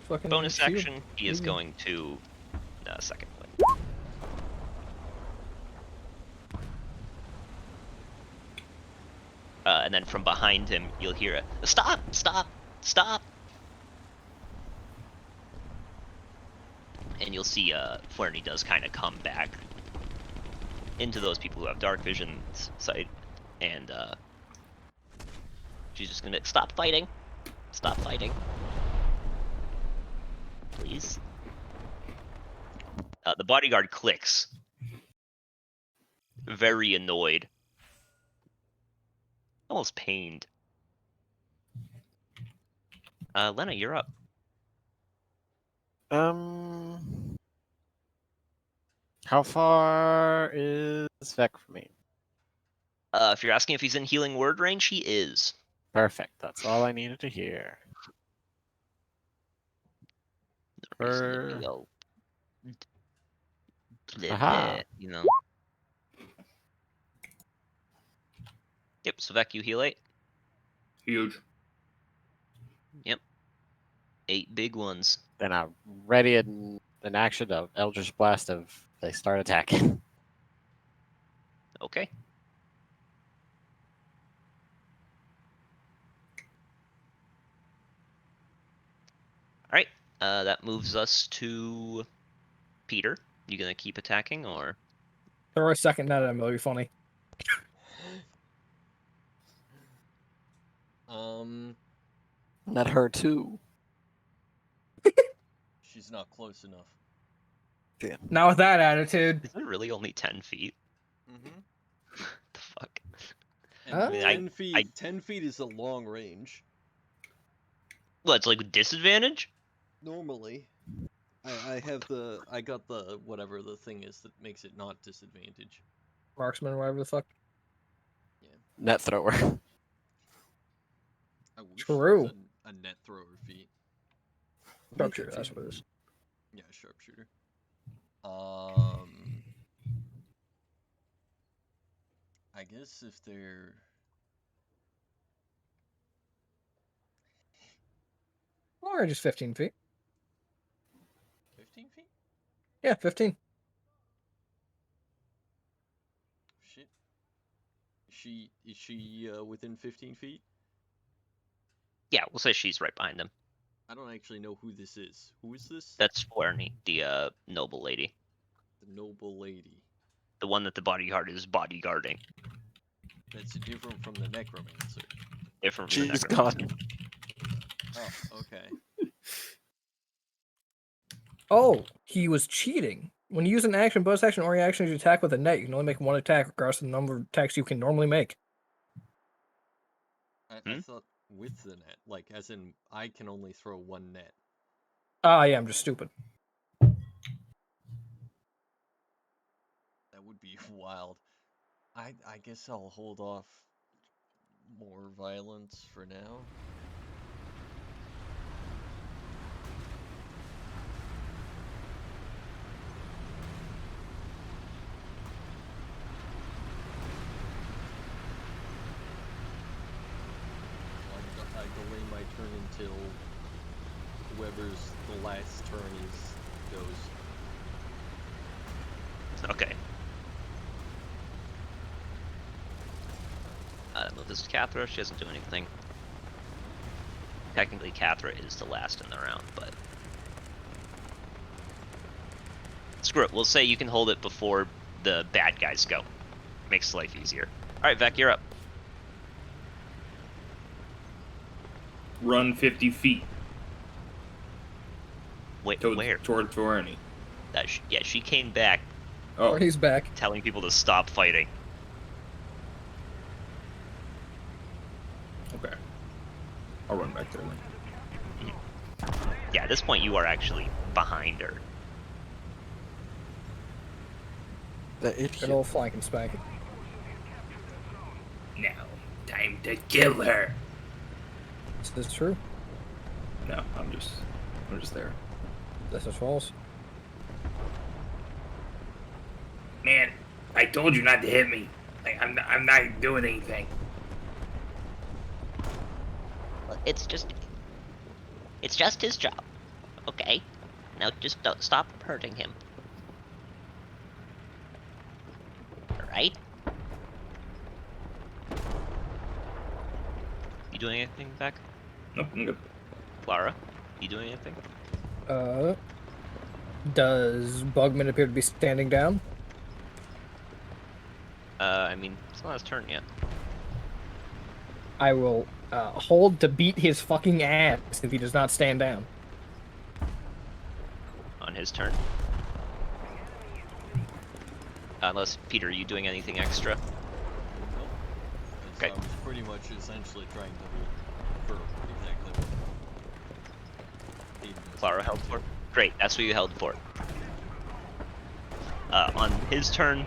fucking bonus shield. action, he is Mhm. going to second one. And then from behind him, you'll hear a stop, stop, Stop! And you'll see Flerny does kind of come back into those people who have dark vision sight, and she's just gonna stop fighting. Stop fighting. Please. The bodyguard clicks. Very annoyed. Almost pained. Lena, you're up. How far is Vec from me? If you're asking if he's in healing word range, he is. Perfect. That's all I needed to hear. Reason to be all Aha. you know. Yep, so Vec, you heal 8. Huge. Yep. 8 big ones. Then I ready an action of Eldritch Blast if they start attacking. Okay. Alright, that moves us to Peter. You gonna keep attacking, or? Throw a second net at him, it'll be funny. Not her too. She's not close enough. Damn. Not with that attitude. Is it really only 10 feet? Mm-hmm. The fuck? And I mean, 10 feet. 10 feet is a long range. What, it's like with disadvantage? Normally, I got the whatever the thing is that makes it not disadvantage. Marksman, whatever the fuck. Net thrower. I wish True. it was a net thrower feat. Sharpshooter, that's what it is. Yeah, sharpshooter. I guess if they're Long range is 15 feet. 15 feet? Yeah, 15. Shit. Is she within 15 feet? Yeah, we'll say she's right behind him. I don't actually know who this is. Who is this? That's Flerny, the noble lady. The noble lady. The one that the bodyguard is bodyguarding. That's different from the necromancer. Different from the She's necromancer. gone. Oh, okay. Oh, he was cheating. When you use an action, bonus action, or reaction, you attack with a net, you can only make one attack regardless of the number of attacks you can normally make. I thought with the net, like as in I can only throw one net. Ah, yeah, I'm just stupid. That would be wild. I guess I'll hold off more violence for now. I delay my turn until whoever's the last turn goes. Okay. Move this to Cathra. She doesn't do anything. Technically, Cathra is the last in the round, but screw it. We'll say you can hold it before the bad guys go. Makes life easier. All right, Vec, you're up. Run 50 feet. Wait, Toward, where? Toward Thorny. Yeah, she came back Oh, He's back. telling people to stop fighting. okay. I'll run back there then. Yeah, at this point, you are actually behind her. The Good idiot. old flanking spanking. Now, time to kill her. This is true. No, I'm just there. This is false. Man, I told you not to hit me. Like I'm not doing anything. It's just his job. Okay? Now just don't stop hurting him. Alright? You doing anything, Vec? Nope, I'm good. Clara, you doing anything? Does Bugman appear to be standing down? I mean, it's not his turn yet. I will hold to beat his fucking ass if he does not stand down. On his turn. Unless, Peter, are you doing anything extra? Nope. Okay. I was pretty much essentially trying to hold for exactly what Hayden was Clara held for? Great, that's what you held for. On his turn,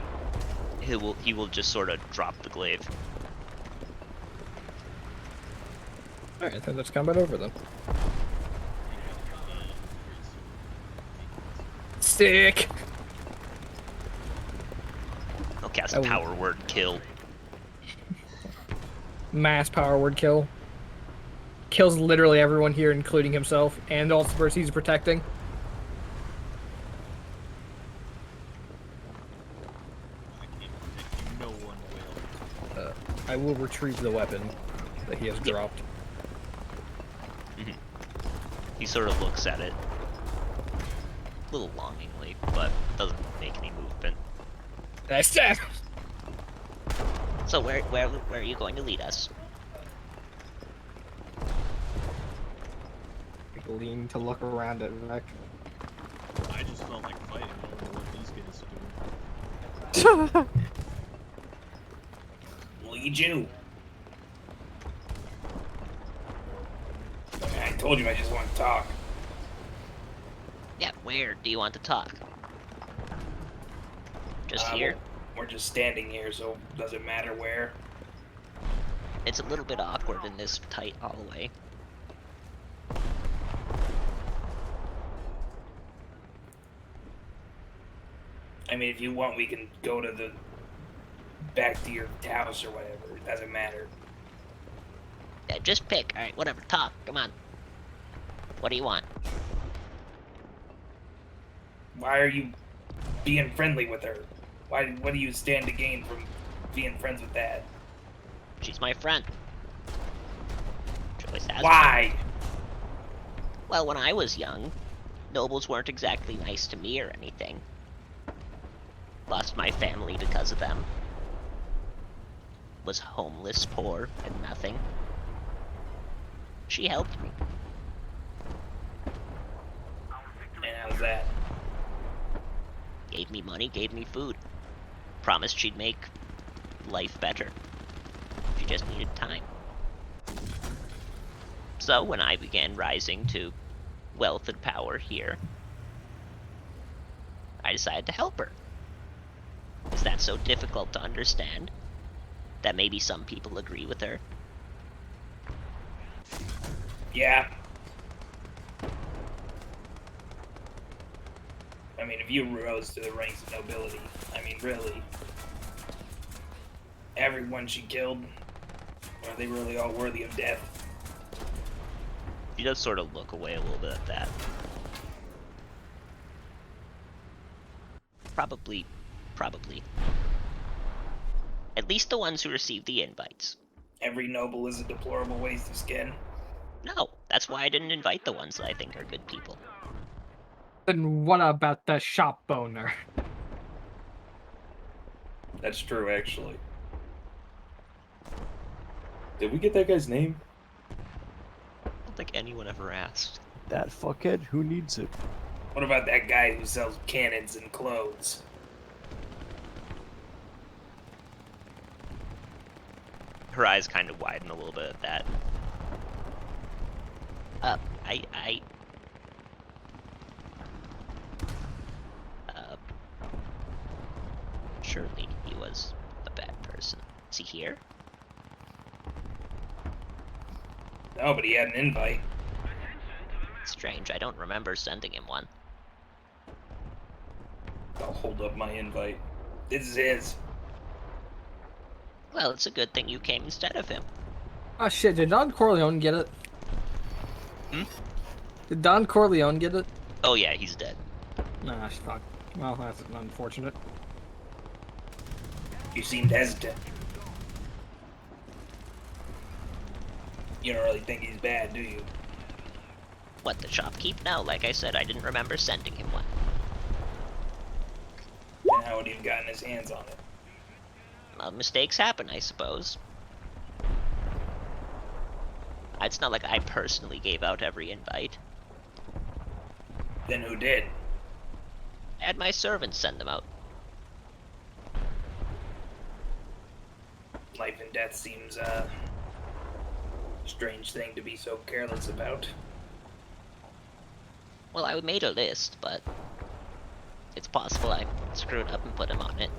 he will just sort of drop the glaive. Alright, then let's combat over then. Sick! I'll cast I a will- power word kill. Mass power word kill. Kills literally everyone here, including himself, and also the person he's protecting. No one will. I will retrieve the weapon that he has dropped. He sort of looks at it a little longingly, but doesn't make any movement. That's that! So where are you going to lead us? Lean to look around at Vec. I just felt like fighting. I don't know what these guys are doing. Lead you. I told you I just want to talk. Yeah, where do you want to talk? Just here? We're just standing here, so does it matter where? It's a little bit awkward in this tight hallway. I mean, if you want, we can go to the back to your house or whatever. It doesn't matter. Yeah, just pick. Alright, whatever. Talk. Come on. What do you want? Why are you being friendly with her? What do you stand to gain from being friends with that? She's my friend. She always has been. Why? Well, when I was young, nobles weren't exactly nice to me or anything. Lost my family because of them. Was homeless, poor, and nothing. She helped me. And how's that? Gave me money, gave me food. Promised she'd make life better. She just needed time. So when I began rising to wealth and power here, I decided to help her. Is that so difficult to understand? That maybe some people agree with her? Yeah. I mean, if you rose to the ranks of nobility, I mean, really, everyone she killed, are they really all worthy of death? He does sort of look away a little bit at that. Probably. At least the ones who received the invites. Every noble is a deplorable waste of skin. No, that's why I didn't invite the ones that I think are good people. Then what about the shop owner? That's true, actually. Did we get that guy's name? I don't think anyone ever asked. That fuckhead? Who needs it? What about that guy who sells cannons and clothes? Her eyes kind of widen a little bit at that. Surely he was a bad person. Is he here? No, but he had an invite. Strange, I don't remember sending him one. I'll hold up my invite. This is his. Well, it's a good thing you came instead of him. Oh shit, did Don Corleone get it? Hmm? Did Don Corleone get it? Oh yeah, he's dead. Nah, fuck. Well, that's unfortunate. You seemed hesitant. You don't really think he's bad, do you? What, the shopkeep? No, like I said, I didn't remember sending him one. And how would he have gotten his hands on it? Well, mistakes happen, I suppose. It's not like I personally gave out every invite. Then who did? I had my servants send them out. Life and death seems a strange thing to be so careless about. Well, I made a list, but it's possible I screwed up and put him on it.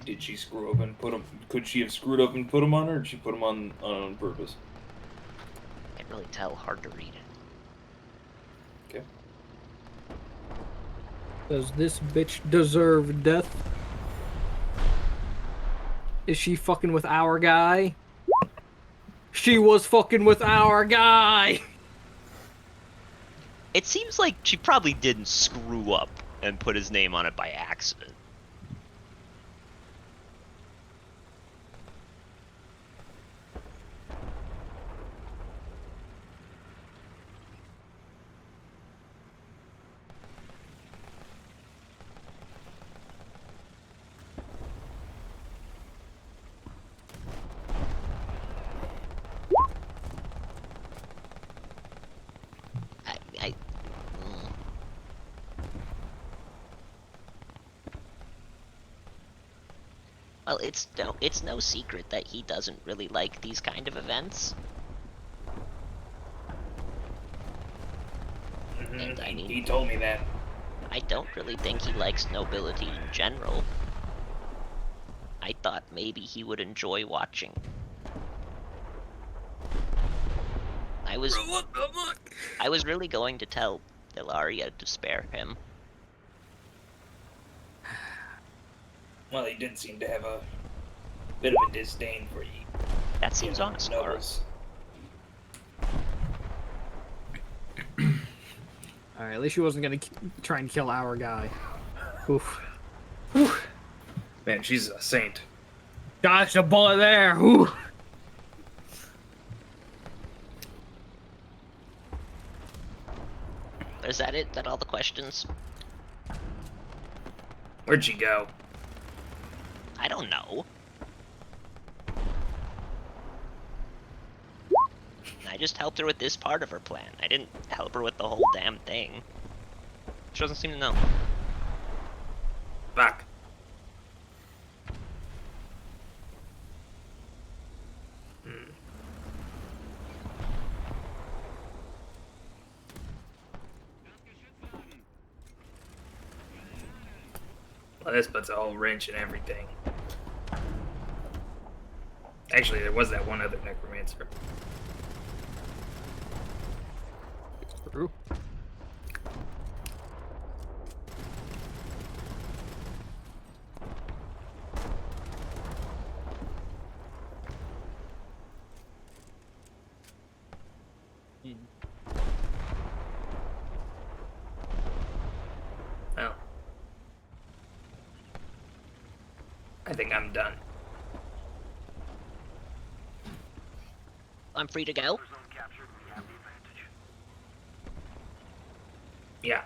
Did she screw up and put him? Could she have screwed up and put him on, or did she put him on purpose? Can't really tell, hard to read. Okay. Does this bitch deserve death? Is she fucking with our guy? She was fucking with our guy! It seems like she probably didn't screw up and put his name on it by accident. Well, it's no secret that he doesn't really like these kind of events. And I mean, He told me that. I don't really think he likes nobility in general. I thought maybe he would enjoy watching. I was really going to tell Ilaria to spare him. Well, he did seem to have a bit of a disdain for you. That seems honest, Laura. Nobles. Alright, at least she wasn't gonna try and kill our guy. Oof. Man, she's a saint. Dodged a bullet there! Ooh. Is that it? That all the questions? Where'd she go? I don't know. I just helped her with this part of her plan. I didn't help her with the whole damn thing. She doesn't seem to know. Fuck. Well, this puts a whole wrench in everything. Actually, there was that one other necromancer. True. Well, I think I'm done. I'm free to go. Yeah.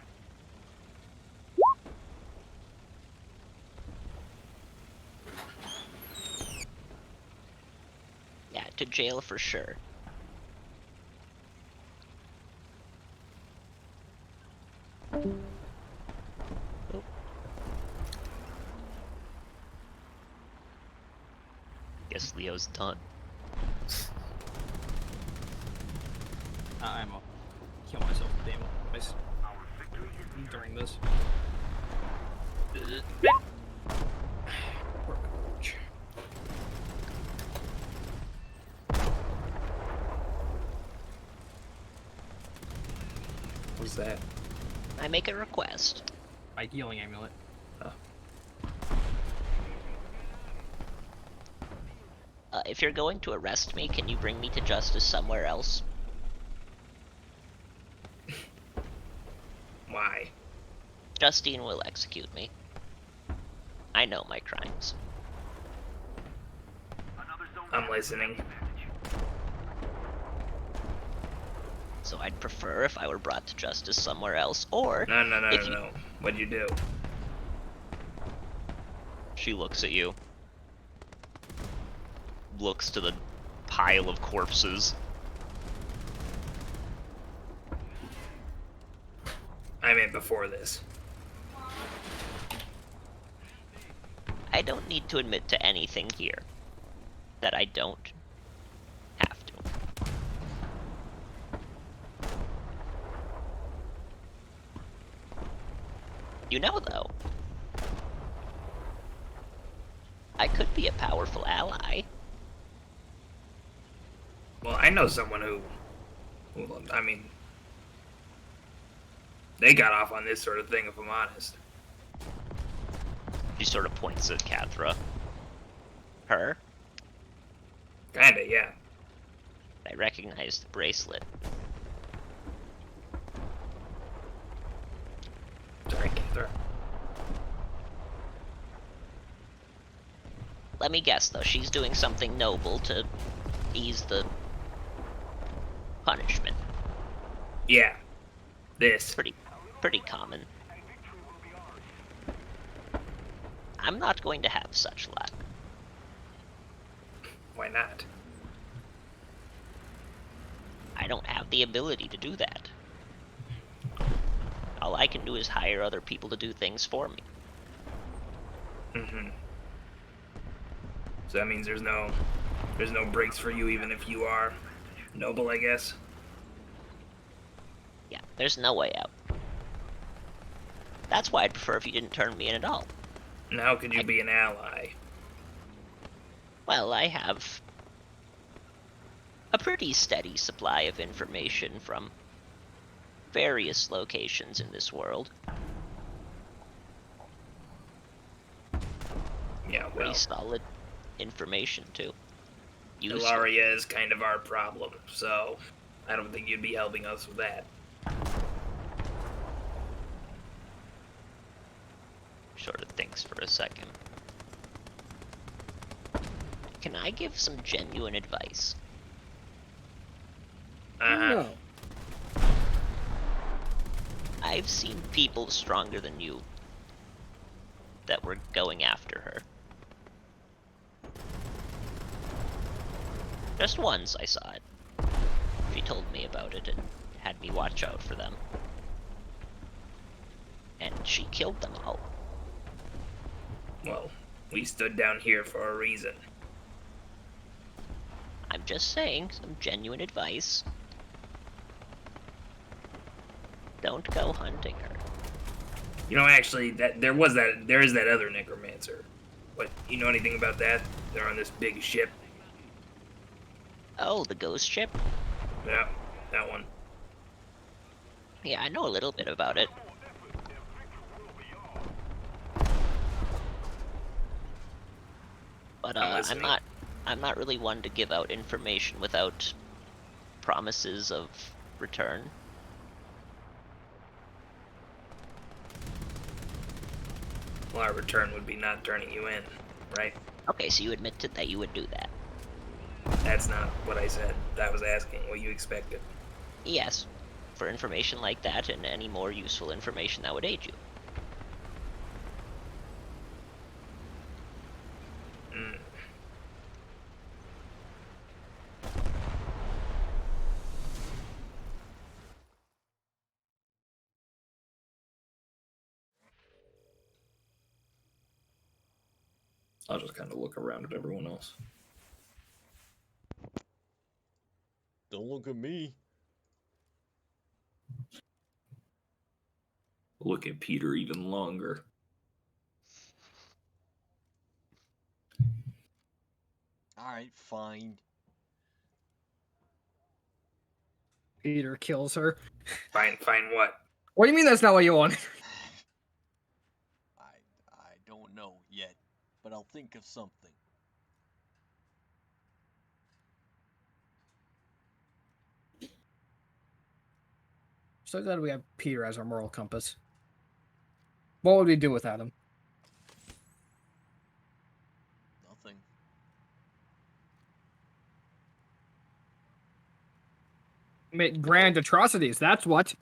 Yeah, to jail for sure. Guess Leo's done. I'm gonna kill myself damn twice during this. What's that? I make a request. My healing amulet. If you're going to arrest me, can you bring me to justice somewhere else? Why? Justine will execute me. I know my crimes. I'm listening. So I'd prefer if I were brought to justice somewhere else, or No. What'd you do? She looks at you. Looks to the pile of corpses. I meant before this. I don't need to admit to anything here that I don't have to. You know, though, I could be a powerful ally. Well, I know someone who I mean, they got off on this sort of thing, if I'm honest. She sort of points at Cathra. Her? Kinda, yeah. I recognize the bracelet. Sorry, Cather. Let me guess, though, she's doing something noble to ease the punishment. Yeah. This. Pretty common. I'm not going to have such luck. Why not? I don't have the ability to do that. All I can do is hire other people to do things for me. Mm-hmm. So that means there's no breaks for you, even if you are noble, I guess. Yeah, there's no way out. That's why I'd prefer if you didn't turn me in at all. And how could you be an ally? Well, I have a pretty steady supply of information from various locations in this world. Yeah, well, Pretty solid information, too. Useful. Ilaria is kind of our problem, so I don't think you'd be helping us with that. Sort of thinks for a second. Can I give some genuine advice? Uh-huh. No. I've seen people stronger than you that were going after her. Just once I saw it. She told me about it and had me watch out for them. And she killed them all. Well, we stood down here for a reason. I'm just saying, some genuine advice. Don't go hunting her. You know, actually, there is that other necromancer. What, you know anything about that? They're on this big ship. Oh, the ghost ship? Yeah, that one. Yeah, I know a little bit about it. But I'm not really one to give out information without promises of return. Well, our return would be not turning you in, right? Okay, so you admitted that you would do that. That's not what I said. I was asking what you expected. Yes, for information like that and any more useful information that would aid you. Mm. I'll just kind of look around at everyone else. Don't look at me. Look at Peter even longer. Alright, fine. Peter kills her. Fine what? What do you mean that's not what you want? I don't know yet, but I'll think of something. So glad we have Peter as our moral compass. What would we do without him? Nothing. Commit grand atrocities, that's what.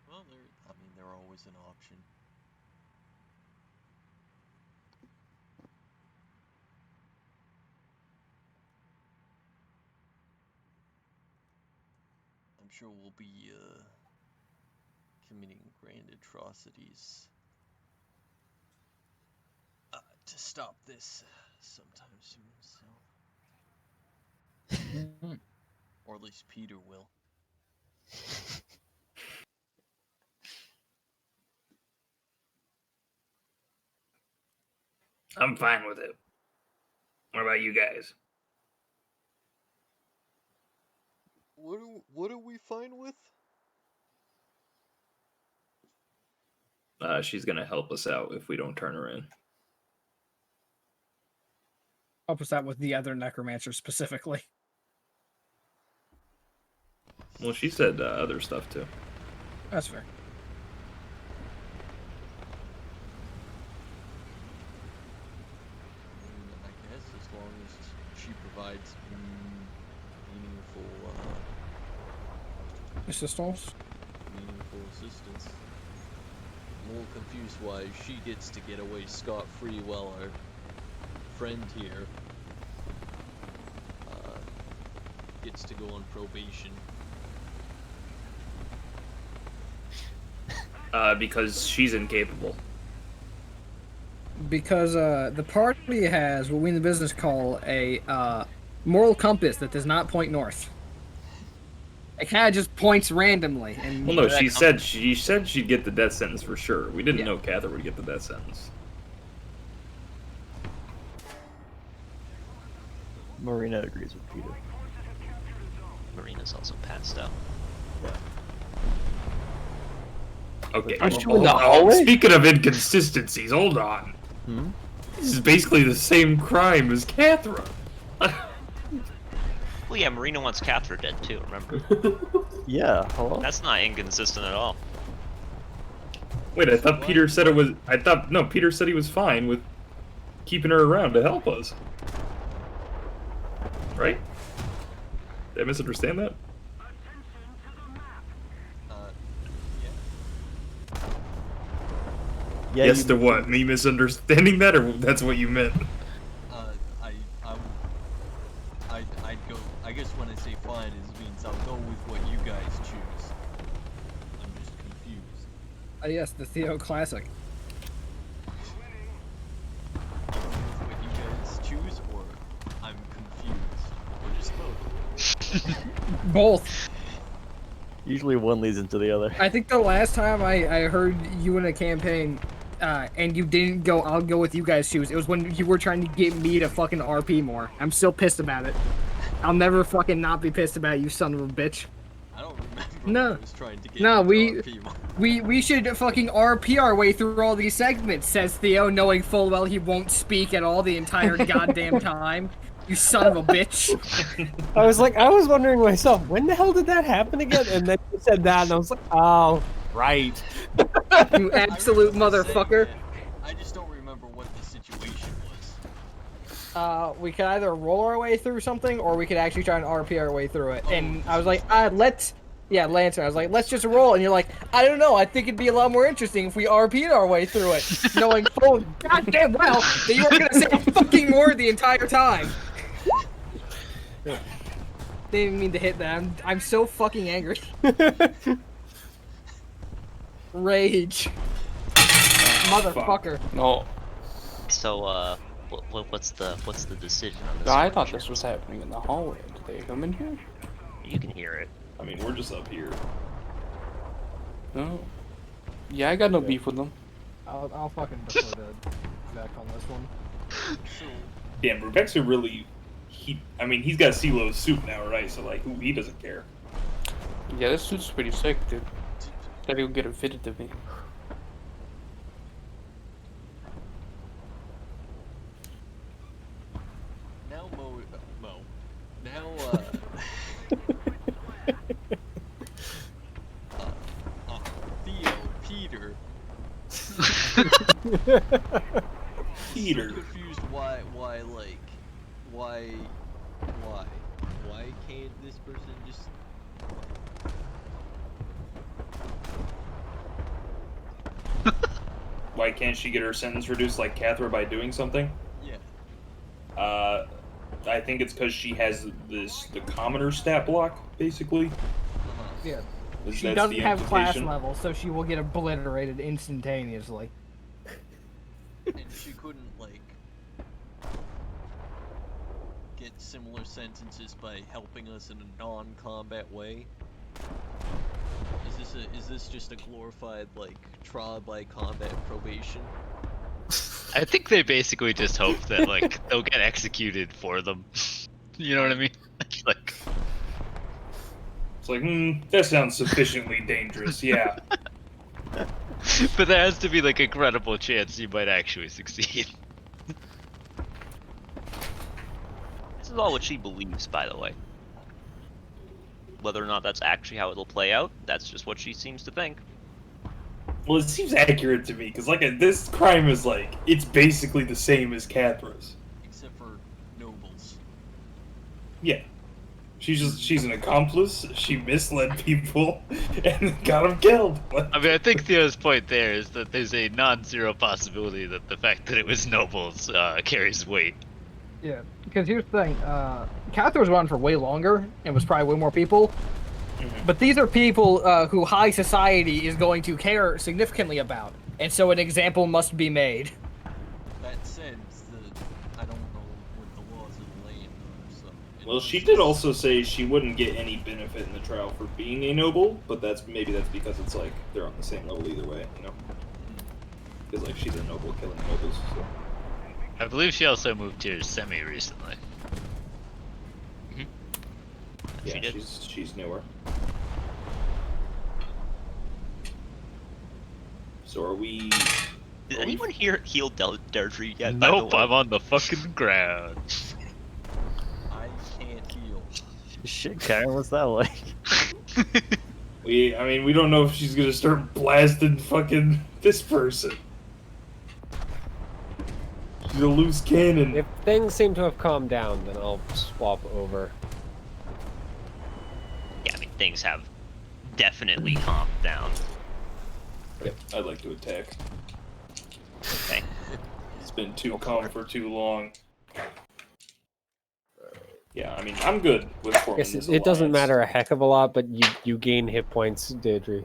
Well, they're always an option. I'm sure we'll be committing grand atrocities to stop this sometime soon. So, or at least Peter will. I'm fine with it. What about you guys? What are we fine with? She's gonna help us out if we don't turn her in. Help us out with the other necromancer specifically. Well, she said other stuff too. That's fair. I guess as long as she provides meaningful Assistance? meaningful assistance. I'm a little confused why she gets to get away scot-free while our friend here gets to go on probation. Because she's incapable. Because the party has what we in the business call a moral compass that does not point north. It kind of just points randomly. And Well, no, she said she'd get the death sentence for sure. We didn't know Catherine would get the death sentence. Marina agrees with Peter. Marina's also passed out. Okay. Aren't you in the hallway? Speaking of inconsistencies, hold on. Hmm? This is basically the same crime as Catherine. Well, yeah, Marina wants Catherine dead too, remember? Yeah, hello? That's not inconsistent at all. Wait, I thought Peter said it was. No, Peter said he was fine with keeping her around to help us. Right? Did I misunderstand that? Yeah, yes you- to what? Me misunderstanding that, or that's what you meant? I'd go. I guess when I say fine, it means I'll go with what you guys choose. I'm just confused. Yes, the Theo classic. Go with what you guys choose, or I'm confused, or just both. Both. Usually one leads into the other. I think the last time I heard you in a campaign, and you didn't go, I'll go with you guys choose. It was when you were trying to get me to fucking RP more. I'm still pissed about it. I'll never fucking not be pissed about it, you son of a bitch. I don't remember. No. I was trying to get No, you to RP more. we should fucking RP our way through all these segments, says Theo, knowing full well he won't speak at all the entire goddamn time. You son of a bitch. I was wondering myself, when the hell did that happen again? And then you said that, and I was like, oh, right. You absolute motherfucker. I just don't remember what the situation was. We could either roll our way through something, or we could actually try and RP our way through it. And I was like, Lancer, I was like, let's just roll. And you're like, I don't know, I think it'd be a lot more interesting if we RP'd our way through it. Knowing full goddamn well that you were gonna say a fucking word the entire time. Didn't mean to hit that. I'm so fucking angry. Rage. Motherfucker. No, So, what's the decision on this? I one, thought Richard? this was happening in the hallway. Did they come in here? You can hear it. I mean, we're just up here. No. Yeah, I got no beef with them. I'll fucking defer to Zach on this one. Damn, Rebecca really. He's got CeeLo's suit now, right? So, like, he doesn't care. Yeah, this suit's pretty sick, dude. Gotta go get it fitted to me. Now Now Peter. So confused why can't this person just Why can't she get her sentence reduced like Cathra by doing something? yeah. I think it's because she has the commoner stat block, basically. Uh-huh. Yeah. Is She that's doesn't the have class implication. level, so she will get obliterated instantaneously. And she couldn't like get similar sentences by helping us in a non-combat way. Is this just a glorified like trial by combat probation? I think they basically just hope that like they'll get executed for them. You know what I mean? It's like, It's like, that sounds sufficiently dangerous. Yeah. but there has to be like a credible chance you might actually succeed. This is all what she believes, by the way. Whether or not that's actually how it'll play out, that's just what she seems to think. Well, it seems accurate to me because this crime is it's basically the same as Cathra's. Except for nobles. Yeah. She's an accomplice. She misled people and got them killed. I mean, I think Theo's point there is that there's a non-zero possibility that the fact that it was nobles carries weight. Yeah, because here's the thing, Cather was around for way longer and was probably way more people. But these are people who high society is going to care significantly about, and so an example must be made. That said, I don't know what the laws of the land are, so... Well, she did also say she wouldn't get any benefit in the trial for being a noble, but maybe that's because it's they're on the same level either way, you know? Because she's a noble killing nobles, so... I believe she also moved here semi-recently. Yeah, She did. she's newer. So are we... Did anyone here heal Deirdre yet? by the Nope, way? I'm on the fucking ground. I can't heal. Shit, Karen, what's that like? we don't know if she's gonna start blasting fucking this person. She's a loose cannon. If things seem to have calmed down, then I'll swap over. Yeah, I mean, things have definitely calmed down. Yep, I'd like to attack. Okay. It's been too calm for too long. Yeah, I mean, I'm good with forming Yes, this it doesn't alliance. matter a heck of a lot, but you gain hit points, Deirdre.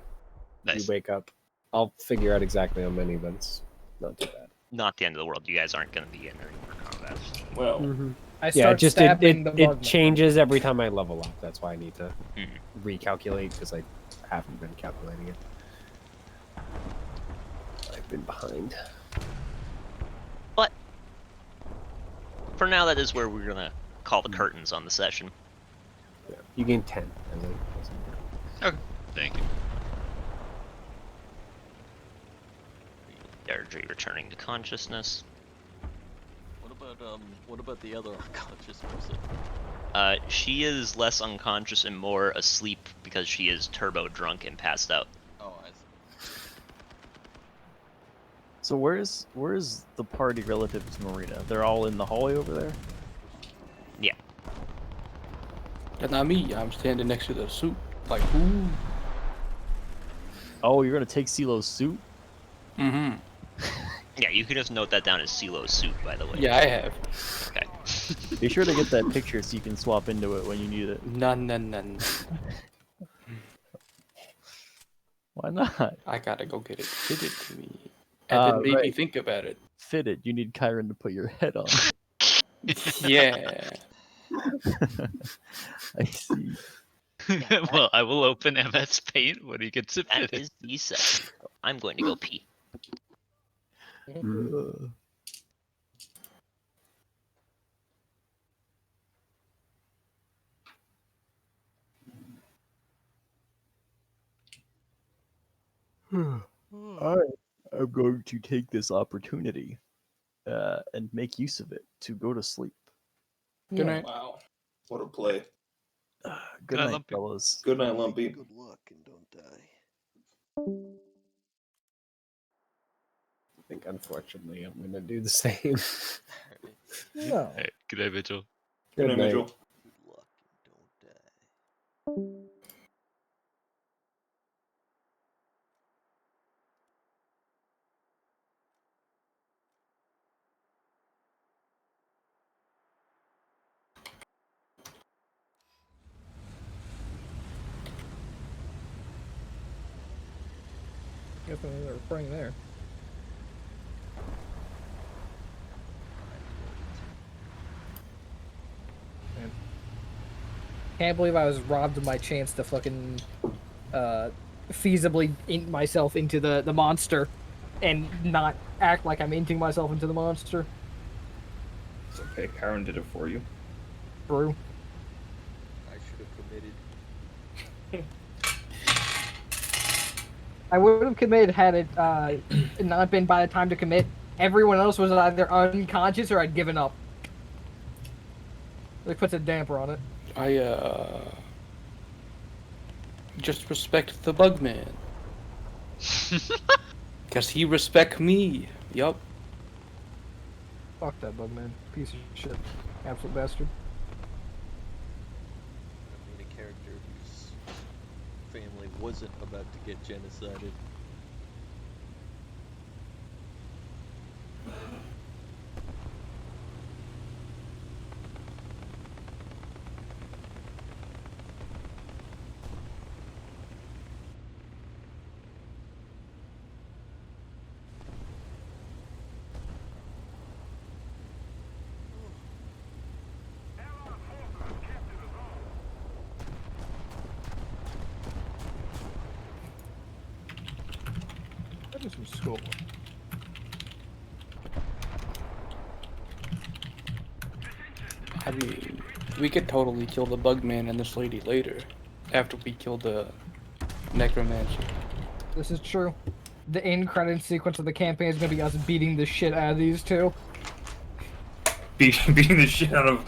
Nice. You wake up. I'll figure out exactly how many, but it's not too bad. Not the end of the world. You guys aren't going to be in any more combat. Well, I Yeah, start just stabbing the it bug. changes every time I level up. That's why I need to Mhm. recalculate, because I haven't been calculating it. I've been behind. But for now, that is where we're going to call the curtains on the session. Yeah. You gain 10. I think. Okay, thank you. Deirdre returning to consciousness. What about the other unconscious person? She is less unconscious and more asleep because she is turbo drunk and passed out. Oh, I see. So where's the party relative to Marina? They're all in the hallway over there? Yeah. That's not me. I'm standing next to the suit. Like, ooh. Oh, you're gonna take CeeLo's suit? Mm-hmm. Yeah, you can just note that down as CeeLo's suit, by the way. Yeah, I have. Okay. Be sure to get that picture so you can swap into it when you need it. None. Why not? I gotta go get it fitted to me. And then made me Right. think about it. Fitted. You need Kyron to put your head on. Yeah. I see. Well, I will open MS Paint when he gets it That fitted. is the session. I'm going to go pee. I'm going to take this opportunity and make use of it to go to sleep. Good night. wow. What a play. Good night, night, Lumpy. fellas. Good night, Lumpy. Good luck and don't die. think unfortunately I'm gonna do the same. No. Alright, good night, Mitchell. Good night, Mitchell. Good luck and don't die. Guess they were praying there. Man. Can't believe I was robbed of my chance to fucking feasibly int myself into the monster and not act like I'm inting myself into the monster. It's okay. Karen did it for you. True. I should have committed. I would have committed had it not been by the time to commit. Everyone else was either unconscious or I'd given up. It puts a damper on it. I just respect the bug man. Cause he respect me. Yup. Fuck that bug man. Piece of shit. Absolute bastard. I mean, a character whose family wasn't about to get genocided. That is some school. I mean, we could totally kill the bug man and this lady later, after we kill the necromancer. This is true. The end credit sequence of the campaign is gonna be us beating the shit out of these two. Beating the shit out of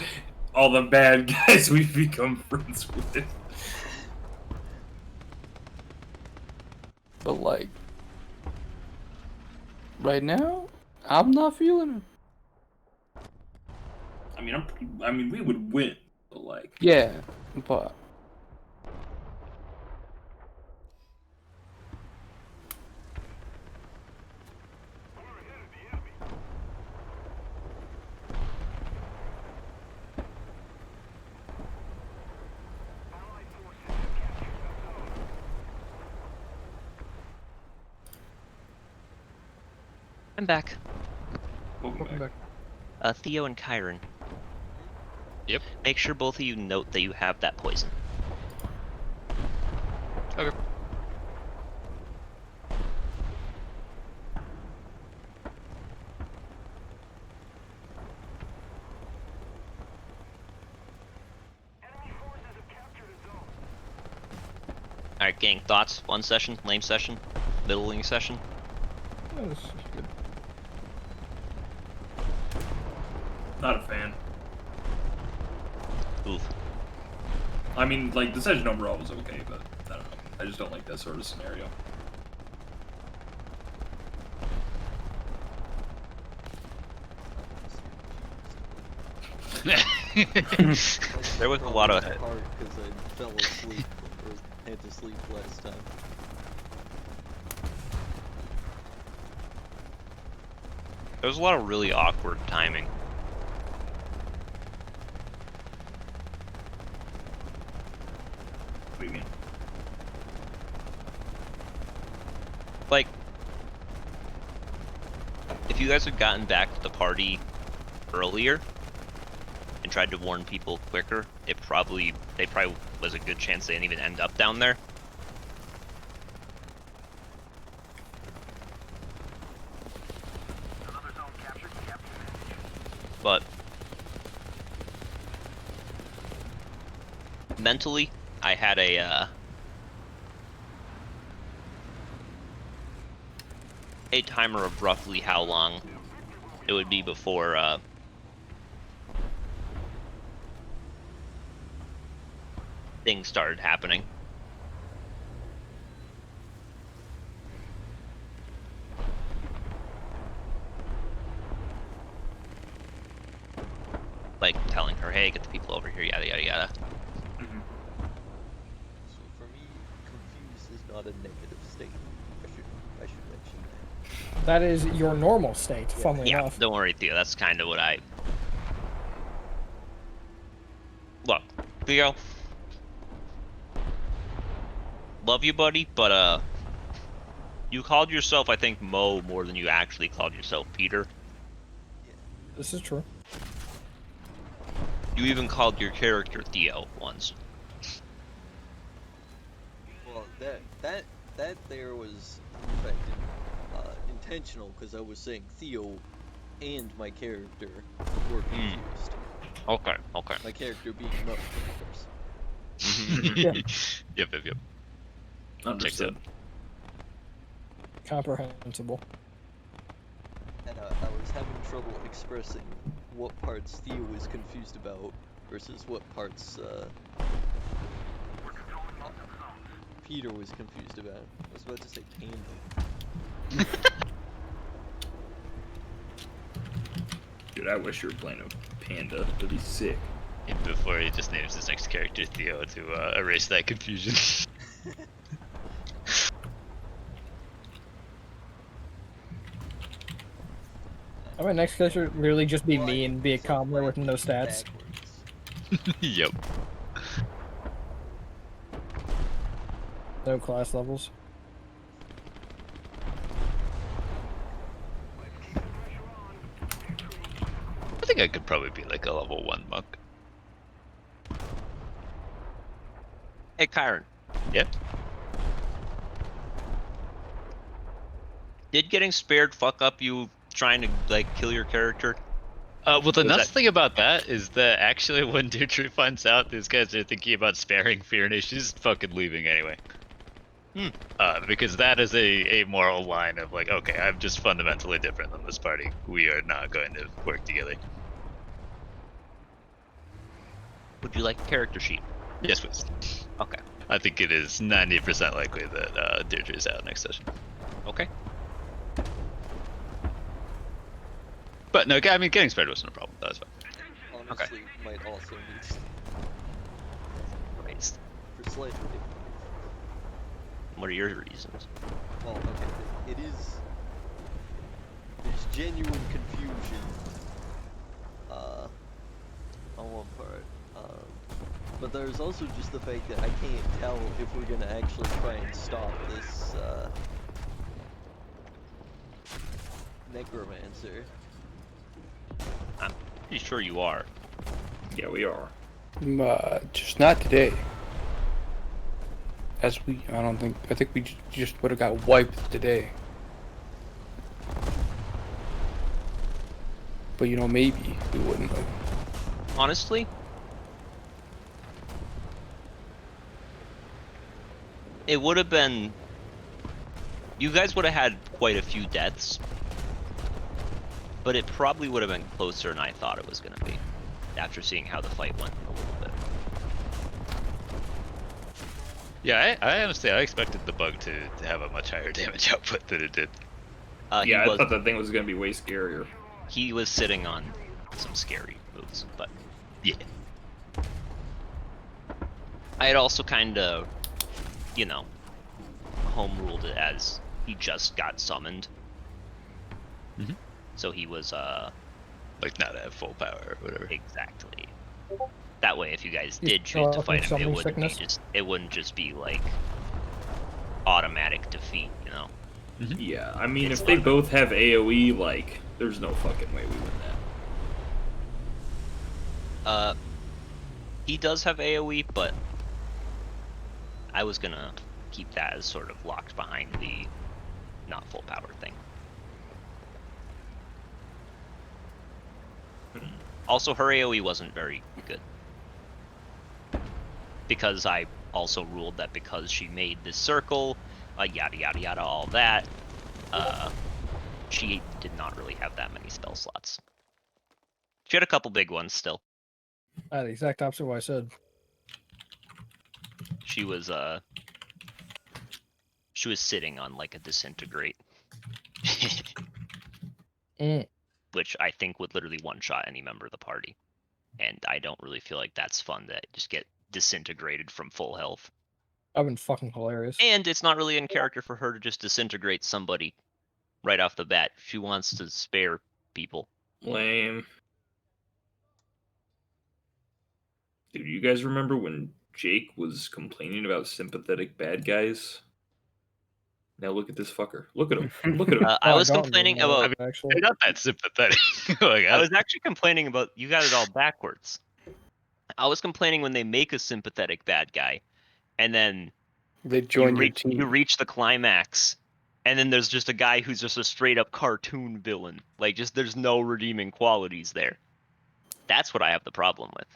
all the bad guys we've become friends with. But like, right now, I'm not feeling it. I mean, we would win, but like. Yeah, but I'm back. Welcome back. Theo and Kyron. Yep. Make sure both of you note that you have that poison. Okay. Alright, gang, thoughts? One session, lame session, middling session? Oh, this is good. Not a fan. Oof. I mean, like, the session overall was okay, but I don't know. I just don't like that sort of scenario. There was a lot of hard because I fell asleep or had to sleep last time. there was a lot of really awkward timing. What do you mean? Like, if you guys had gotten back to the party earlier and tried to warn people quicker, they probably was a good chance they didn't even end up down there. But mentally, I had a timer of roughly how long it would be before things started happening. here, yada yada yada. So for me, confused is not a negative state. I should mention that. That is your normal state, funnily Yeah, enough. don't worry, Theo. That's kind of what I. Look, Theo. Love you, buddy, but you called yourself, I think, Mo more than you actually called yourself Peter. This is true. You even called your character Theo once. Well, that there was in fact intentional because I was saying Theo and my character were confused. Okay, okay. My character being Mo, of course. Yep. Understood. Comprehensible. And I was having trouble expressing what parts Theo was confused about versus what parts Peter was confused about. I was about to say Panda. Dude, I wish you were playing a panda. That'd be sick. And before he just names his next character Theo to erase that confusion. I mean, next character would literally just be me and be a commoner with no stats. Yep. No class levels. I think I could probably be like a level 1 monk. Hey, Kyron. Yep. Did getting spared fuck up you trying to like kill your character? Well, the Was nuts that- thing about that is that actually when Deirdre finds out these guys are thinking about sparing Fiona, she's fucking leaving anyway. Because that is a moral line of like, okay, I'm just fundamentally different than this party. We are not going to work together. Would you like a character sheet? Yes, please. Okay. I think it is 90% likely that Deirdre is out next session. Okay. But no, I mean, getting spared wasn't a problem. That was fine. Honestly, might also need Raised. for slight ridiculous. What are your reasons? Well, okay, it is. There's genuine confusion on one part, but there's also just the fact that I can't tell if we're gonna actually try and stop this necromancer. I'm pretty sure you are. Yeah, we are. Just not today. I think we just would have got wiped today. But maybe we wouldn't have. Honestly, it would have been. You guys would have had quite a few deaths, but it probably would have been closer than I thought it was going to be after seeing how the fight went a little bit. Yeah, I honestly I expected the bug to have a much higher damage output than it did. Yeah, I thought that thing was gonna be way scarier. He was sitting on some scary moves, but yeah. I had also kind of, home ruled it as he just got summoned. Mhm. So he was, like not at full power or whatever. Exactly. That way, if you guys He's did choose to fight him, summoning sickness. it wouldn't just be like automatic defeat, Yeah, I mean, if they both have AoE, like, there's no fucking way we win that. He does have AoE, but I was gonna keep that as sort of locked behind the not full power thing. Also, her AoE wasn't very good. Because I also ruled that because she made this circle, yada yada yada, all that, she did not really have that many spell slots. She had a couple big ones still. The exact opposite of what I said. She was sitting on like a disintegrate, Mm. which I think would literally one-shot any member of the party. and I don't really feel like that's fun to just get disintegrated from full health. That'd been fucking hilarious. And it's not really in character for her to just disintegrate somebody right off the bat. She wants to spare people. Lame. Dude, you guys remember when Jake was complaining about sympathetic bad guys? Now look at this fucker. Look at him. Look at him. I Oh, was don't complaining remember about. that, actually. They're not that sympathetic. Like, I was actually complaining about. You got it all backwards. I was complaining when they make a sympathetic bad guy, and then They join your you team. reach the climax, and then there's just a guy who's just a straight up cartoon villain. Like, just there's no redeeming qualities there. That's what I have the problem with.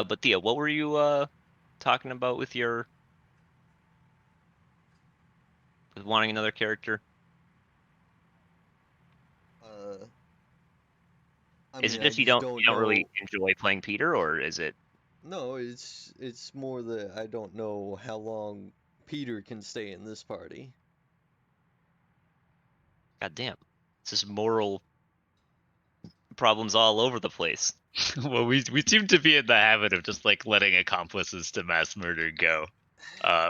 But Thea, what were you talking about with your with wanting another character? I Is mean, it I just you just don't know. really enjoy playing Peter, or is it? No, it's more that I don't know how long Peter can stay in this party. God damn, it's just moral problems all over the place. Well, we seem to be in the habit of just like letting accomplices to mass murder go,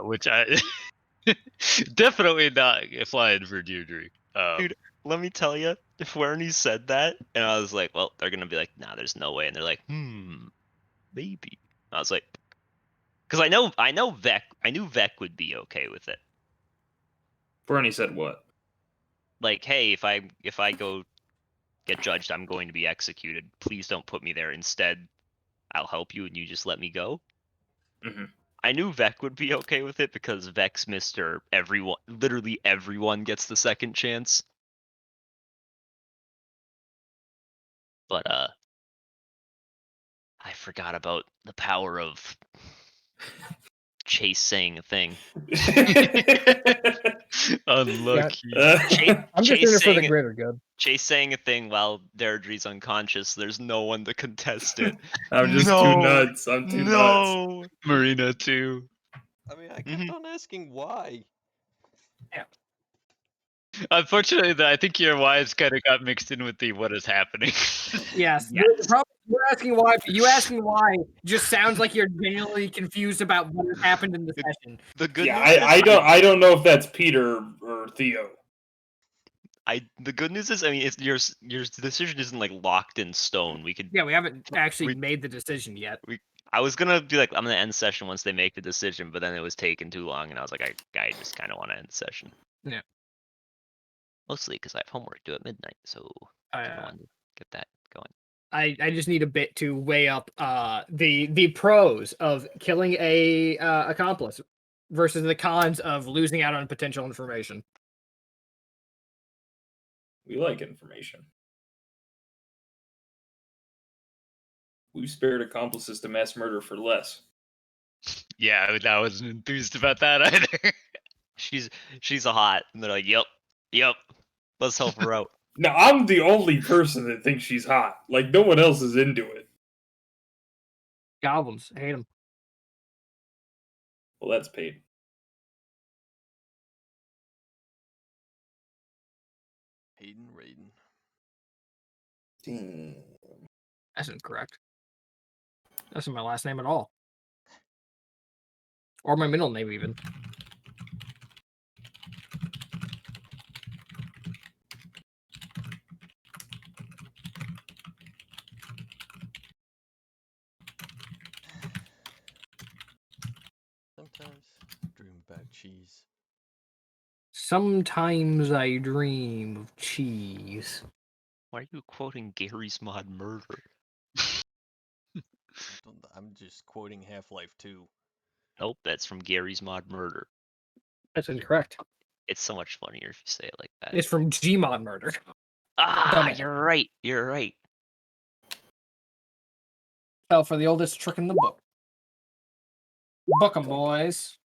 which I definitely not flying for Deirdre. Dude, let me tell you, if Wernie said that, and I was like, well, they're gonna be like, nah, there's no way, and they're like, maybe. I was like, because I know Vec, I knew Vec would be okay with it. Bernie said what? Like, hey, if I go get judged, I'm going to be executed. Please don't put me there. Instead, I'll help you, and you just let me go. Mhm. I knew Vec would be okay with it because Vec's Mr. Everyone, literally everyone gets the second chance. But I forgot about the power of Chase saying a thing. Unlucky. I'm just doing it for the greater good. Chase saying a thing while Deirdre's unconscious. There's no one to contest it. I'm just too nuts. I'm too nuts. Marina too. I mean, I kept on asking why. Unfortunately, I think your wives kind of got mixed in with the what is happening. Yes. The problem, you're asking why, but you asking why just sounds like you're genuinely confused about what has happened in the session. The good Yeah, news I don't know if that's Peter or Theo. the good news is, I mean, it's your decision isn't like locked in stone. We could. Yeah, we haven't actually made the decision yet. I was gonna be like, I'm gonna end session once they make the decision, but then it was taking too long, and I was like, I just kind of want to end the session. Yeah. Mostly because I have homework due at midnight, so I want to get that going. I just need a bit to weigh up the pros of killing a accomplice versus the cons of losing out on potential information. We like information. We spared accomplices to mass murder for less. Yeah, I wasn't enthused about that either. She's a hot, and they're like, yep, let's help her out. Now, I'm the only person that thinks she's hot. Like, no one else is into it. Goblins, I hate them. Well, that's paid. Hayden Raiden. Damn. That's incorrect. That's not my last name at all. Or my middle name, even. Sometimes dream about cheese. Sometimes I dream of cheese. Why are you quoting Gary's Mod Murder? I'm just quoting Half-Life 2. Nope, that's from Gary's Mod Murder. That's incorrect. It's so much funnier if you say it like that. It's from Gmod Murder. Ah, Dumbass. you're right. You're right. Fell for the oldest trick in the book. Book 'em, boys.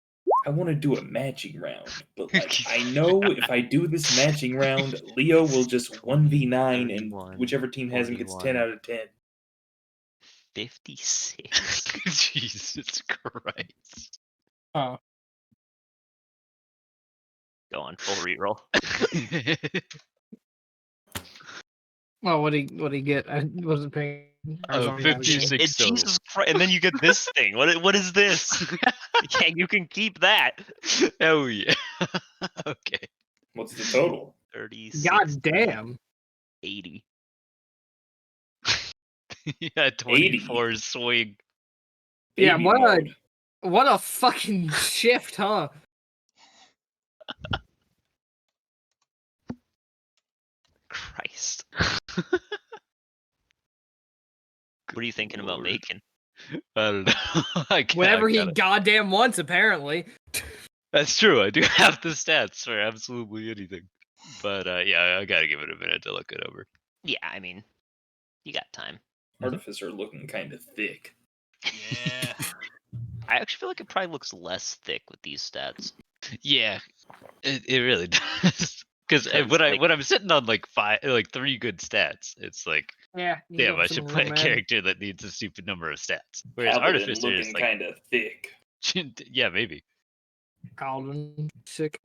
I want to do a matching round, but like I know if I do this matching round, Leo will just 1v9 and whichever team has him gets 10 out of 10. 56. Jesus Christ. Oh. Go on, full reroll. Well, what did he get? I wasn't paying. I was already out of the game. 56 total. Jesus Christ! And then you get this thing. What is this? Yeah, you can keep that. Oh yeah. Okay. What's the total? 36. God damn. 80. Yeah, 24 swing. Yeah, Baby what mode. what a fucking shift, huh? Christ. What are you thinking about Lord. making? I don't know. Whenever he gotta- goddamn wants, apparently. That's true. I do have the stats for absolutely anything. But yeah, I gotta give it a minute to look it over. Yeah, I mean, you got time. Artificer looking kind of thick. Yeah. I actually feel like it probably looks less thick with these stats. Yeah, it really does. Because 'Cause, when I'm sitting on like 3 good stats, it's like, Yeah. you damn, go I for should some play a Romad. character that needs a stupid number of stats. Whereas Paladin Artificer looking is like, kind of thick. yeah, maybe. Paladin, sick.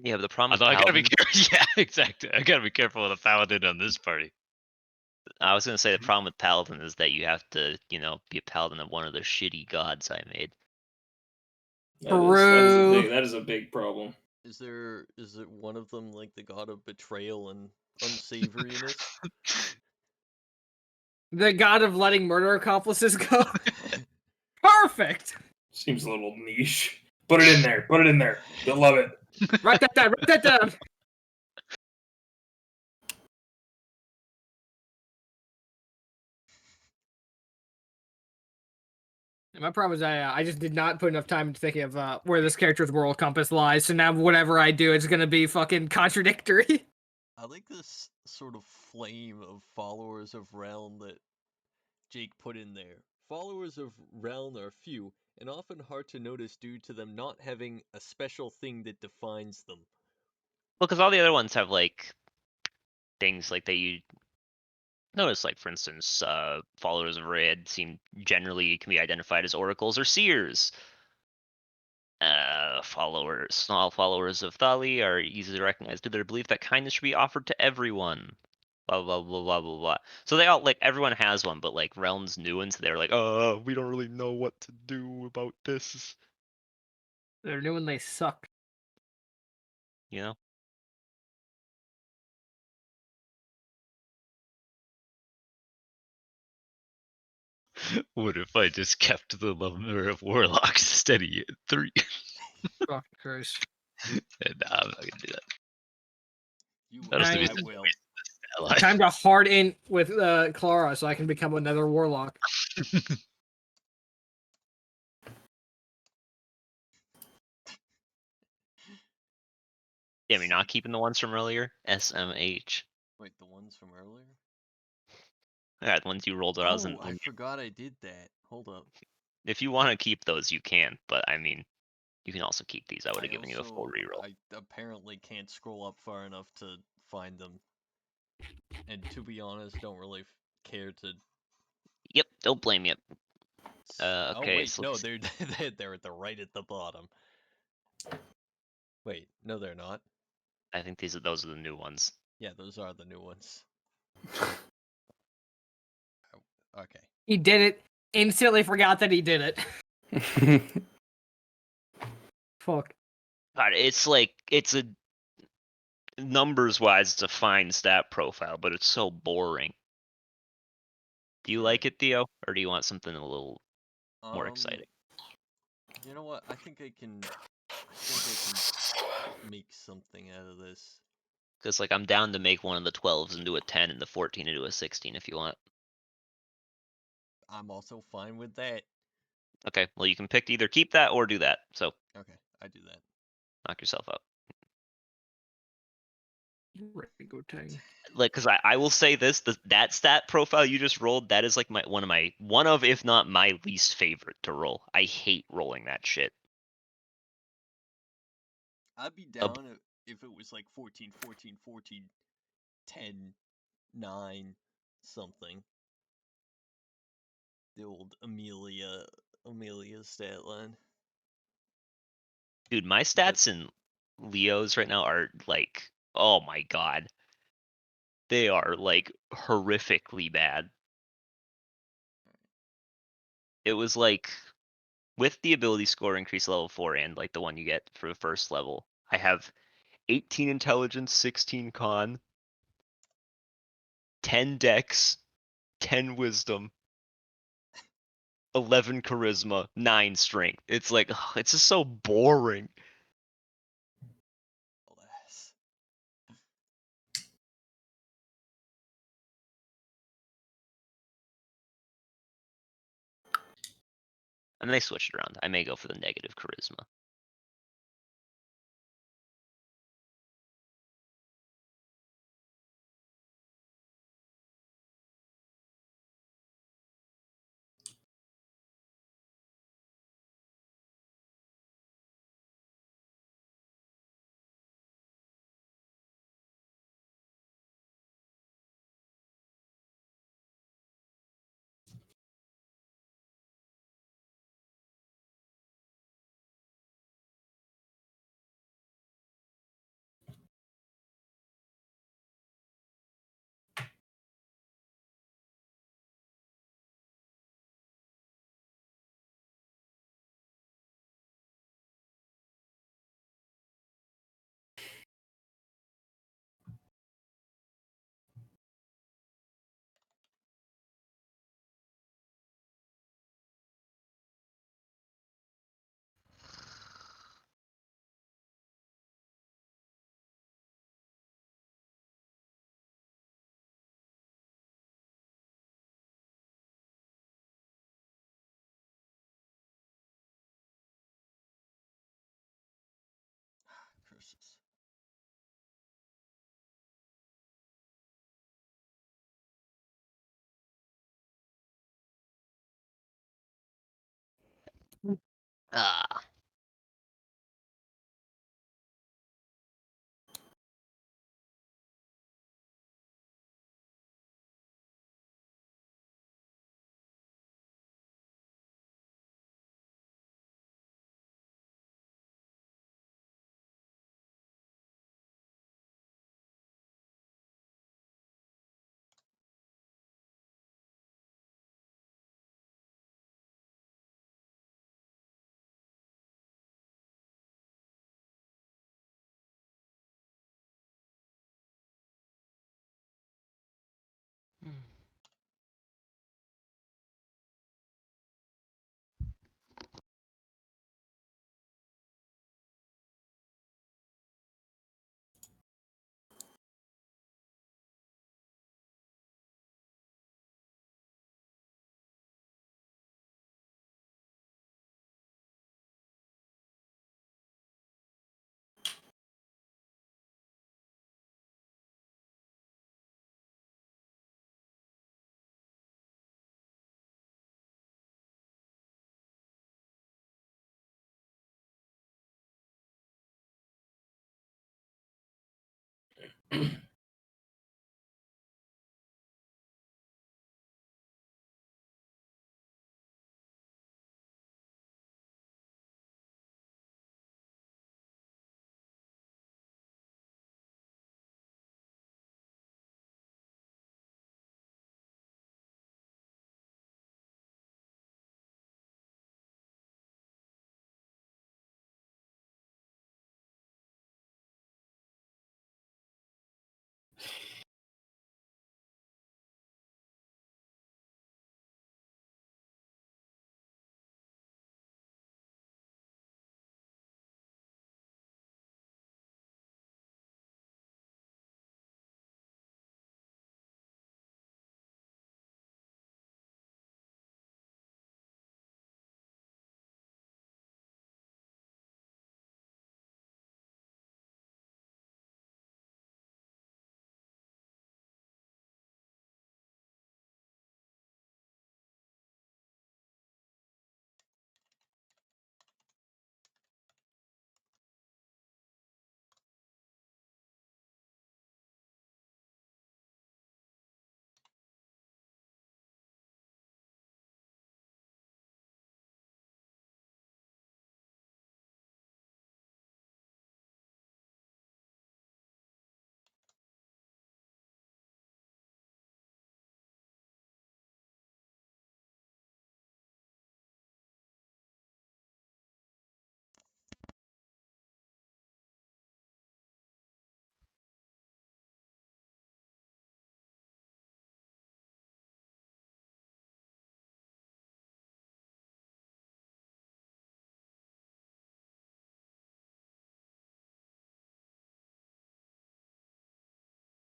Yeah, but the problem with Although I gotta be Paladin, careful. Yeah, exactly. I gotta be careful with a Paladin on this party. I was gonna say the problem with Paladin is that you have to, be a Paladin of one of the shitty gods I made. That is a big problem. Is it one of them like the god of betrayal and unsavoriness? The god of letting murder accomplices go. Perfect. Seems a little niche. Put it in there. Put it in there. You'll love it. Write that down. Write that down. My problem is I just did not put enough time into thinking of where this character's moral compass lies. So now whatever I do, it's gonna be fucking contradictory. I like this sort of flame of followers of Realm that Jake put in there. Followers of Realm are few and often hard to notice due to them not having a special thing that defines them. Well, because all the other ones have things like that you notice, like for instance, followers of Red can be identified as oracles or seers. Small followers of Thali are easily recognized due to their belief that kindness should be offered to everyone. Blah blah blah blah blah blah. So they all everyone has one, but Realm's new ones, they're like, oh, we don't really know what to do about this. They're new and they suck. You know? What if I just kept the number of warlocks steady at 3? Fuck Christ. Nah, I'm not gonna do that. You That will, was I the will. ally. Time to hard in with Clara so I can become another warlock. Damn, you're not keeping the ones from earlier? SMH. Wait, the ones from earlier? Yeah, the ones you rolled when I was in. Oh, I forgot I did that. Hold up. If you want to keep those, you can, but I mean, you can also keep these. I would have given you a full reroll. I apparently can't scroll up far enough to find them. And to be honest, don't really care to. Yep, don't blame you. Oh Okay, wait, so no, let's- they're right at the bottom. Wait, no, they're not. I think those are the new ones. Yeah, those are the new ones. Okay. He did it. Instantly forgot that he did it. Fuck. God, it's a numbers wise, it's a fine stat profile, but it's so boring. Do you like it, Theo, or do you want something a little more exciting? You know what? I think I can make something out of this. Because I'm down to make one of the 12s into a 10 and the 14 into a 16 if you want. I'm also fine with that. Okay, well you can pick to either keep that or do that. So Okay, I do that. knock yourself out. Tang. Because I will say this, that stat profile you just rolled, that is one of if not my least favorite to roll. I hate rolling that shit. I'd be down if it was like 14, 14, 14, 10, 9, something. The old Amelia stat line. Dude, my stats in Leo's right now are oh my god. They are like horrifically bad. It was like with the ability score increase level 4 and like the one you get for the first level, I have 18 intelligence, 16 con, 10 dex, 10 wisdom, 11 charisma, 9 strength. It's like it's just so boring. Alas. And they switched around. I may go for the negative charisma. Curses. Ah.